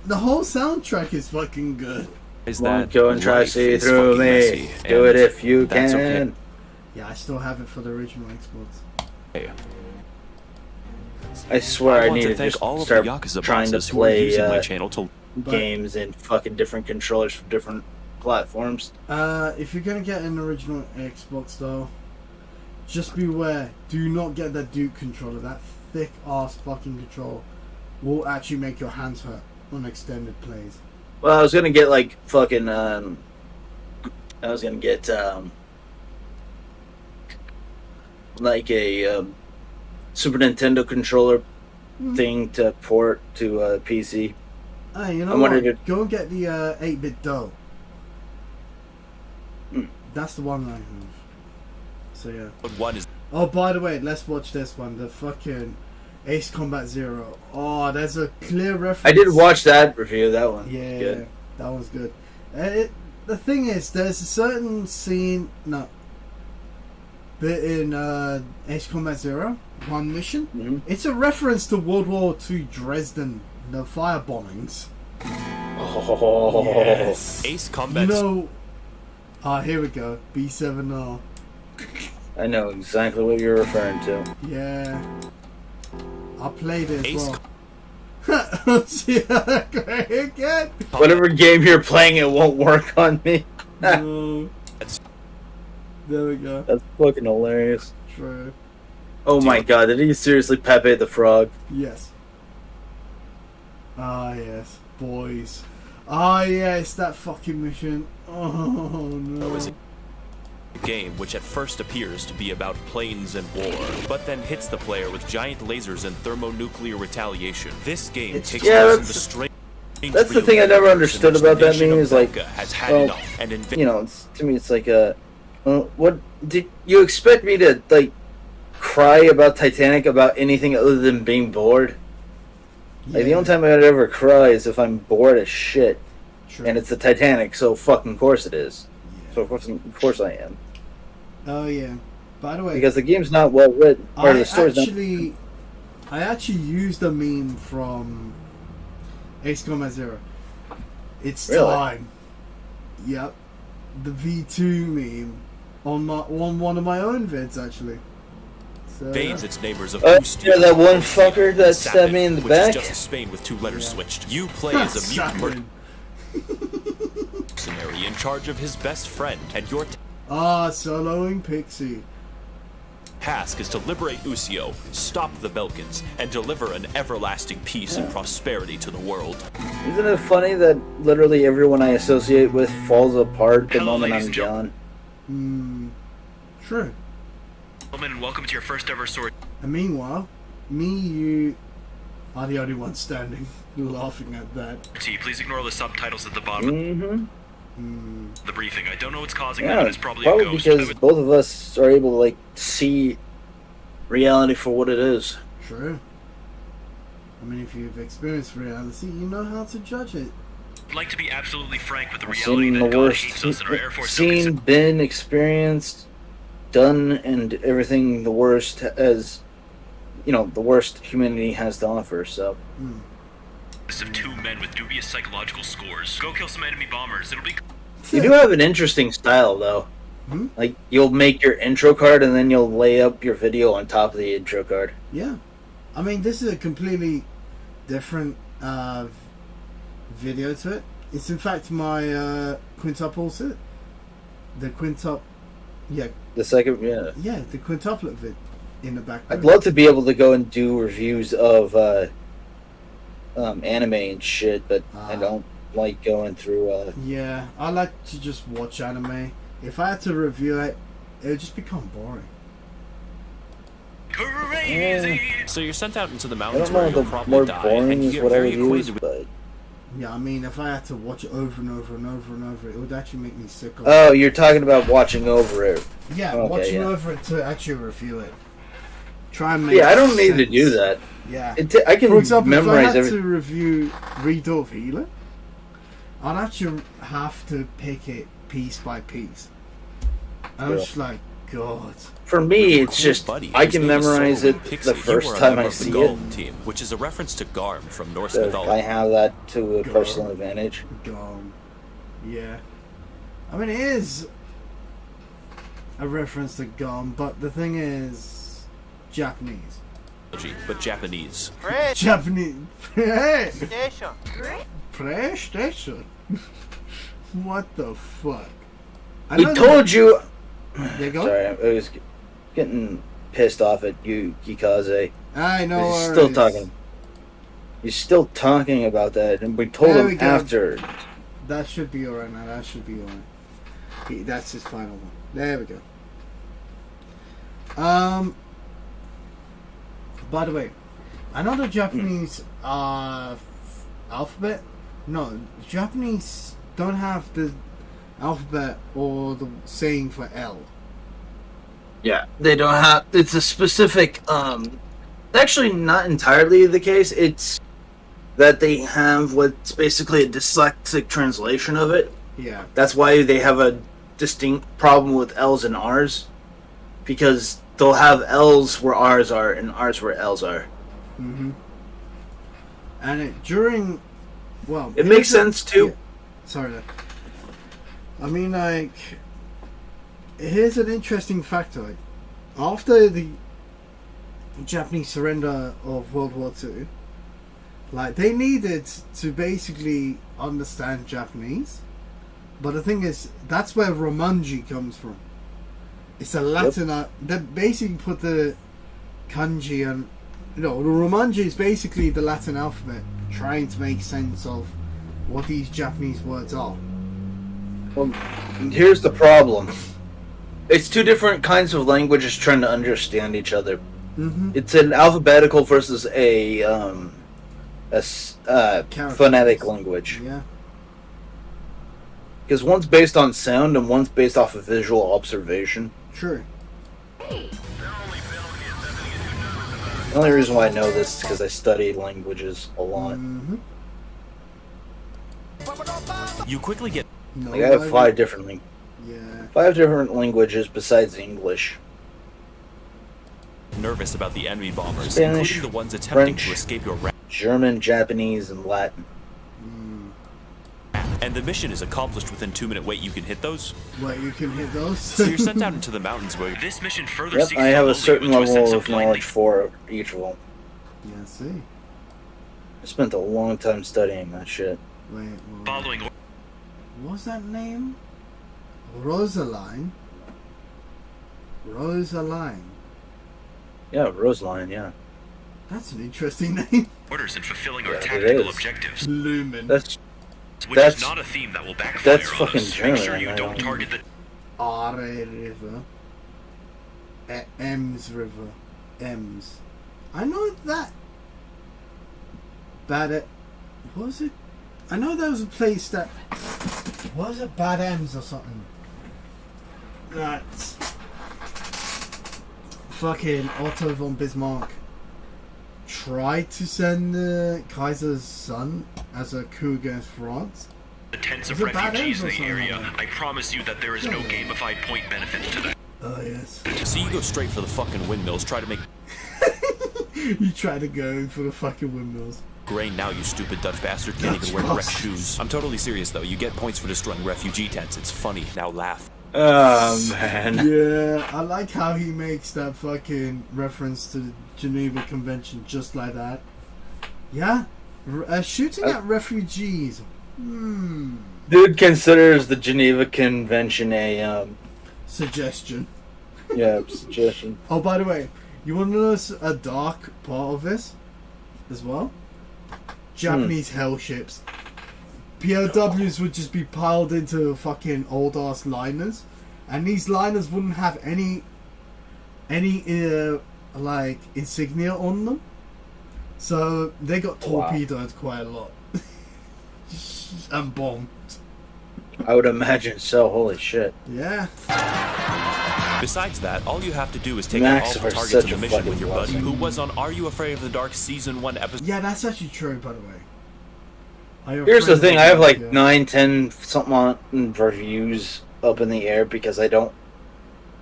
The whole soundtrack is fucking good. Is Won't that go and try to life see is through fucking me. messy, Do it and if you that's can. okay. Yeah, I still have it for the original Xbox. I swear I, want need to to thank just all of the start Yakuza trying to bosses who are play using my channel to games and fucking different controllers for different platforms. If you're gonna get an original Xbox though, just beware. Do not get that Duke controller. That thick ass fucking controller will actually make your hands hurt on extended plays. Well, I was gonna get like fucking like a Super Nintendo controller thing to port to PC. Hey, you know I what? wanted to- Go and get the 8-bit dough. Hmm. That's the one I have. So yeah. one is Oh, by the way, let's watch this one. The fucking Ace Combat Zero. Oh, there's a clear reference. I did watch that review. That one. Yeah, Good. that one's good. The thing is, there's a certain scene, bit in Ace Combat Zero, one mission. Mhm. It's a reference to World War II Dresden, the fire bombings. Oh. Yes. Ace You Combat. know, here we go. B7R. I know exactly what you're referring to. Yeah. I played it as Ace well. See that great again? Whatever game you're playing, it won't work on me. No. There we go. That's fucking hilarious. True. Oh my god, did he seriously Pepe the Frog? Yes. Ah, yes. Boys. Ah, yes, that fucking mission. Oh, no. is a game which at first appears to be about planes and war, but then hits the player with giant lasers and thermonuclear retaliation. This game It's- takes Yeah, place in that's- the strange. that's the real thing I never universe in understood which about the that nation meme of is, like, Belka has had well, enough and invented. You know, to me, it's like what did you expect me to like cry about Titanic about anything other than being bored? Like the Yeah, only time I'd ever cry is if I'm bored as shit, true. and it's the Titanic, so fucking course it is. Yeah. So of course I am, Oh, yeah. By the way, because the game's not well written, or I the story's not. actually used a meme from Ace Combat Zero. It's Really? time. Yep. The V2 meme on one of my own vids actually. So, Invades its neighbors of Yeah, Ustia, that one fucker that stabbed me in the which back. is just Spain with two letters switched. You play as a mutant Saturn. mercenary in charge of his best friend, and your Soloing Pixie. task is to liberate Usio, stop the Belkans, and deliver an everlasting peace and prosperity to the world. Isn't it funny that literally everyone I associate with falls apart the Hello, moment ladies I'm and gentlemen. gone? True. Gentlemen, and welcome to your first ever sword. And meanwhile, you are the only one standing, laughing at that. Please ignore the subtitles at the bottom Mm-hmm. of the briefing. I don't know what's causing that, Yeah, but it's probably a probably ghost. because both of us are able to like see reality for what it is. True. I mean, if you've experienced reality, you know how to judge it. I'd like to be absolutely frank with the I've reality seen that the God worst, hates us and our Air Force don't seen, accept. been, experienced, done, and everything the worst as the worst humanity has to offer. So Of two men with dubious psychological scores. Go kill some enemy bombers. It'll be. you do have an interesting style, though. Hmm? Like you'll make your intro card and then you'll lay up your video on top of the intro card. Yeah. I mean, this is a completely different video to it. It's in fact my quintuple set. The quintuple. Yeah, The second, yeah. yeah, the quintuplet vid in the background. I'd love to be able to go and do reviews of anime and shit, but I don't like going through. Yeah, I like to just watch anime. If I had to review it, it would just become boring. Crazy! So you're sent out into the I mountains don't know where if you'll the probably more die, boring and you is get what I very would use, acquainted with but Yeah, I mean, if I had to watch it over and over and over and over, it would actually make me sick of it. oh, you're talking about watching over it. Yeah, okay, watching yeah. over it to actually review it. Try and make Yeah, I don't need to sense. do that. Yeah. I can For example, if I memorize had everything. to review Redolph Healer, I'd actually have to pick it piece by piece. I was just like, God. For me, it's just Buddy, I whose can name is memorize Solomon it Pixie. the You first are a time member I of the see it. Golem team, which is a reference to Garm from Norse So I mythology. have that to a personal advantage. Gone. Yeah. I mean, it is a reference to Gone, but the thing is, Japanese. But Japanese. Japanese. Hey! PlayStation. What the fuck? I We know told you. There you go. Sorry, I was getting pissed off at you, Kikaze. I know. He's still talking. He's still talking about that, and we told There him we go. after. That should be alright now. That should be alright. That's his final one. There we go. By the way, I know the Japanese alphabet. No, Japanese don't have the alphabet or the saying for L. Yeah, they don't have. It's a specific. Actually, not entirely the case. It's that they have what's basically a dyslexic translation of it. Yeah. That's why they have a distinct problem with L's and R's, because they'll have L's where R's are and R's where L's are. Mm-hmm. And during, well, It makes here's a- sense too. yeah. Sorry. I mean, like, here's an interesting factor. Like, after the Japanese surrender of World War II, like, they needed to basically understand Japanese. But the thing is, that's where Romanji comes from. It's a Latin. They basically put the kanji and, the Romanji is basically the Latin alphabet, trying to make sense of what these Japanese words are. Well, here's the problem. It's two different kinds of languages trying to understand each other. Mm-hmm. It's an alphabetical versus a phonetic language. Yeah. Because one's based on sound and one's based off of visual observation. True. The only reason why I know this is because I study languages a lot. Mm-hmm. You quickly get No, Like I have five different languages besides English. nervous about the enemy bombers, Spanish, including the ones attempting French. to escape your wrath. German, Japanese, and Latin. And the mission is accomplished within 2-minute wait. You can hit those. Wait, you can hit those? So you're sent out into the mountains where This mission further Yep, seeks I to have a lull you certain into a sense level of of blindly knowledge for each of them. Yeah, see. I spent a long time studying that shit. Wait, following. what's that name? Rosaline? Rosaline. Yeah, Roseline, yeah. That's an interesting name. Orders and fulfilling Yeah, our it tactical is. objectives, Lumen. That's which that's- is not a theme that will backfire that's on fucking us. German, Make sure you I don't don't- target the Are River. Ems River. Ems. I know that. Bad. What was it? I know there was a place that. What was it? Bad Ems or something. That's. Fucking Otto von Bismarck tried to send the Kaiser's son as a coup against France. tents of Is it bad refugees in ends or the area. something? I promise you that there is no gamified point benefit to that. Oh, yes. so you go straight for the fucking windmills. Try to make You try to go for the fucking windmills. grain now. You stupid Dutch bastard can't even wear correct Dutch shoes. I'm totally serious though. You get points for destroying refugee tents. It's funny. Now laugh. oh man. Yeah, I like how he makes that fucking reference to the Geneva Convention just like that. Yeah? Shooting at refugees. Dude considers the Geneva Convention a Suggestion. suggestion. Oh, by the way, you want to know a dark part of this as well? Japanese hell ships. POWs would just be piled into fucking old ass liners, and these liners wouldn't have any like insignia on them, so they got torpedoed quite a lot and bombed. I would imagine so. Holy shit. Yeah. Besides that, all you have to do is take Max out all the are targets such in the a mission fucking with your buddy, blessing. who was on Are You Afraid of the Dark Season 1 episode. Yeah, that's actually true, by the way. Are your Here's the friends thing: I have like yeah. 9, 10 something on reviews up in the air because I don't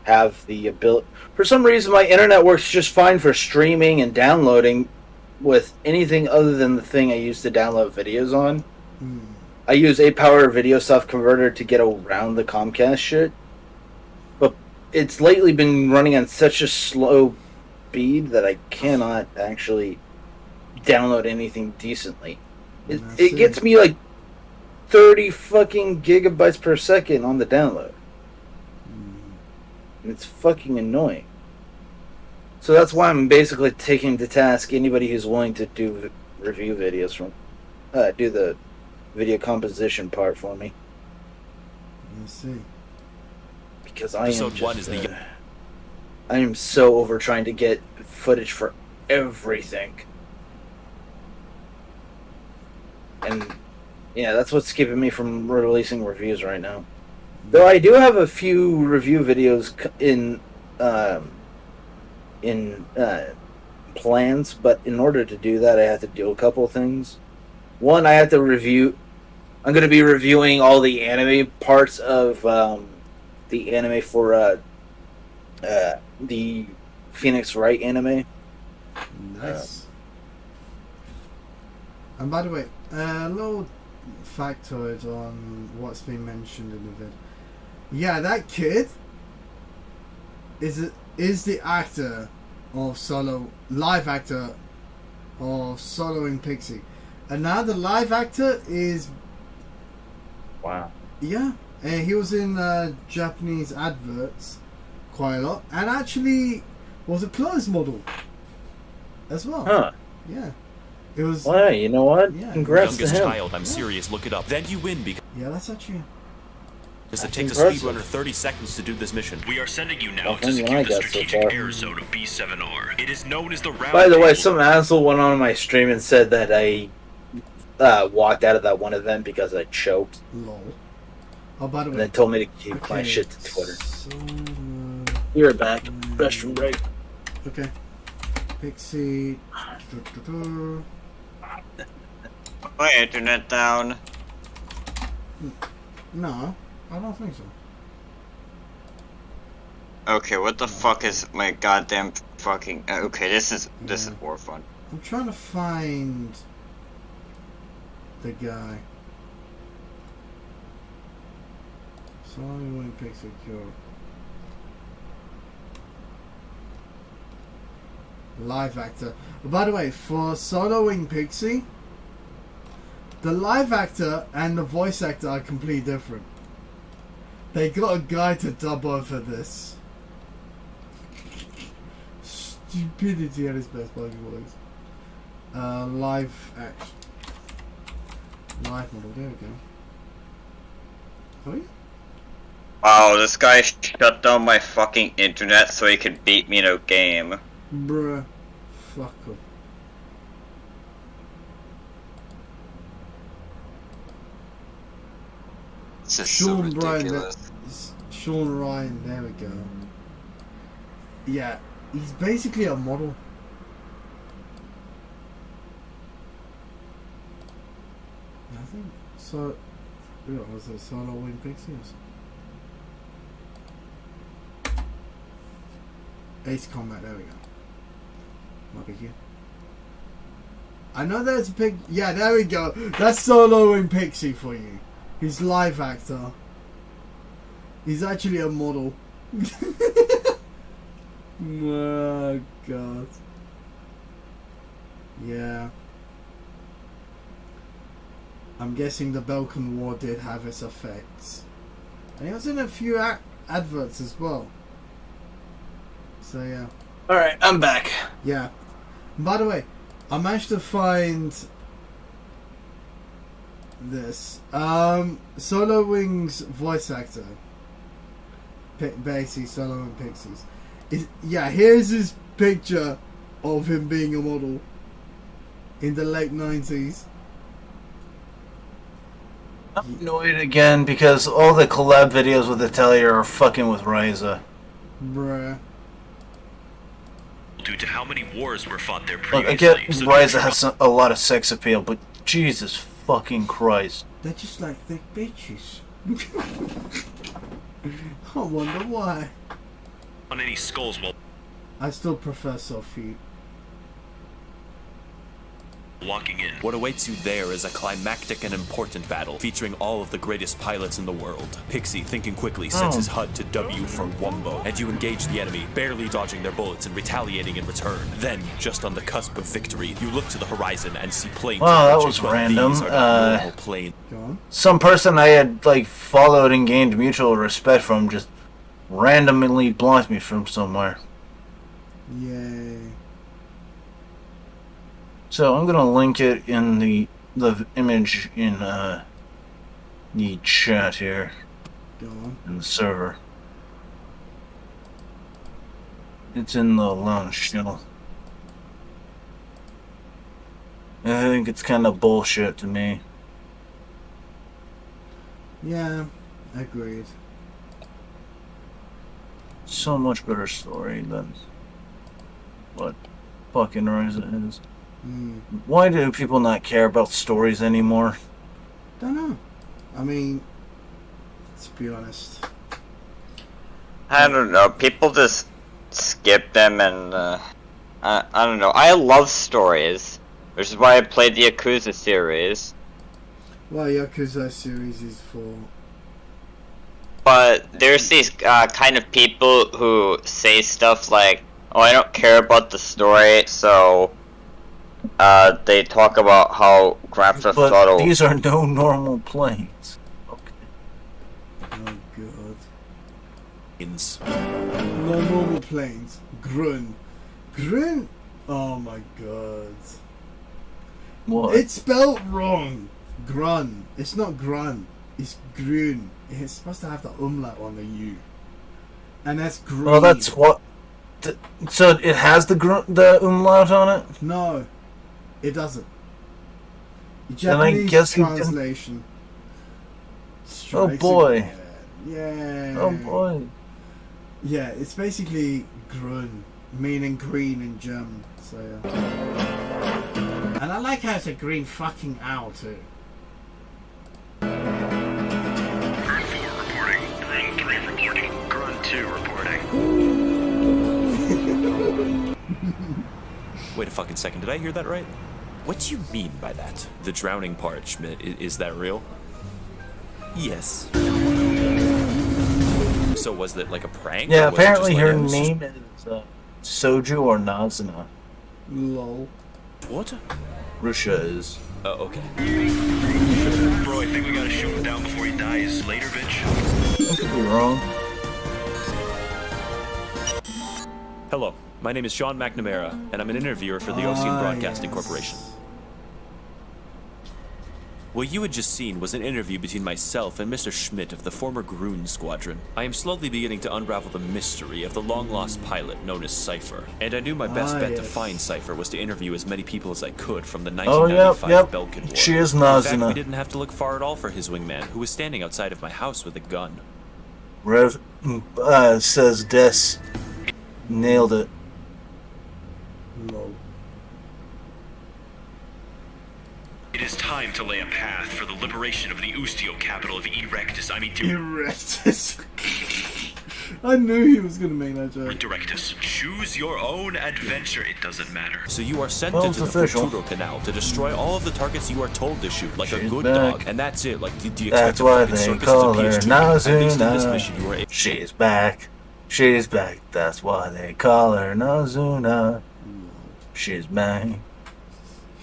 have the ability. For some reason, my internet works just fine for streaming and downloading with anything other than the thing I use to download videos on. Hmm. I use a power video soft converter to get around the Comcast shit, but it's lately been running on such a slow speed that I cannot actually download anything decently. It gets me like 30 fucking gigabytes per second on the download. And it's fucking annoying. So that's why I'm basically taking to task anybody who's willing to do review videos from, do the video composition part for me. Let's see. Because I am Episode 1 just, is the- I am so over trying to get footage for everything. And yeah, that's what's keeping me from releasing reviews right now. Though I do have a few review videos in plans, but in order to do that, I have to do a couple of things. One, I have to review. I'm going to be reviewing all the anime parts of the anime for the Phoenix Wright anime. Nice. And by the way, a little factoid on what's been mentioned in the vid. Yeah, that kid is the actor of live actor of Soloing Pixie, and now the live actor is Wow. yeah, and he was in Japanese adverts quite a lot, and actually was a clothes model as well. Huh. Yeah, it was. Well, you know what? Yeah. Congrats to Youngest him. child, I'm serious, look it up. Then you win because Yeah, that's actually. it That's takes a impressive. speedrunner 30 seconds to do this mission. We are sending you now Well, to from what secure I the got so strategic far. air zone of B7R. It is known as the round By the way, table. some asshole went on my stream and said that I walked out of that one event because I choked, Lol. Oh, by the and way. then told me to keep my Okay, shit to Twitter. So, Be right back. Restroom break. okay. Pixie. My internet down. No, I don't think so. Okay, what the fuck is my goddamn fucking? Okay, this is more fun. I'm trying to find the guy. Sorry, when Pixie Cure. Live actor. By the way, for Soloing Pixie, the live actor and the voice actor are completely different. They got a guy to dub over this. Stupidity at its best, by the voice. Live action. Live model, there we go. Oh yeah? Wow, this guy shut down my fucking internet so he could beat me in a game. Bruh. Fuck up. This is so Sean Bryan, ridiculous. Sean Ryan, there we go. Yeah, he's basically a model. I think so. Yeah, was it Soloing Pixies? Ace Combat, there we go. Might be here. I know there's a pig. Yeah, there we go. That's Soloing Pixie for you. He's live actor. He's actually a model. Oh god. Yeah. I'm guessing the Belkan War did have its effects. And he was in a few adverts as well. So yeah. Alright, I'm back. Yeah. And by the way, I managed to find this. Solo Wing's voice actor. Basically, Solo Wing Pixies. Yeah, here's his picture of him being a model in the late 90s. I'm annoyed again because all the collab videos with Italia are fucking with Ryza. Bruh. Due to how many wars were fought there Look, previously. I get so Ryza the has a lot of sex appeal, but Jesus fucking Christ. They're just like thick bitches. I wonder why. On any skulls while I still prefer Sophie. walking in. What awaits you there is a climactic and important battle, featuring all of the greatest pilots in the world. Pixie, thinking quickly, sets his HUD to W for Wumbo, and you engage the enemy, barely dodging their bullets and retaliating in return. Then, just on the cusp of victory, you look to the horizon and see planes. Wow, that approaching, was but random. these are not normal planes. Go on. Some person I had, like, followed and gained mutual respect from just randomly blocked me from somewhere. Yay. So I'm gonna link it in the image in the chat here Go on. in the server. It's in the launch channel. I think it's kind of bullshit to me. Yeah, agreed. So much better story than what fucking Rise is. Why do people not care about stories anymore? Don't know. I mean, let's be honest. I don't know. People just skip them, and I don't know. I love stories, which is why I played the Yakuza series. Well, Yakuza series is for. But there's these kind of people who say stuff like, "Oh, I don't care about the story," so they talk about how Grand Theft But Auto. these are no normal planes. Okay. Oh god. Planes. No normal planes. Grun. Grun? Oh my god. What? It's spelled wrong. Grun. It's not grun. It's grun. It's supposed to have the umlaut on the U. And that's green. Well, that's what. So it has the umlaut on it. No, it doesn't. The Then I Japanese guess he didn't- translation. Oh strikes boy. again. Yeah. Oh boy. Yeah, it's basically grün, meaning green in German. So yeah. And I like how it's a green fucking owl too. Grunt 4 reporting. Grunt 3 reporting. Grunt 2 reporting. Wait a fucking second, did I hear that right? What do you mean by that? The drowning part, Schmidt, is that real? Yes. So was that like a prank? Yeah, or was it apparently just her like name is Soju or Nazuna. Lol. What? Rusha is. Oh, okay. Bro, I think we gotta shoot him down before he dies. Later, bitch. I could be wrong. Hello, my name is Sean McNamara, and I'm an interviewer for the Ocean Broadcasting yes. Corporation. What you had just seen was an interview between myself and Mr. Schmidt of the former Grun Squadron. I am slowly beginning to unravel the mystery of the long-lost pilot known as Cypher, and I knew my best bet to yes. find Cypher was to interview as many people as I could from the Oh, yep, 1995 yep. Belkin War. She is In fact, we Nazuna. didn't have to look far at all for his wingman, who was standing outside of my house with a gun. Rev says Des. Nailed it. Lol. It is time to lay a path for the liberation of the Ustio capital of Erectus. Erectus. I knew he was gonna make that joke. Directus. Choose your own adventure. It doesn't matter. So you are sent Well, into it's the official. Futuro Canal to destroy all of the targets you are told to shoot, like a She's good back. dog. And that's it. Like, do you expect That's a why fucking they circus call to appease her children? At least in this Nazuna. mission, you were able She's back. She's back. That's why they call her Nazuna. She's back.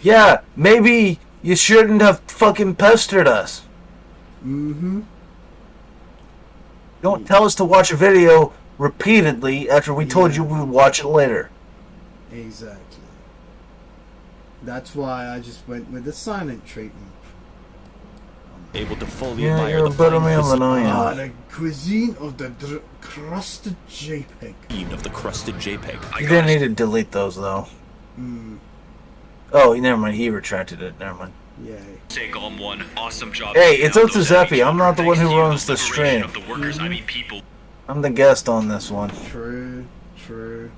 Yeah, maybe you shouldn't have fucking pestered us. Mm-hmm. Don't tell us to watch a video repeatedly after we told you we would watch it later. Exactly. That's why I just went with the silent treatment. to fully Yeah, admire you're the a better fine man than I am. Ah, the cuisine of the crusted JPEG. cuisine of the crusted JPEG. You didn't need to delete those though. Oh, never mind. He retracted it. Never mind. Yay. Say Golem 1, awesome job. Hey, taking it's out up to those Zeppy. enemies. I'm not the one Thanks who to you, runs the liberation stream. of the workers, I mean people. I'm the guest on this one. True. True.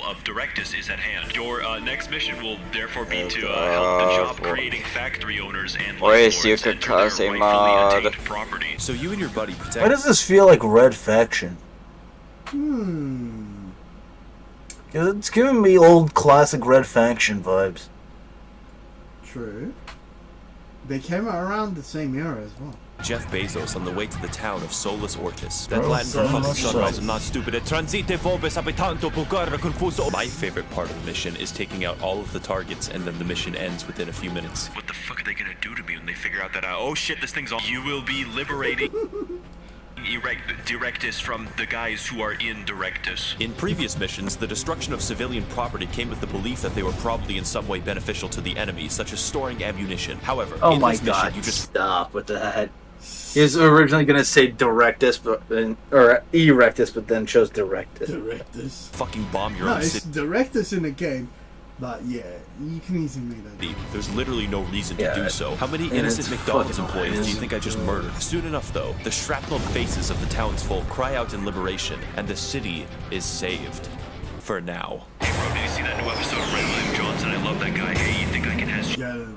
of Directus is at hand. Your next mission will therefore be to help the job creating factory owners and Where's landlords enter their Yukikaze rightfully mod? attained property. So you and your buddy protect. Why does this feel like Red Faction? Hmm. 'Cause it's giving me old classic Red Faction vibes. True. They came out around the same era as well. Jeff Bezos on the way to the town of Solus Ortis. That Well, Latin for so fucking much sunrise so. and not stupid. Transite vobis habitanto pulgarra confuso. My favorite part of the mission is taking out all of the targets, and then the mission ends within a few minutes. What the fuck are they gonna do to me when they figure out that oh shit, this thing's on? You will be liberating Directus from the guys who are in Directus. In previous missions, the destruction of civilian property came with the belief that they were probably in some way beneficial to the enemy, such as storing ammunition. However, Oh in my this mission, god, you just stop with that. He was originally going to say Directus, but then, or Erectus, but then chose Directus. Directors. fucking bomb your No, own it's city. directors in the game, but yeah, you can easily make that. There's literally no reason to Yeah, do so. How many and innocent it's McDonald's fucking employees do you amazing. think I just murdered? Soon enough, though, the shrapnel faces of the townsfolk cry out in liberation, and the city is saved. For now. Hey bro, did you see that new episode of Red William Johnson? I love that guy. Hey, you think I can has Gelb.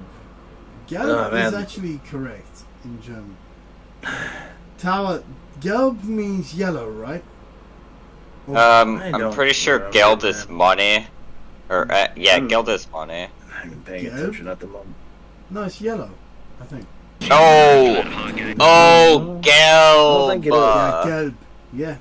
Gelb Oh, man. is actually correct in German. Tower. Gelb means yellow, right? I'm don't pretty sure remember, Geld is man. money. Or, yeah, Geld is money. I'm paying Yeah. attention at the moment. No, it's yellow, I think. Oh! Oh, I think it is. Gelb! Gelb. Yeah.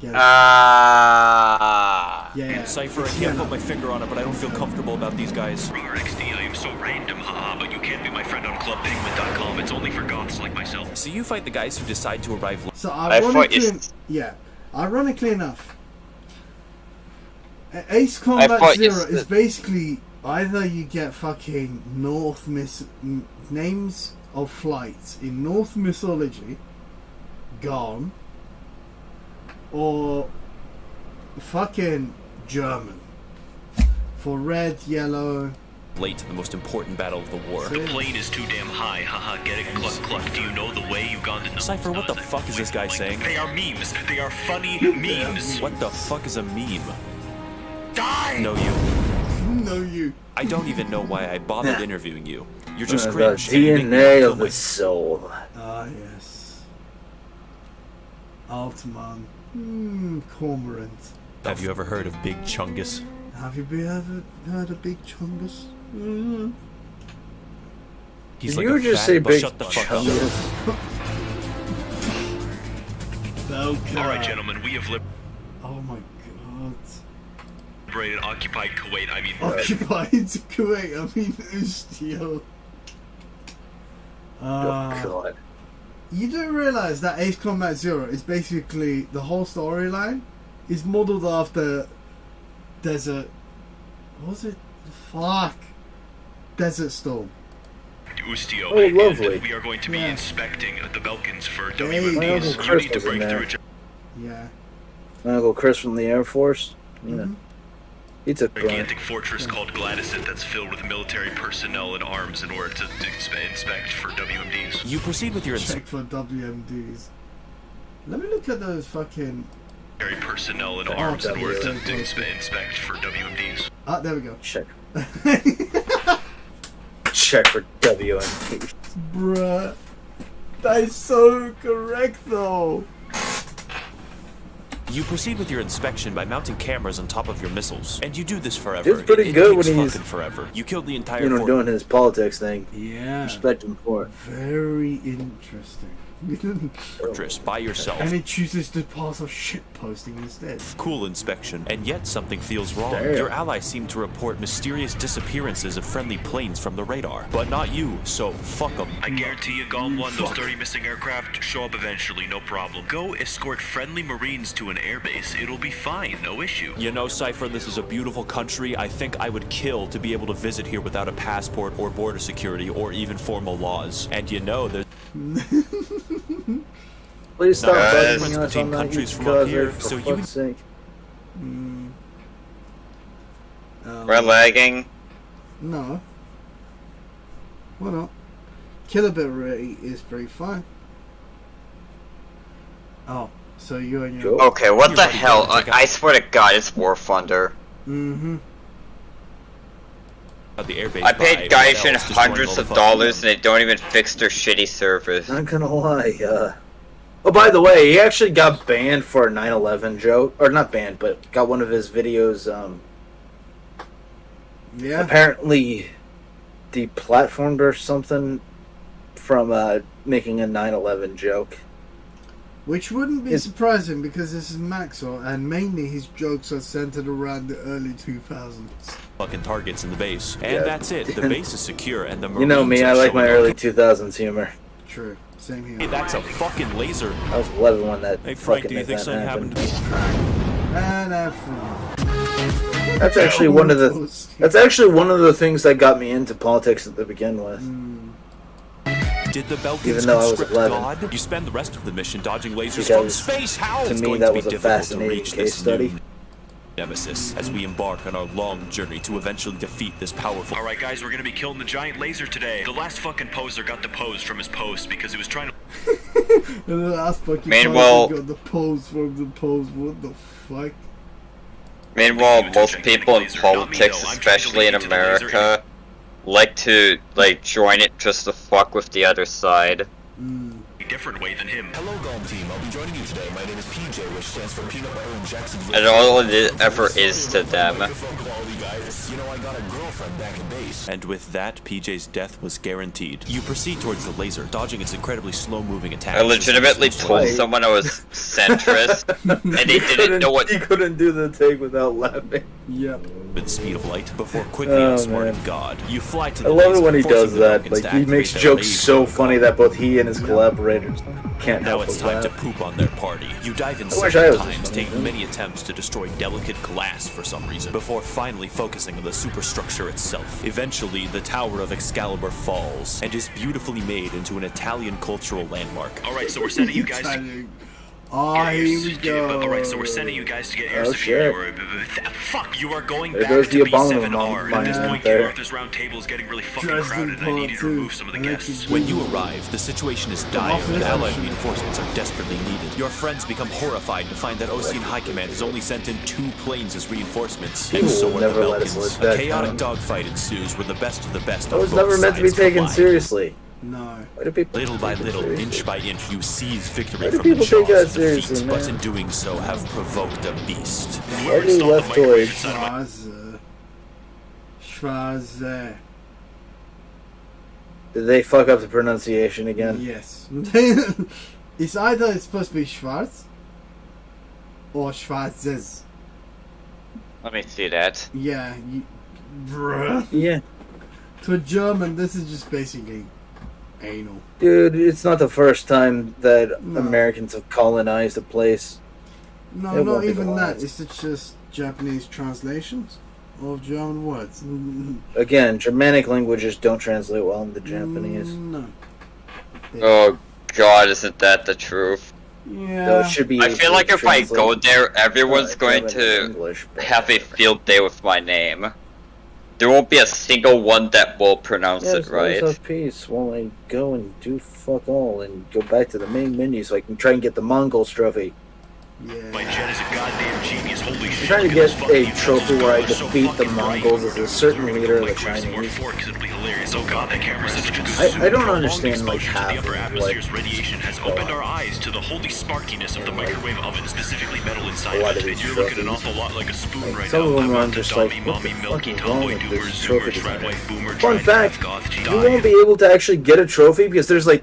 Gelb. Ah! yeah. Cypher, I it's can't yellow. put my finger on it, but I don't feel comfortable about these guys. RXD, I am so random, haha, but you can't be my friend on clubpenguin.com. It's only for goths like myself. So you fight the guys who decide to arrive So I thought ironically, you... ironically enough, Ace Combat thought you Zero is said- basically either you get fucking names of flights in North mythology gone, or fucking German for red, yellow. late to the most important battle of the war. The plane is too damn high, haha, get it, cluck cluck. Do you know the way Ugandan... Cypher, what the fuck is this guy saying? They are memes. They are funny memes. What the fuck is a meme? Die! No, you. No, you. I don't even know why I bothered interviewing you. You're just The cringe. and you make me DNA feel of the like- soul. Ah, yes. Altman. Cormorant. Have you ever heard of Big Chungus? Have you ever heard of Big Chungus? He's Did like you a just fat, say but big shut the fuck up. chungus? Okay. Alright, gentlemen, we have Oh my god. liberated occupied Kuwait. I mean, Occupied Kuwait, I mean Ustio. Oh, God. You do realize that Ace Combat Zero is basically the whole storyline is modeled after Desert. What was it? Fuck. Desert Storm. Ustio, Oh, lovely. and we are going to be Yeah. inspecting the Balkans for Hey. My WMDs. Uncle You Chris need to was in break there. through a gi- Yeah. My Uncle Chris from the Air Force. You know, he took pride. gigantic fortress called Gladysant that's filled with military personnel and arms in order to inspect for WMDs. You proceed with your Check for WMDs. Let me look at those fucking. Military personnel and arms in order to WMDs. inspect for WMDs. Ah, there we go. Check. Check for WMD. Bruh. That is so correct though. You proceed with your inspection by mounting cameras on top of your missiles, and you do this forever. It's pretty It good takes when he's- fucking forever. You killed the entire You know, fort. doing his politics thing. Yeah. Respect him for it. Very interesting. fortress by yourself. And it chooses to pass a shit posting instead. Cool inspection, and yet something feels wrong. Damn. Your allies seem to report mysterious disappearances of friendly planes from the radar, but not you, so fuck them. I guarantee you, Gone 1, those 30 missing aircraft show up eventually, no problem. Go escort friendly Marines to an airbase. It'll be fine, no issue. You know, Cypher, this is a beautiful country. I think I would kill to be able to visit here without a passport or border security or even formal laws. And you know, there's Please stop No, guys. bugging us between on that, countries you from up here, for so you fuck's would- sake. We're lagging. No. Why not? Kilobit rate is pretty fine. Oh, So you and Joe? your. Okay, what You're the ready, hell? go, check I out. swear to God, it's War Thunder. Mm-hmm. The airbase I paid by, what Gaijin else? Destroying hundreds all the of fucking- dollars and they don't even fix their shitty servers. Not gonna lie. Oh, by the way, he actually got banned for a 9/11 joke, or not banned, but got one of his videos Yeah. apparently deplatformed or something from making a 9/11 joke. Which wouldn't be It's- surprising because this is Maxwell, and mainly his jokes are centered around the early 2000s. fucking targets in the base. And Yeah. that's it. The base is secure and the You know Marines me, are I like my showing early up. 2000s humor. True. Same Hey, here. that's a fucking laser. I was 11 when that Hey Frank, fucking do you think event something happened. happened to me? And That's actually one of the. That's actually one of the things that got me into politics to begin with. Did the Belkans Even though I was conscript 11. God? You spend the rest of the mission dodging lasers Because from space. How to it's me, going that to be was a difficult to fascinating reach case this study. new nemesis as we embark on our long journey to eventually defeat this powerful. Alright guys, we're gonna be killing the giant laser today. The last fucking poser got deposed from his post because he was trying to... And the last fucking Meanwhile- person got the pose from the pose. What the fuck? Meanwhile, Pay most attention, people in laser, not me, politics, though. I'm especially in trying to lead you to the laser America, like to join it just to fuck with the other side. a different way than him. Hello, Golem Team. I'll be joining you today. My name is PJ, which stands for Peanut Butter and Jacksonville. And all it ever is to them. Microphone quality, guys. You know, I got a girlfriend back in base. And with that, PJ's death was guaranteed. You proceed towards the laser, dodging its incredibly slow-moving attacks. I legitimately told someone I was centrist, and they didn't know what. He couldn't do the take without laughing. Yep. with the speed of light before quickly Oh, outsmarting man. God. You fly to I the love it laser, when he forcing does the that. Belkans Like, to he makes activate their jokes laser so program. funny that both he and his collaborators can't Now help it's but time to laugh. poop on their party. You dive in I wish I several was times, this funny, taking too. many attempts to destroy delicate glass for some reason, before finally focusing on the superstructure itself. Eventually, the Tower of Excalibur falls, and is beautifully made into an Italian cultural landmark. Alright, so we're sending you guys to... Italian. Oh, here we go. Alright, so we're sending you guys to get air Oh, superior. Fuck, you are going There back goes to the abominable B7R. At this man point, there. King Arthur's round table is getting really fucking Dresden crowded, and I Part need you to 2. remove some of the guests. When you arrive, the situation is dire, off and this allied option. reinforcements are desperately needed. Your friends become horrified to find that Ocean High Command has only sent in 2 planes as reinforcements, and People so will are the never let us Belkans. live A that chaotic down. dogfight ensues where the best of the best I on was both never meant to be sides taken collide. seriously. No. Why do people Little by take it little, seriously? inch by inch, you seize victory Why do from the people jaws take that of defeat, seriously, but man? in doing so have provoked a beast. Why do leftoids? Schwarze. Schwarze. Did they fuck up the pronunciation again? Yes. It's either it's supposed to be Schwarz or Schwarzes. Let me see that. Yeah. Bruh. Yeah. To a German, this is just basically anal. Dude, it's not the first time that No. Americans have colonized a place. No, It not won't be even the that. last. It's just Japanese translations of German words. Again, Germanic languages don't translate well into Japanese. No. Oh God, isn't that the truth? So Yeah. it should be. I able feel to like if I translate, go there, everyone's going German to English, but- have a field day with my name. There won't be a single one that will pronounce Yeah, it right. have peace while I go and do fuck all and go back to the main menu so I can try and get the Mongols trophy. My Yeah. Jet is a goddamn genius. Holy I'm shit. trying to look at this get fucking a evil. trophy This where I girl is so defeat the fucking bright. Mongols as a certain We're gonna leader of the microwave some more Chinese. forks, it'll be hilarious. Oh god, that camera's such a good I zoom. don't Prolonged understand, like, exposure to half the upper of, atmosphere's like, radiation has opened our eyes to the holy sparkiness of the microwave oven, specifically metal inside A lot of of it. these And you're looking an trophies. awful lot like a spoon Like, right some now. of them I'm are on the just like, Dami, what the mommy, fuck milky, is wrong tomboy, with doomer, this zoomer, trophy shred design? white, boomer, Fun tried, fact, goth, you die. won't be able to actually get a trophy because there's like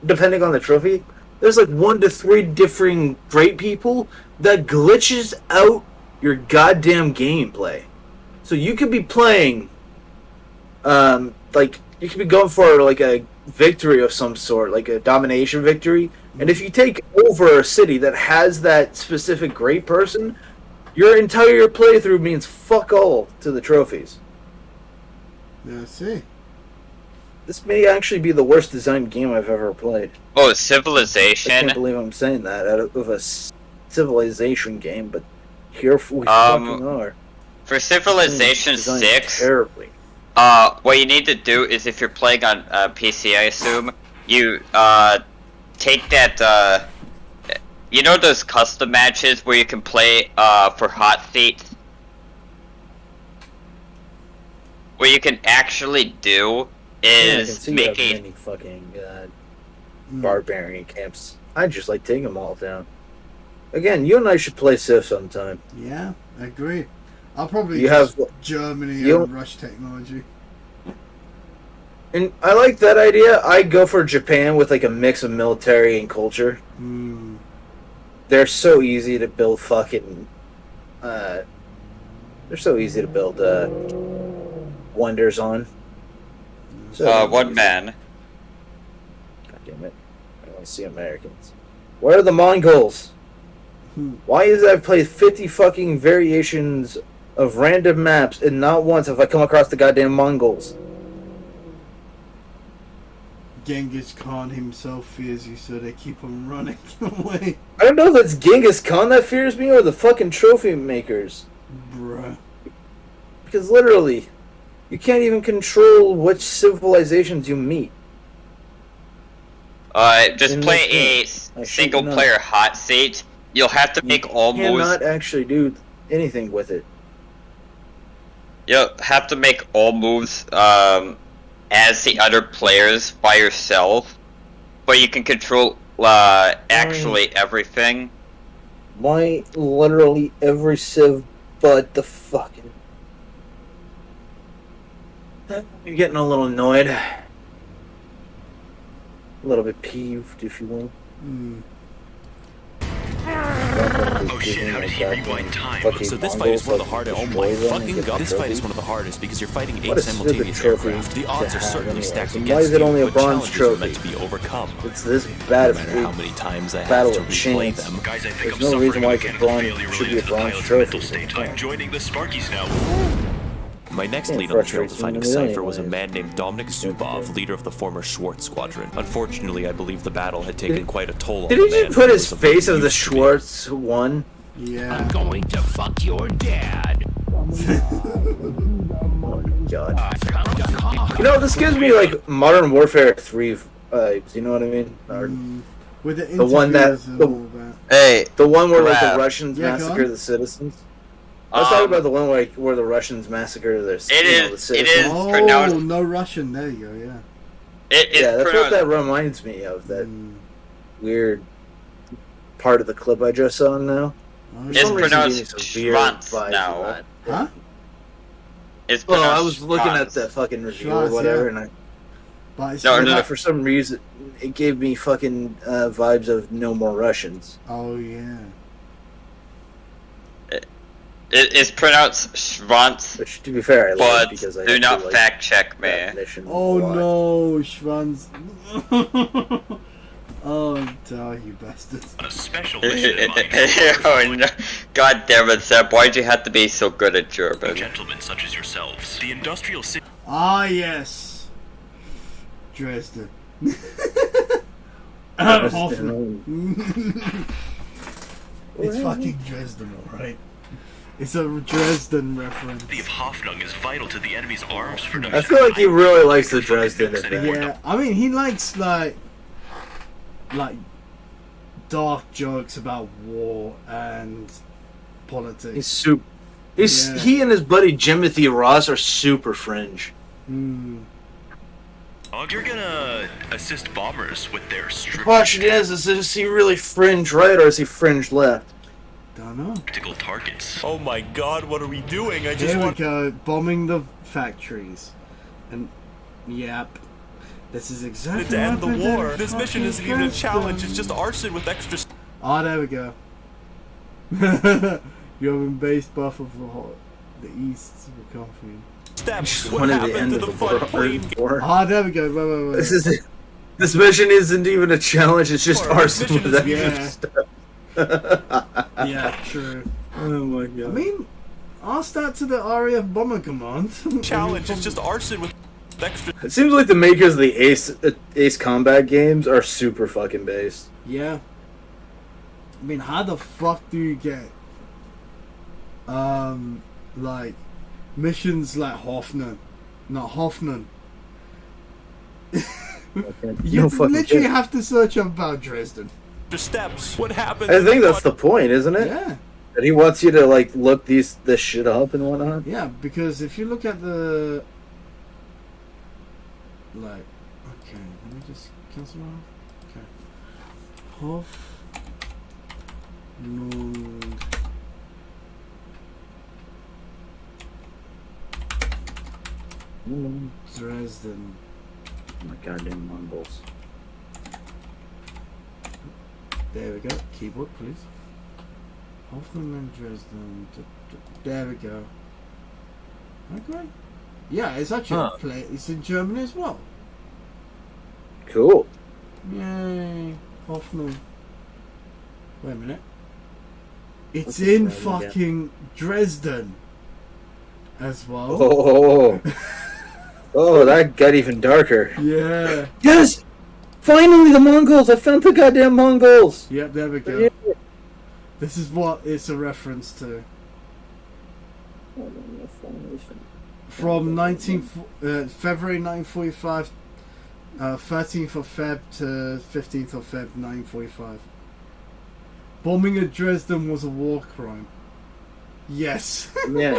depending on the trophy, there's like 1 to 3 differing great people that glitches out your goddamn gameplay. So you could be playing, like you could be going for like a victory of some sort, like a domination victory, and if you take over a city that has that specific great person, your entire playthrough means fuck all to the trophies. Yeah, see. This may actually be the worst designed game I've ever played. Oh, I Civilization. can't believe I'm saying that out of a Civilization game, but here we Um, fucking are. For Civilization Designed 6, terribly. what you need to do is if you're playing on PC, I assume, you take that, you know those custom matches where you can play for hot seats? What you can actually do Yeah, I can is see you make have a many fucking barbarian camps. I just like taking them all down. Again, you and I should play Civ sometime. Yeah, I agree. I'll probably You use have- Germany you- and Rush technology. And I like that idea. I'd go for Japan with like a mix of military and culture. Hmm. They're so easy to build fucking. They're so easy to build wonders on. So one man. God damn it! I want to see Americans. Where are the Mongols? Why is I've played 50 fucking variations of random maps and not once have I come across the goddamn Mongols? Genghis Khan himself fears you, so they keep on running away. I don't know if it's Genghis Khan that fears me or the fucking trophy makers. Bruh. Because literally, you can't even control which civilizations you meet. Just In play this a game, I shit single you not. player hot seat. You'll have to make all You moves. cannot actually do anything with it. You'll have to make all moves as the other players by yourself, but you can control actually everything. Why literally every civ but the fucking... You're getting a little annoyed. A little bit peeved, if you will. Oh shit, how did he rewind time? So this fight is one of the hardest. Oh my fucking god! This fight is one of the hardest because you're fighting What 8 a stupid simultaneous trophy aircraft. The odds to are have certainly anyways. stacked And against why is it you, only a but bronze challenges are meant trophy? to be overcome. It's this bad No of matter how many times I have battle to of replay chance. them. Guys, I think There's I'm no suffering reason why a it's a mechanical bronze- failure should be related a to the bronze pilot's trophy. mental state. I'm joining the Sparkies now. My next Yeah, lead on the trail to frustrates finding me in a Cypher was a million man named Dominic Zubov, leader of the former Schwartz Squadron. Unfortunately, I believe the battle had taken quite a toll on Did the he man just put who his was of face little of the use to me. Schwartz one? Yeah. Going to fuck your dad. God. You know, this gives me like Modern Warfare 3 vibes, you know what I mean? Or With the The one that- interviews and the- all that. Hey, the one where like Crap. the Russians Yeah, go massacre on. the citizens. Let's talk about the one where the Russians massacre their It the is citizens. Oh, pronounced- no Russian. There you go, yeah. it's Yeah, that's what pronounced. that reminds me of. That weird part of the clip I just saw now. Oh, It's some reason pronounced gave me some weird Schwanz vibes of now. that. Huh? It's Well, I pronounced was looking at Schwanz. the fucking review Schwanz, or whatever, yeah. and I But it's No, and no. for some reason it gave me fucking vibes of No More Russians. Oh, yeah. It's pronounced Schwanz, Which, to be fair, I love but because I do have not to, like, fact check me. that mission Oh, a lot. no, Schwanz. Oh, you bastards. On a special mission in mind. Oh, no. God damn it, Zeb, why'd you have to be so good at German? Gentlemen such as yourselves. The industrial city. Ah, yes. Dresden. Hoffman. It's fucking Dresden, alright. It's a Dresden reference. The of Hoffnung is vital to the enemy's arms production. I feel like he really likes the Dresden effect. Yeah, I mean, he likes, like dark jokes about war and politics. He's super. Yeah. He and his buddy Jimothy Ross are super fringe. Oh, you're gonna assist bombers with their The question is he really fringe right or is he fringe left? Don't know. tactical targets. Oh my god, what are we doing? I just Here we want. go, bombing the factories. And, yep. This is exactly To end the what I war. did This at mission fucking isn't even a Dresden. challenge, it's just arson with extra. Ah, there we go. You have been based buff of the east recovery. Steps. One What at the happened end to of the the fun plane? war. Ah, there we go. Wait. This mission isn't even a challenge. It's just Or arson mission with is- extra yeah. stuff. Yeah, true. Oh my I god. mean, ask that to the RAF Bomber Command. Challenge, it's just arson with extra. It seems like the makers of the Ace Combat games are super fucking based. Yeah. I mean, how the fuck do you get, like, missions like Hoffman? Not Hoffman. You No fucking literally kidding. have to search up about Dresden. steps. What happens? I think that's the point, isn't it? Yeah, That he wants you to like look this shit up and whatnot. yeah. Because if you look at the like, okay, let me just cancel off. Okay, Hoffnung. Dresden. Oh my goddamn Mongols. There we go. Keyboard, please. Hoffnung and Dresden. There we go. Okay. Yeah, it's actually a play. It's in Germany as well. Cool. Yay. Hoffnung. Wait a minute. It's What's the in name again? fucking Dresden as well. Oh. Oh, that got even darker. Yeah. Yes! Finally, the Mongols! I found the goddamn Mongols! Yep, there we go. Yeah. This is what it's a reference to. From February 1945, 13th of Feb to 15th of Feb 1945. Bombing of Dresden was a war crime. Yes. Yeah,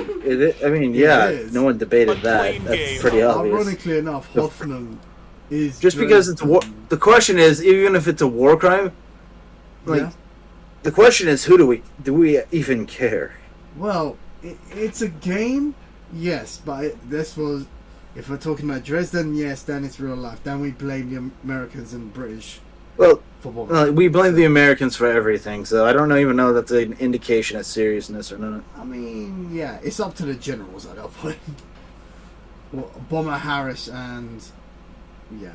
I mean, yeah, is. no one debated A that. plain That's game. pretty obvious. Ironically enough, Hoffnung is Just because it's a war. Dresden. The question is, even if it's a war crime, like, Yeah. the question is, do we even care? Well, it's a game, yes, but this was, if we're talking about Dresden, yes, then it's real life. Then we blame the Americans and British Well, for bombing. we blame the Americans for everything, so I don't even know that's an indication of seriousness or not. I mean, yeah, it's up to the generals at that point. Well, Bomber Harris and yeah,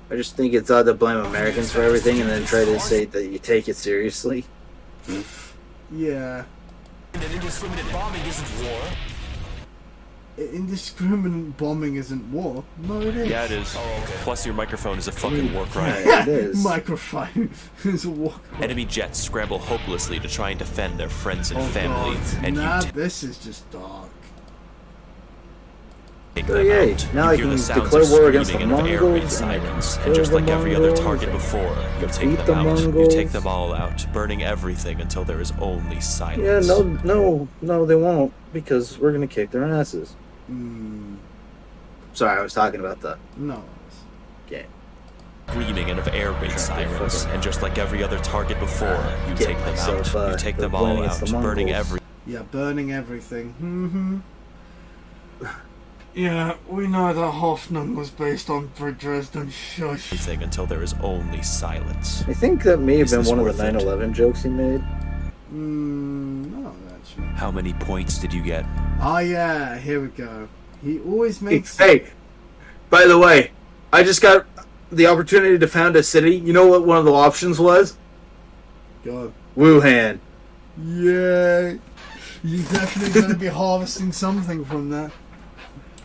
I just think it's odd to blame Americans for everything and then try to say that you take it seriously. yeah. And indiscriminate bombing isn't war. Indiscriminate bombing isn't war. No, it is. Yeah, it is. Plus, your microphone is a fucking war crime. Yeah, it is. Microphone is a war crime. Enemy jets scramble hopelessly to try and defend their friends and Oh family, God. and Nah, you this is just dark. take Oh, them yay. out. Now You I hear can the sounds declare of war against screaming the and of air raid Mongols, sirens, kill and just the like every other Mongols, target and before, you defeat take the them out. You Mongols. take them all out, burning everything until there is only Yeah, silence. no, they won't, because we're gonna kick their asses. Sorry, I was talking about the No. game. Screaming and of air raid sirens, fucking- and just like every other target before, you Get take them myself, out. You take them playing all against out, the burning Mongols. every. Yeah, burning everything. Yeah, we know that Hoffnung was based on Dresden. Shush. Everything until there is only silence. I think that may have Is been this one of the worth it? 9/11 jokes he made. No, actually. How many points did you get? Oh yeah, here we go. He always makes. Hey, by the way, I just got the opportunity to found a city. You know what one of the options was? Go. Wuhan. Yeah. You're definitely going to be harvesting something from that.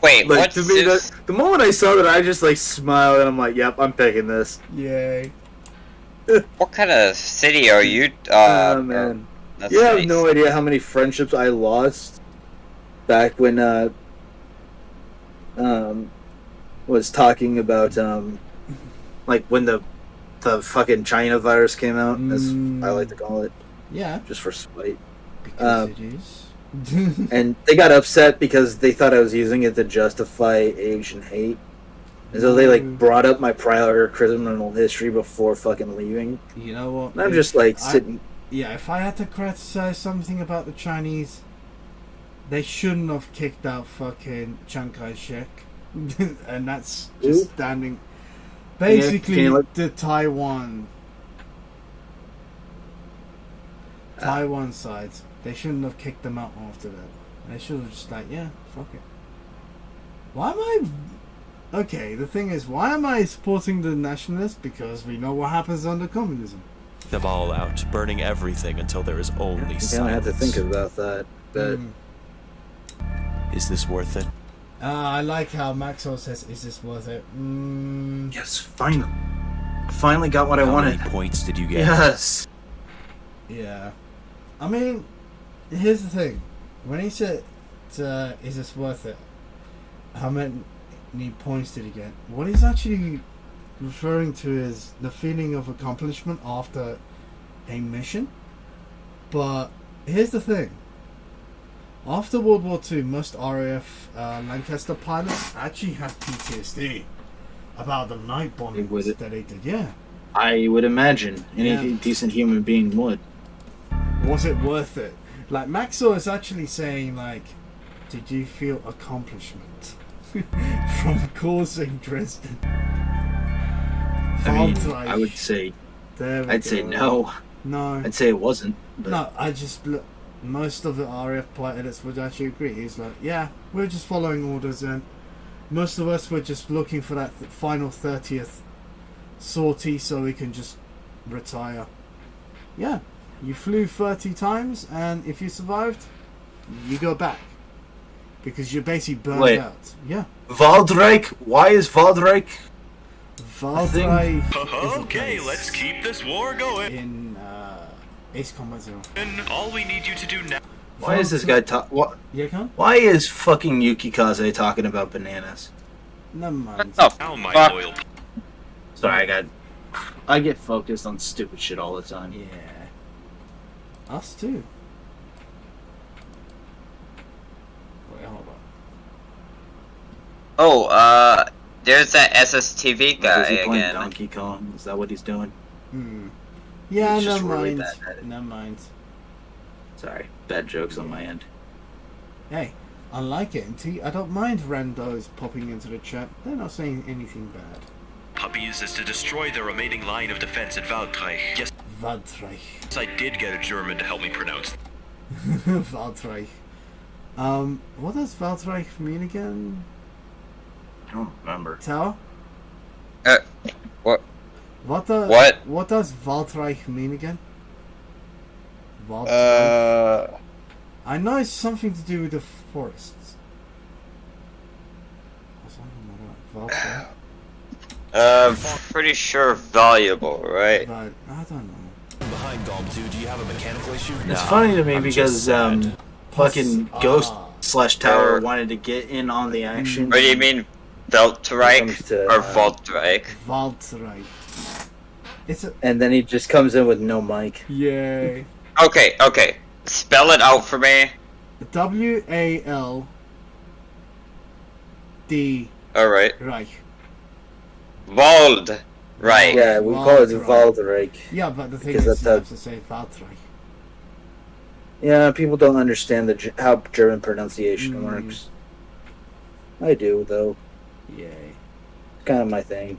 Wait, Like, what's to me, this? the moment I saw that, I just like smiled and I'm like, "Yep, I'm picking this." Yay. What kind of city are you? Oh man, That's you have nice. no idea how many friendships I lost back when was talking about like when the fucking China virus came out, as I like to call it, Yeah. just for spite. Because it is. And they got upset because they thought I was using it to justify Asian hate. And so they like brought up my prior criminal history before fucking leaving. You know what? And I'm just like sitting. Yeah, if I had to criticize something about the Chinese, they shouldn't have kicked out fucking Chiang Kai-shek. And that's just Who? standing. Can you Basically, let- the Taiwan sides. They shouldn't have kicked them out after that. They should have just like, yeah, fuck it. Why am I... Okay, the thing is, why am I supporting the nationalists? Because we know what happens under communism. Them all out, burning everything until there is only You silence. kind of have to think about that. But Is this worth it? I like how Maxwell says, is this worth it? yes, finally got what I How wanted. many points did you get? Yes. Yeah. I mean, here's the thing. When he said, is this worth it? How many points did he get? What he's actually referring to is the feeling of accomplishment after a mission. But here's the thing. After World War II, most RAF Lancaster pilots actually have PTSD about the night bombings that they did. Yeah. I would imagine any Yeah. decent human being would. Was it worth it? Like, Maxwell is actually saying, like, did you feel accomplishment from causing Dresden? I mean, I would say, I'd say no. No. I'd say it wasn't. But No, I just look. Most of the RAF pilots would actually agree. He's like, yeah, we're just following orders, and most of us were just looking for that final 30th sortie so we can just retire. Yeah, you flew 30 times, and if you survived, you go back because you're basically burned out. Yeah. Waldreich? Why is Waldreich? Waldreich. Okay, let's keep this war going. In Ace Combat Zero. And all we need you to do now. Why is this guy what? Yeah, come. Why is fucking Yuki Kaze talking about bananas? Never mind. Now, my loyal. Sorry, I get focused on stupid shit all the time. Yeah. Us too. Wait, hold on. Oh, there's that SSTV guy Is he playing again. Donkey Kong? Is that what he's doing? Yeah, He's just never really mind. bad at it. Never mind. Sorry, bad jokes on my end. Hey, unlike NT, I don't mind randos popping into the chat. They're not saying anything bad. Puppies is to destroy the remaining line of defense at Waldreich. Yes, Waldreich. I did get a German to help me pronounce. Waldreich. What does Waldreich mean again? I don't remember. Tower? What? What does Waldreich mean again? Waldreich. I know it's something to do with the forests. Or something like that. Waldreich. Pretty sure valuable, right? But I don't know. Behind Dom 2, do you have a mechanical issue? It's Nah, funny to me I'm because just sad. fucking Ghost / Tower Or- wanted to get in on the action. What do you mean, Weltreich or Waldreich? Waldreich. It's a And then he just comes in with no mic. yay. Okay. Spell it out for me. WALD Alright. Reich. Wald. Right. Yeah, we call it Waldreich. Waldreich. Yeah, but the thing Because is, that's you have how- to say Waldreich. Yeah, people don't understand how German pronunciation Mm. works. I do, though. Yay. It's kind of my thing.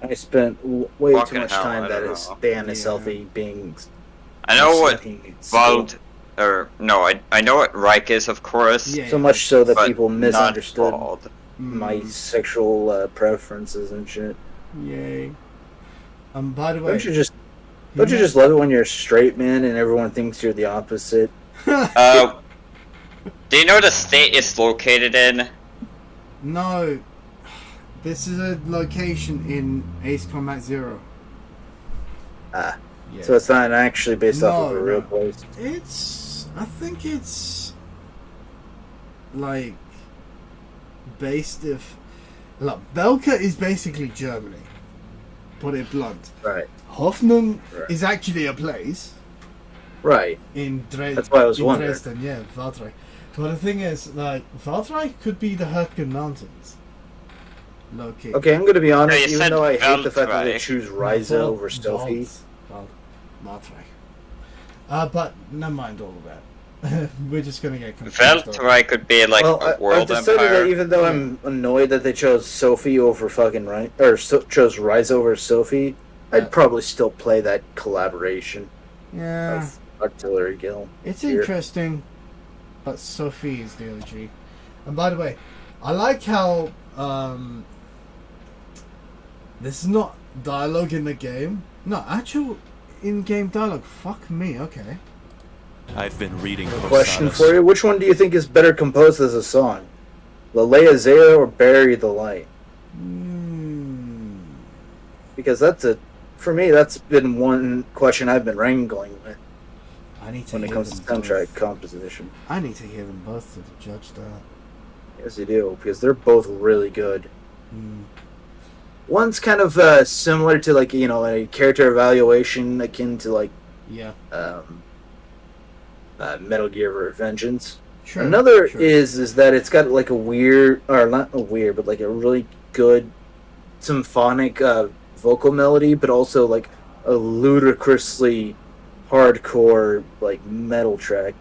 I spent way Fucking too much hell, time I that don't is know. ban Yeah. a selfie being. I know what fucking Wald. Or, no, I know what Reich is, of course. Yeah. So much so that but people misunderstood not Wald. my sexual preferences and shit. Yay. By the way, Don't you just love it when you're a straight man and everyone thinks you're the opposite? Do you know the state it's located in? No. This is a location in Ace Combat Zero. Ah. Yeah. So it's not actually based off of a real No. place. I think it's like based if look, Belka is basically Germany. Put it blunt. Right. Hoffnung Right. is actually a place Right. in Dresden. That's why I was wondering. Dresden, yeah, Waldreich. But the thing is, like, Waldreich could be the Hurtgen Mountains. Low key. Okay, I'm gonna be honest. No, you even said though I hate the fact that they Waldreich. choose Ryza over Sophie. Waldreich. But never mind all of that. We're just gonna get confused. Weltreich could be like Well, a I've world decided empire. that even though I'm annoyed that they chose Sophie over fucking chose Ryza over Sophie, I'd probably still play that collaboration Yeah, of Artillery Guild. it's here. interesting, but Sophie is the OG. And by the way, I like how this is not dialogue in the game. No, actual in-game dialogue. Fuck me. Okay. I've been reading Question Posadas. for you: which one do you think is better composed as a song, Lalea Zaya or Bury the Light? Because for me, that's been one question I've been wrangling with I need to when it hear comes to them soundtrack both. composition. I need to hear them both to judge that. Yes, you do, because they're both really good. One's kind of similar to like a character evaluation akin to like Yeah. Metal Gear Vengeance. Sure. Another sure. is that it's got like a weird, or not a weird, but like a really good symphonic vocal melody, but also like a ludicrously hardcore like metal track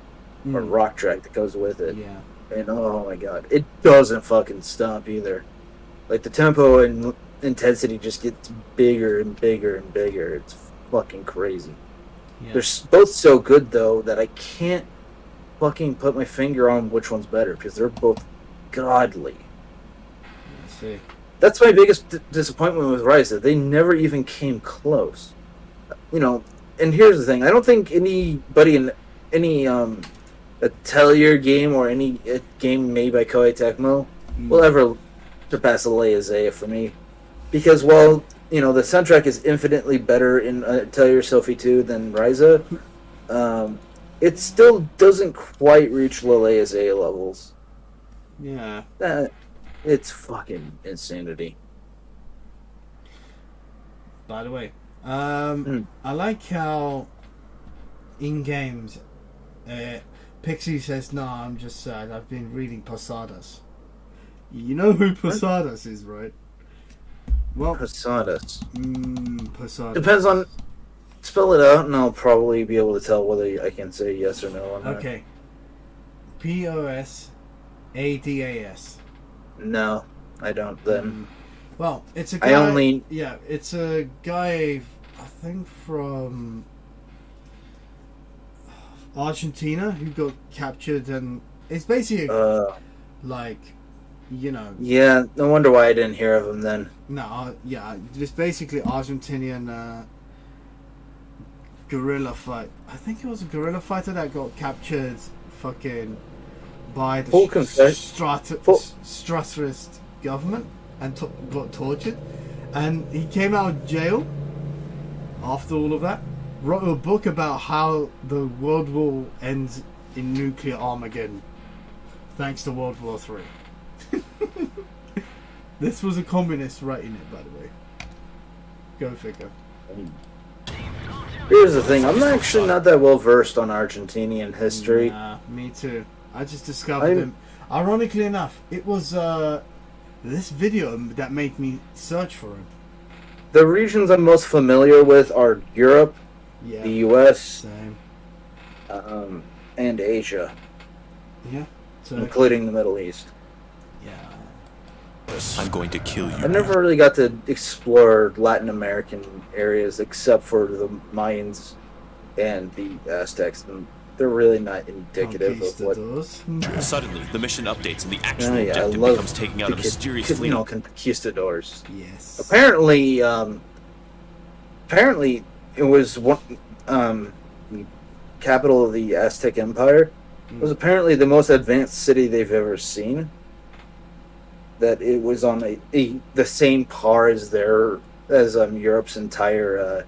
or rock track that goes with it. Yeah. And oh my god, it doesn't fucking stop either. Like the tempo and intensity just gets bigger and bigger and bigger. It's fucking crazy. Yeah. They're both so good though that I can't fucking put my finger on which one's better because they're both godly. Let's see. That's my biggest disappointment with Ryza. They never even came close. And here's the thing: I don't think anybody in any Atelier game or any game made by Koei Tecmo will ever surpass Alea Zaya for me, because while the soundtrack is infinitely better in Atelier Sophie 2 than Ryza, it still doesn't quite reach Alea Zaya levels. Yeah. It's fucking insanity. By the way, I like how in games, Pixie says, "No, I'm just sad. I've been reading Posadas." You know who Posadas is, right? Well, Posadas. Posadas. Depends on. Spell it out, and I'll probably be able to tell whether I can say yes or no on that. Okay. Posadas. No, I don't. Then. Well, it's a guy. I only. Yeah, it's a guy. I think from Argentina who got captured, and it's basically like, Yeah, no wonder why I didn't hear of him then. No, yeah, it's basically Argentinian guerrilla fight. I think it was a guerrilla fighter that got captured, fucking, by the Straterist government and got tortured, and he came out of jail after all of that. Wrote a book about how the world war ends in nuclear Armageddon, thanks to World War III. This was a communist writing it, by the way. Go figure. Here's the thing: I'm actually not that well versed on Argentinian history. Nah, me too. I just discovered him. Ironically enough, it was this video that made me search for him. The regions I'm most familiar with are Europe, the U.S., same, and Asia. Yeah, so, including the Middle East. Yeah. I'm going to kill you. I never really got to explore Latin American areas except for the Mayans and the Aztecs, and they're really not indicative of what. Suddenly, the mission updates and the actual I objective love becomes taking out a mysterious fleet. Conquistadors. Yes. Apparently, it was one the capital of the Aztec Empire. It was apparently the most advanced city they've ever seen. That it was on the same par as Europe's entire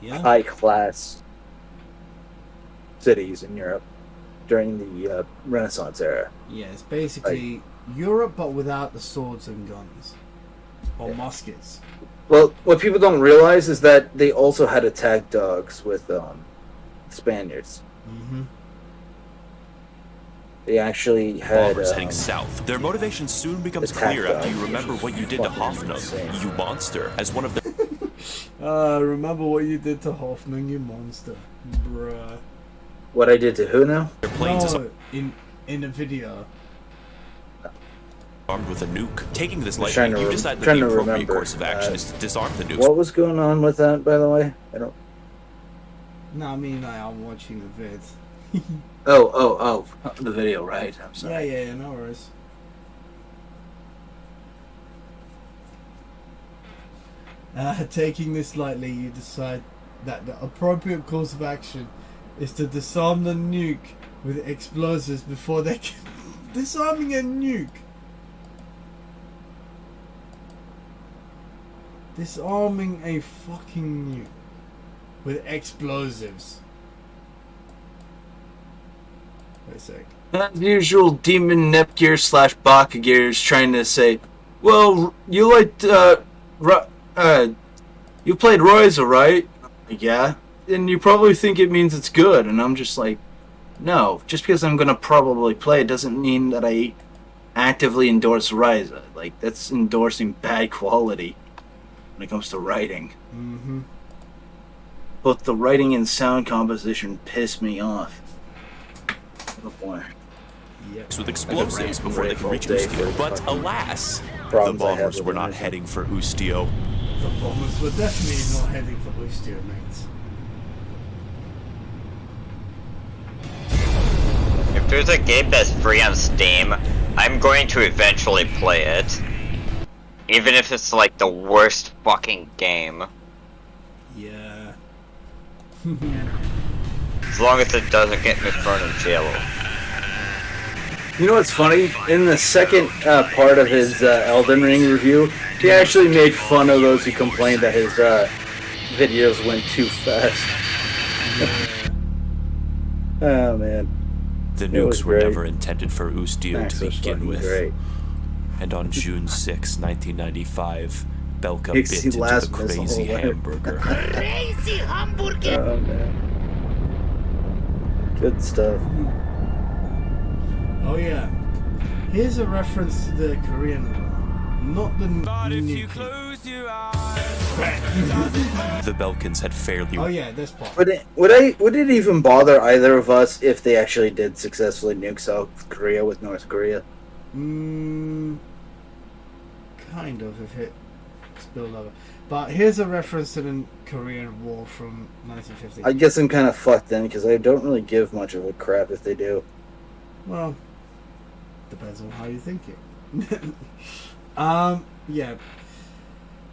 high class cities in Europe during the Renaissance era. Yeah, it's basically Europe, but without the swords and guns or muskets. Well, what people don't realize is that they also had attack dogs with Spaniards. Mm-hmm. They actually had bombers heading south. Their motivation soon becomes clear after you remember what you did to Hoffnung, you monster, as one of the. Remember what you did to Hoffnung, you monster, bruh. What I did to who now? Their planes no, in the video. Armed with a nuke. Taking this lightly, you decide that the appropriate course of action is to disarm the nukes. What was going on with that, by the way? I don't. No, I mean I'm watching the vids. Oh, the video, right? I'm sorry. Yeah, no worries. Taking this lightly, you decide that the appropriate course of action is to disarm the nuke with explosives before they can... Disarming a nuke! Disarming a fucking nuke with explosives. Wait a sec. As usual, Demon Nepgear / Bakgear is trying to say, well, you liked, you played Ryza, right? Yeah. And you probably think it means it's good, and I'm just like, no. Just because I'm gonna probably play it doesn't mean that I actively endorse Ryza. Like, that's endorsing bad quality when it comes to writing. Mm-hmm. Both the writing and sound composition piss me off. Oh boy. Yep. with explosives before they can reach Day for Ustio. But fucking alas, the problems I have bombers with were not Ryza. heading for Ustio. The bombers were definitely not heading for Ustio, mates. If there's a game that's free on Steam, I'm going to eventually play it. Even if it's like the worst fucking game. Yeah. As long as it doesn't get me thrown in jail. You know what's funny? In the second part of his Elden Ring review, he actually made fun of those who complained that his videos went too fast. Oh man. The It nukes was were great. never intended for Ustio Max to was begin fucking with. great. And on June 6, 1995, Belka Pixie bit into last the missile crazy away. hamburger. Crazy hamburger. Oh man. Good stuff. Oh yeah. Here's a reference to the Korean War, not the nuclear. The Belkans had fairly Oh yeah, this part. Would it even bother either of us if they actually did successfully nuke South Korea with North Korea? Kind of, if it spilled over. But here's a reference to the Korean War from 1950. I guess I'm kind of fucked then because I don't really give much of a crap if they do. Well, depends on how you think it. Yeah.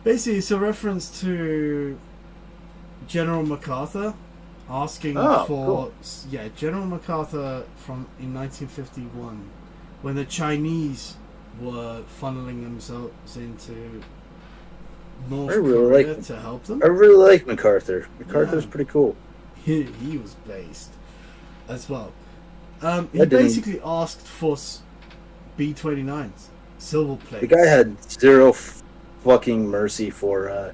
Basically, it's a reference to General MacArthur asking Oh, for cool. General MacArthur in 1951 when the Chinese were funneling themselves into North I really Korea like- to help them. I really like MacArthur. MacArthur's Yeah. pretty cool. He was based as well. He I didn't- basically asked for B-29s, silver plates. The guy had zero fucking mercy for.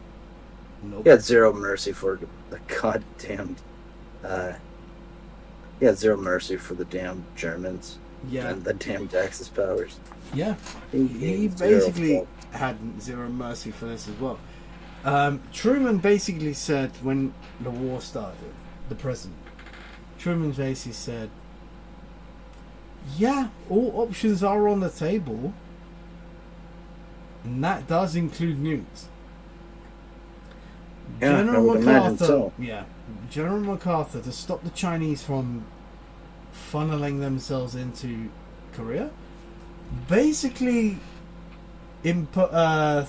Nope. He had zero mercy for the goddamn. He had zero mercy for the damn Germans Yeah, and the damn Axis powers. yeah. He He had zero basically fault. had zero mercy for this as well. Truman basically said when the war started, the president, Truman basically said, yeah, all options are on the table, and that does include nukes. Yeah, I General would imagine MacArthur, so. yeah, General MacArthur, to stop the Chinese from funneling themselves into Korea, basically thought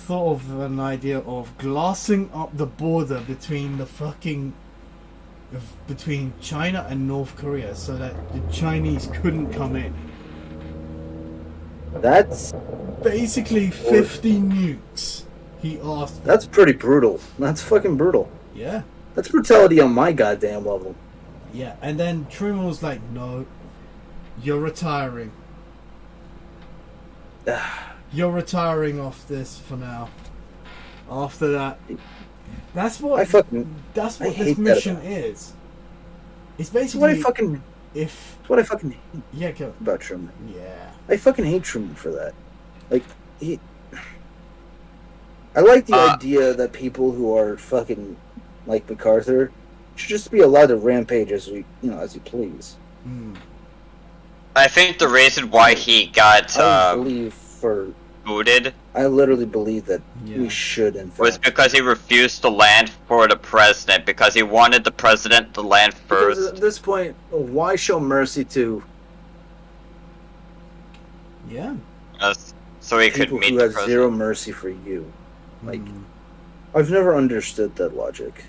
of an idea of glassing up the border between between China and North Korea so that the Chinese couldn't come in. That's Basically 50 nukes he asked for. that's pretty brutal. That's fucking brutal. Yeah. That's brutality on my goddamn level. Yeah, and then Truman was like, no, you're retiring. You're retiring off this for now. After that, that's what I fucking. that's I what this hate that mission about is. It's That's what I basically fucking. if That's what I fucking hate yeah, go, about Truman. yeah, I fucking hate Truman for that. Like he. I like the idea that people who are fucking like MacArthur should just be allowed to rampage as as you please. I think the reason why he got I believe booted I literally believe that Yeah. we should in fact. was because he refused to land for the president, because he wanted the president to land Because first. at this point, why show mercy to yeah. So he could people meet who the have president. zero mercy for you? Like, I've never understood that logic.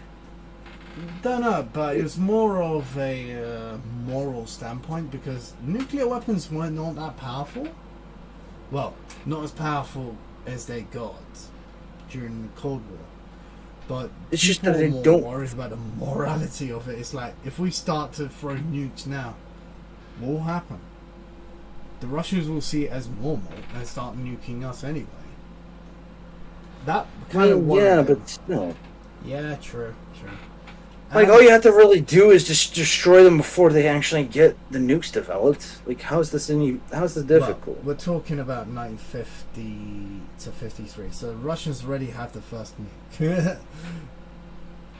Don't know, but it was more of a moral standpoint because nuclear weapons were not that powerful. Well, not as powerful as they got during the Cold War. But It's just people that they are more don't- worried about the morality of it. It's like, if we start to throw nukes now, what will happen? The Russians will see it as normal and start nuking us anyway. That kind of worried yeah, them. but still. Yeah, true. Like, all you have to really do is just destroy them before they actually get the nukes developed. Like, how is this difficult? Well, we're talking about 950 to 53, so Russians already have the first nuke.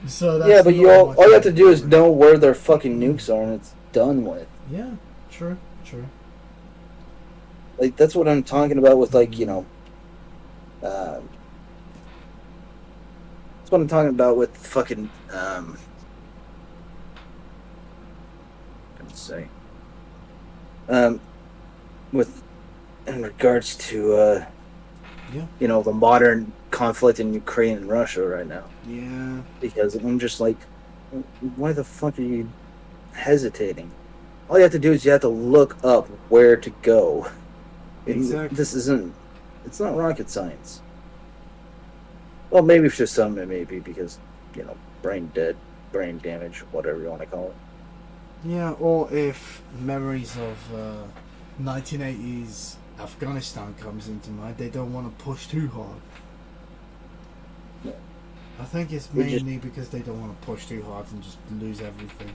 So that's Yeah, but not much all you have to do is different. know where their fucking nukes are, and it's done with. Yeah, true. Like, that's what I'm talking about with, like, you know, that's what I'm talking about with fucking, say, with, in regards to, Yeah. you know, the modern conflict in Ukraine and Russia right now. Yeah. Because I'm just like, why the fuck are you hesitating? All you have to do is you have to look up where to go. Exactly. It's not rocket science. Well, maybe for some it may be because, you know, brain damage, whatever you want to call it. Yeah, or if memories of 1980s Afghanistan comes into mind, they don't want to push too hard. Yeah. I think it's mainly because they don't want to push too hard and just lose everything,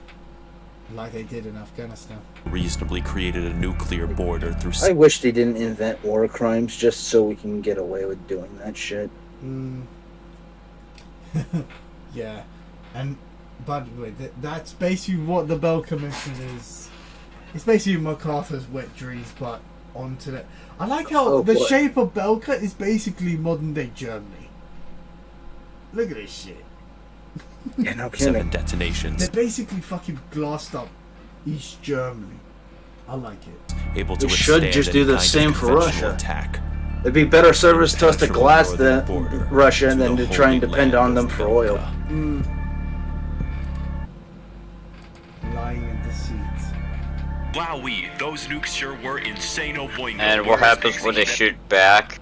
like they did in Afghanistan. Reasonably created a nuclear border through. I wish they didn't invent war crimes just so we can get away with doing that shit. Yeah, and by the way, that's basically what the Bell Commission is. It's basically MacArthur's wet dreams, but onto that. I like how the shape of Belka is basically modern day Germany. Look at this shit. Yeah, no 7 detonations. They basically fucking glassed up East Germany. I like it. Able to We should withstand just do any the kind of same for conventional Russia. Attack. It'd be better service to us to Penetrable glass northern the border Russia to than the to try and holy depend land on them of for oil. Belka. Lying and deceit. Wowee, those nukes sure were insane-o boingo. And what happens when they shoot back?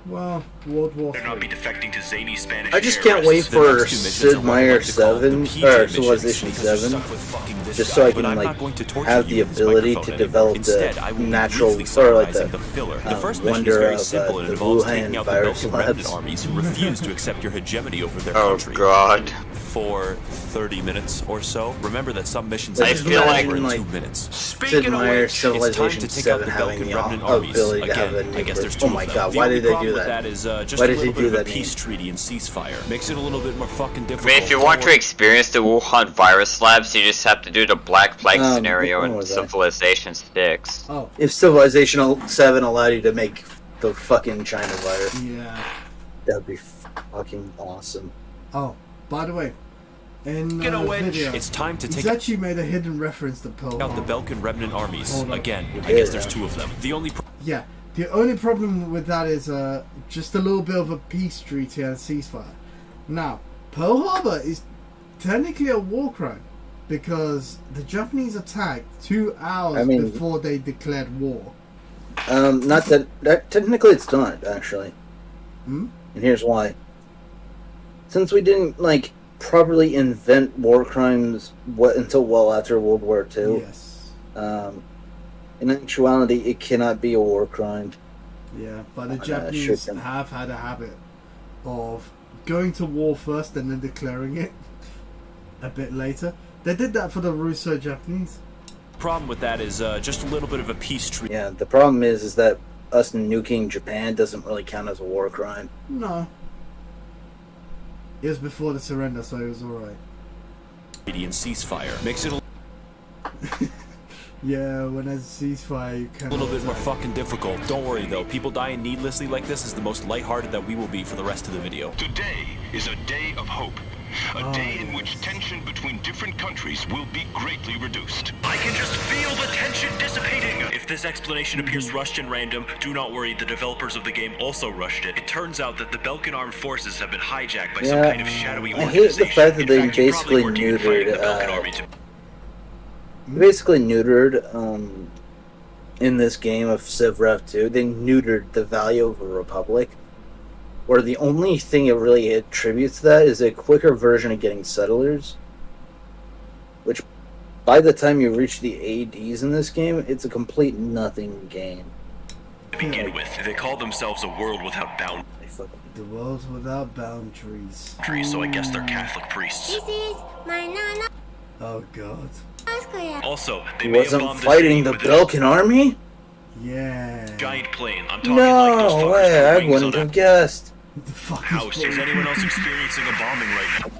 Well, World War They're not be III. defecting to zany Spanish I just can't wait terrorists. The for next two missions Sid are what I Meier like to call the 7 PJ or missions, Civilization because you're 7, stuck with fucking this just guy, so I but can I'm like not going to torture have you the with this ability to microphone develop anymore. Instead, I the will be natural briefly or like summarizing the the filler. The first mission is wonder very of simple and the involves Wuhan taking out the virus Belkan remnant labs. armies who refuse to accept your hegemony over their Oh country. god. For 30 minutes or so. Remember that some missions I take feel like- over in like 2 minutes. Sid Meier It's time Civilization to take out 7 the having Belkan the remnant armies. ability to have a Again, I guess nuclear. there's 2 Oh my of them. god, The why only did they problem do with that? that is just Why a did little they bit of do a that, peace treaty and ceasefire. Makes it a little bit more fucking I difficult. mean, if you want to experience the Wuhan virus labs, you just have to do the Black Plague what scenario in was that? Civilization 6. Oh, If Civilization 7 allowed you to make the fucking China virus, yeah. that'd be fucking awesome. Oh, by the way, in Get a winch. video, It's time to he's take actually made a hidden reference to Pearl out the Harbor. Belkan remnant armies. Hold on. Again, I Yeah. guess there's 2 of them. The only Yeah, the only problem with that is just a little bit of a peace treaty and ceasefire. Now, Pearl Harbor is technically a war crime because the Japanese attacked 2 hours before they declared war. Not that technically it's not actually. Hmm? And here's why. Since we didn't like properly invent war crimes until well after World War II, Yes. in actuality, it cannot be a war crime. Yeah, but the sure Japanese can. have had a habit of going to war first and then declaring it a bit later. They did that for the Russo-Japanese. problem with that is just a little bit of a peace treaty. Yeah, the problem is that us nuking Japan doesn't really count as a war crime. No. It was before the surrender, so it was alright. And ceasefire makes it a Yeah, when there's a ceasefire, you can. little bit more fucking difficult. Don't worry though, people dying needlessly like this is the most lighthearted that we will be for the rest of the video. Today is a day of hope. A day in which tension between different countries will be greatly reduced. I can just feel the tension dissipating. If this explanation appears rushed and random, do not worry, the developers of the game also rushed it. It turns out that the Belkan armed forces have been hijacked by some kind of shadowy I organization. hate the fact that In they fact, you probably basically weren't even fighting the Belkan neutered, army to basically neutered, in this game of Civ Rev 2, they neutered the value of a republic, where the only thing it really attributes to that is a quicker version of getting settlers, which by the time you reach the ADs in this game, it's a complete nothing gain. To begin with, they call themselves a world without boundaries, The world without boundaries. so I guess they're Catholic priests. This is my nana. Oh god. Also, they He may have wasn't bombed fighting the city with Belkin army? Yeah. a giant plane. I'm talking like those No fuckers way, with I wings wouldn't on have guessed. The fuck house. Is anyone else experiencing a bombing right now?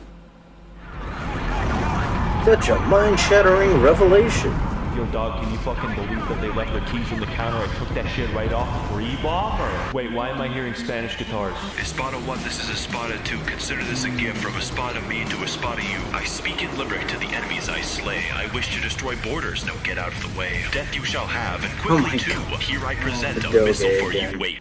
Such a mind-shattering revelation. Yo, dog, can you fucking believe that they left their keys on the counter and took that shit right off pre-bomb? Or wait, why am I hearing Spanish guitars? Espada 1, this is Espada 2. Consider this a gift from Espada me to Espada you. I speak in Limerick to the enemies I slay. I wish to destroy borders, now get out of the way. Death you shall have, and quickly too. Here I present a Go missile there for again. you. Wait.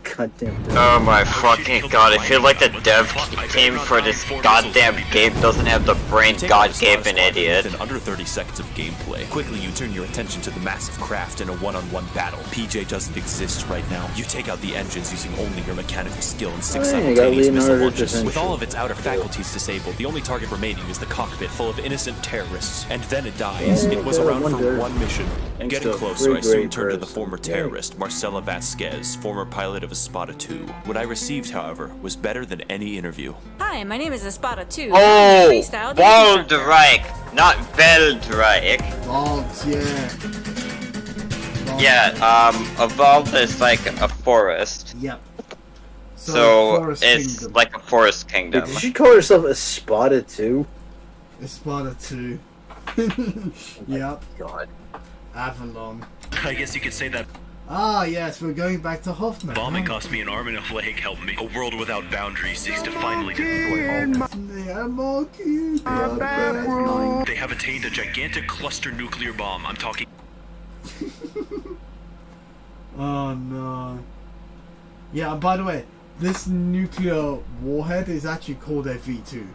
Goddamn. Oh my fucking god, I feel like the dev team for this goddamn game doesn't have the brain God gave an idiot. Within under 30 seconds of gameplay, quickly you turn your attention to the massive craft in a one-on-one battle. PJ doesn't exist right now. You take out the engines using only your mechanical skill and 6 Hey, you got simultaneous missile Leonardo launches. da With Vinci. all of its outer faculties disabled, the only target remaining is the cockpit full of innocent terrorists. And then it dies. Yeah, It was I around for wonder. one mission. Thanks Getting to a closer, I great soon turned to the person. former Yeah. terrorist, Marcela Vasquez, former pilot of Espada 2. What I received, however, was better than any interview. Hi, my name is Espada 2. Oh, Freestyle Baldreich, not Veldreich. Balds, yeah. Balds. Yeah, Evolved is like a forest. Yep. So Forest it's Kingdom. like a forest kingdom. Wait, did she call herself Espada too? Espada 2. Yep. God. Avalon. I guess you could say that Ah, yes, we're going back to Hoffman. bombing cost me an arm and a leg helped me. A world without boundaries seeks to finally destroy all. They have attained a gigantic cluster nuclear bomb. I'm talking. Oh no. Yeah, and by the way, this nuclear warhead is actually called a V2.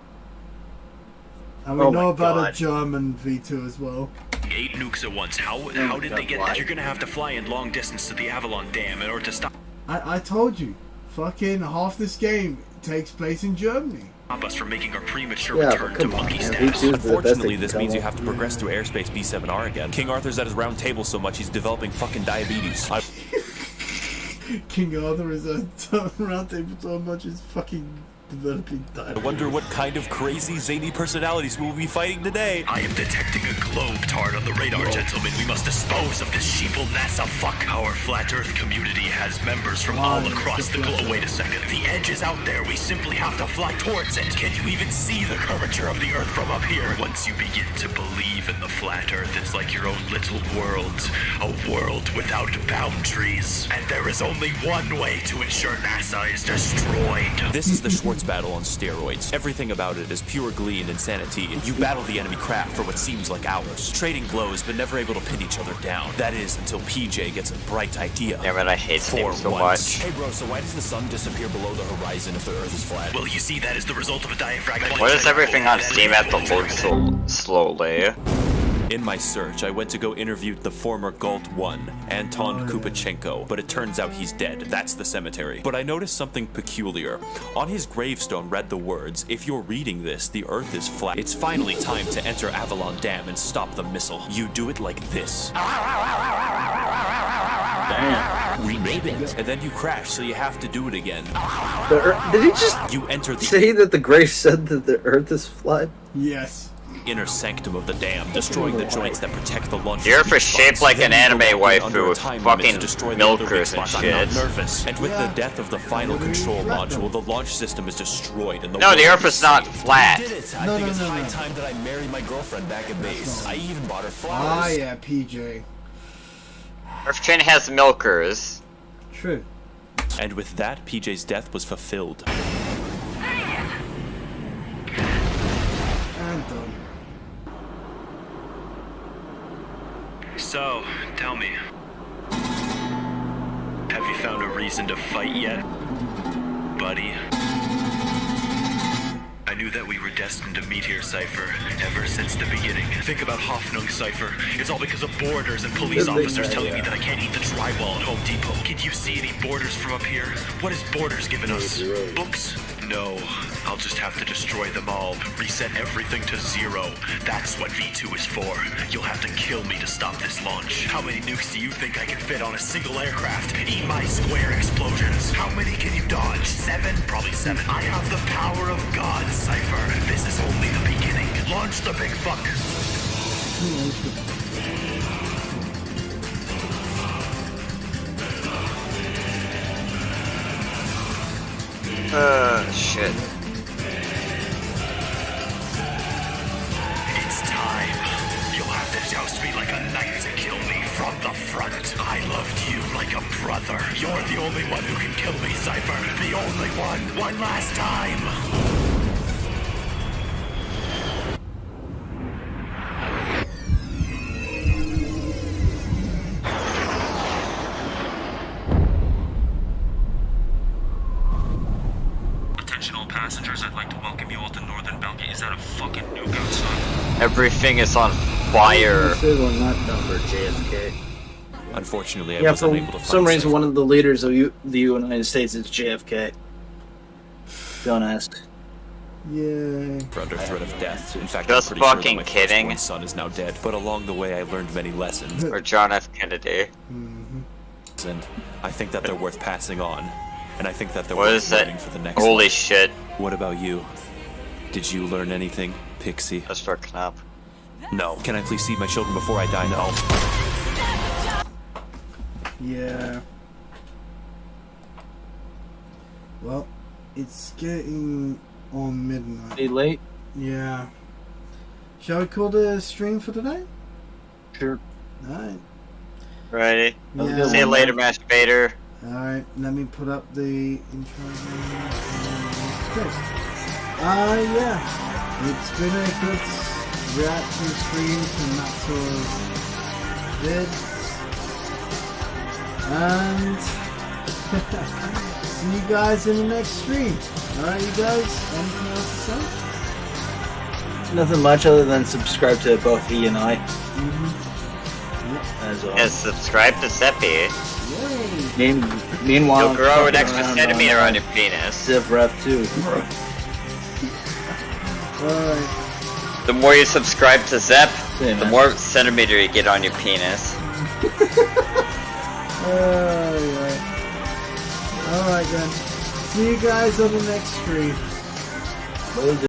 And we Oh know my about God. a German V2 as well. 8 nukes at once. How did they get that? You're gonna have to fly in long distance to the Avalon Dam in order to stop I told you, fucking half this game takes place in Germany. us from making our premature Yeah, return but to come on, monkey man. status. V2's the best Unfortunately, they this can means come you up. have to progress through airspace B7R again. King Arthur's at his round table so much he's developing fucking diabetes. King Arthur is a round table so much he's fucking developing I diabetes. wonder what kind of crazy, zany personalities we'll be fighting today. I am detecting a globe tard on the radar, gentlemen. We must dispose of this sheeple NASA fuck. Our flat Earth community has members from all across the globe. Wait a second. The edge is out there. We simply have to fly towards it. Can you even see the curvature of the Earth from up here? Once you begin to believe in the flat Earth, it's like your own little world. A world without boundaries. And there is only one way to ensure NASA is destroyed. This is the Schwartz battle on steroids. Everything about it is pure glee and insanity. You battle the enemy craft for what seems like hours, trading blows but never able to pin each other down. That is until PJ gets a bright idea. Damn it, I hate For Steam so once. much. Hey bro, so why does the sun disappear below the horizon if the earth is flat? Well, you see, that is the result of a diaphragm. Why does everything on Steam have to load so slowly? In my search, I went to go interview the former Galt 1, Anton Kupachenko, but it turns out he's dead. That's the cemetery. But I noticed something peculiar. On his gravestone read the words, "If you're reading this, the Earth is flat. It's finally time to enter Avalon Dam and stop the missile. You do it like this. Damn. We made it. And then you crash, so you have to do it again. The Earth, did he just You enter the say that the grave said that the Earth is flat? Yes. inner sanctum of the dam, destroying the joints that protect the launcher. The Earth is shaped like an anime waifu with fucking milkers and I'm shit. not nervous. And with the death of the final control module, the launch system is destroyed and the No, the world Earth is not flat. Did it. I think it's high time that I marry my girlfriend back at base. I even bought her Ah, flowers. yeah, PJ. Earth Chain has milkers. True. And with that, PJ's death was fulfilled. And done. So, tell me, have you found a reason to fight yet, buddy? I knew that we were destined to meet here, Cypher, ever since the beginning. Think about Hoffnung, Cypher. It's all because of boarders and police officers telling me that I can't eat the drywall at Home Depot. Can you see any borders from up here? What has borders given us? Books? No, I'll just have to destroy them all. Reset everything to 0. That's what V2 is for. You'll have to kill me to stop this launch. How many nukes do you think I can fit on a single aircraft? Eat my square explosions. How many can you dodge? 7? Probably 7. I have the power of God, Cypher. This is only the beginning. Launch the big fuck. Shit. It's time. You'll have to joust me like a knight to kill me from the front. I loved you like a brother. You're the only one who can kill me, Cypher. The only one. One last time. Passengers, I'd like to welcome you all to Northern Belgium. Is that a fucking nuke outside? Everything is on fire. This one not numbered JFK. Unfortunately, I Yeah, was for unable to find some reason, Cypher. one of the leaders of the United States is JFK. Don't ask. Yay. For under threat of death. In fact, Just I'm pretty fucking sure that my kidding. firstborn son is now dead. But along the way, I learned many lessons. Or John F. Kennedy. And I think that they're worth passing on. And I think that they're What worth is that? learning for the next Holy life. shit. What about you? Did you learn anything, Pixie? That's for Knop. No. Can I please see my children before I die? No. Yeah. Well, it's getting on midnight. Be late? Yeah. Shall we call the stream for today? Sure. Alright. Righty. Yeah. See you later, Masturbator. Alright, let me put up the intro. Yeah. It's been a good reaction stream to Maxwell's vids. And see you guys in the next stream. Alright, you guys? Anything else to say? Nothing much other than subscribe to both he and I. As well. And subscribe to Seppi. Meanwhile, You'll grow an I'm extra fucking centimeter around on your penis. Civ Rev 2. Alright. The more you subscribe to Zep, Same, the man. more centimeter you get on your penis. Alright then. See you guys on the next stream.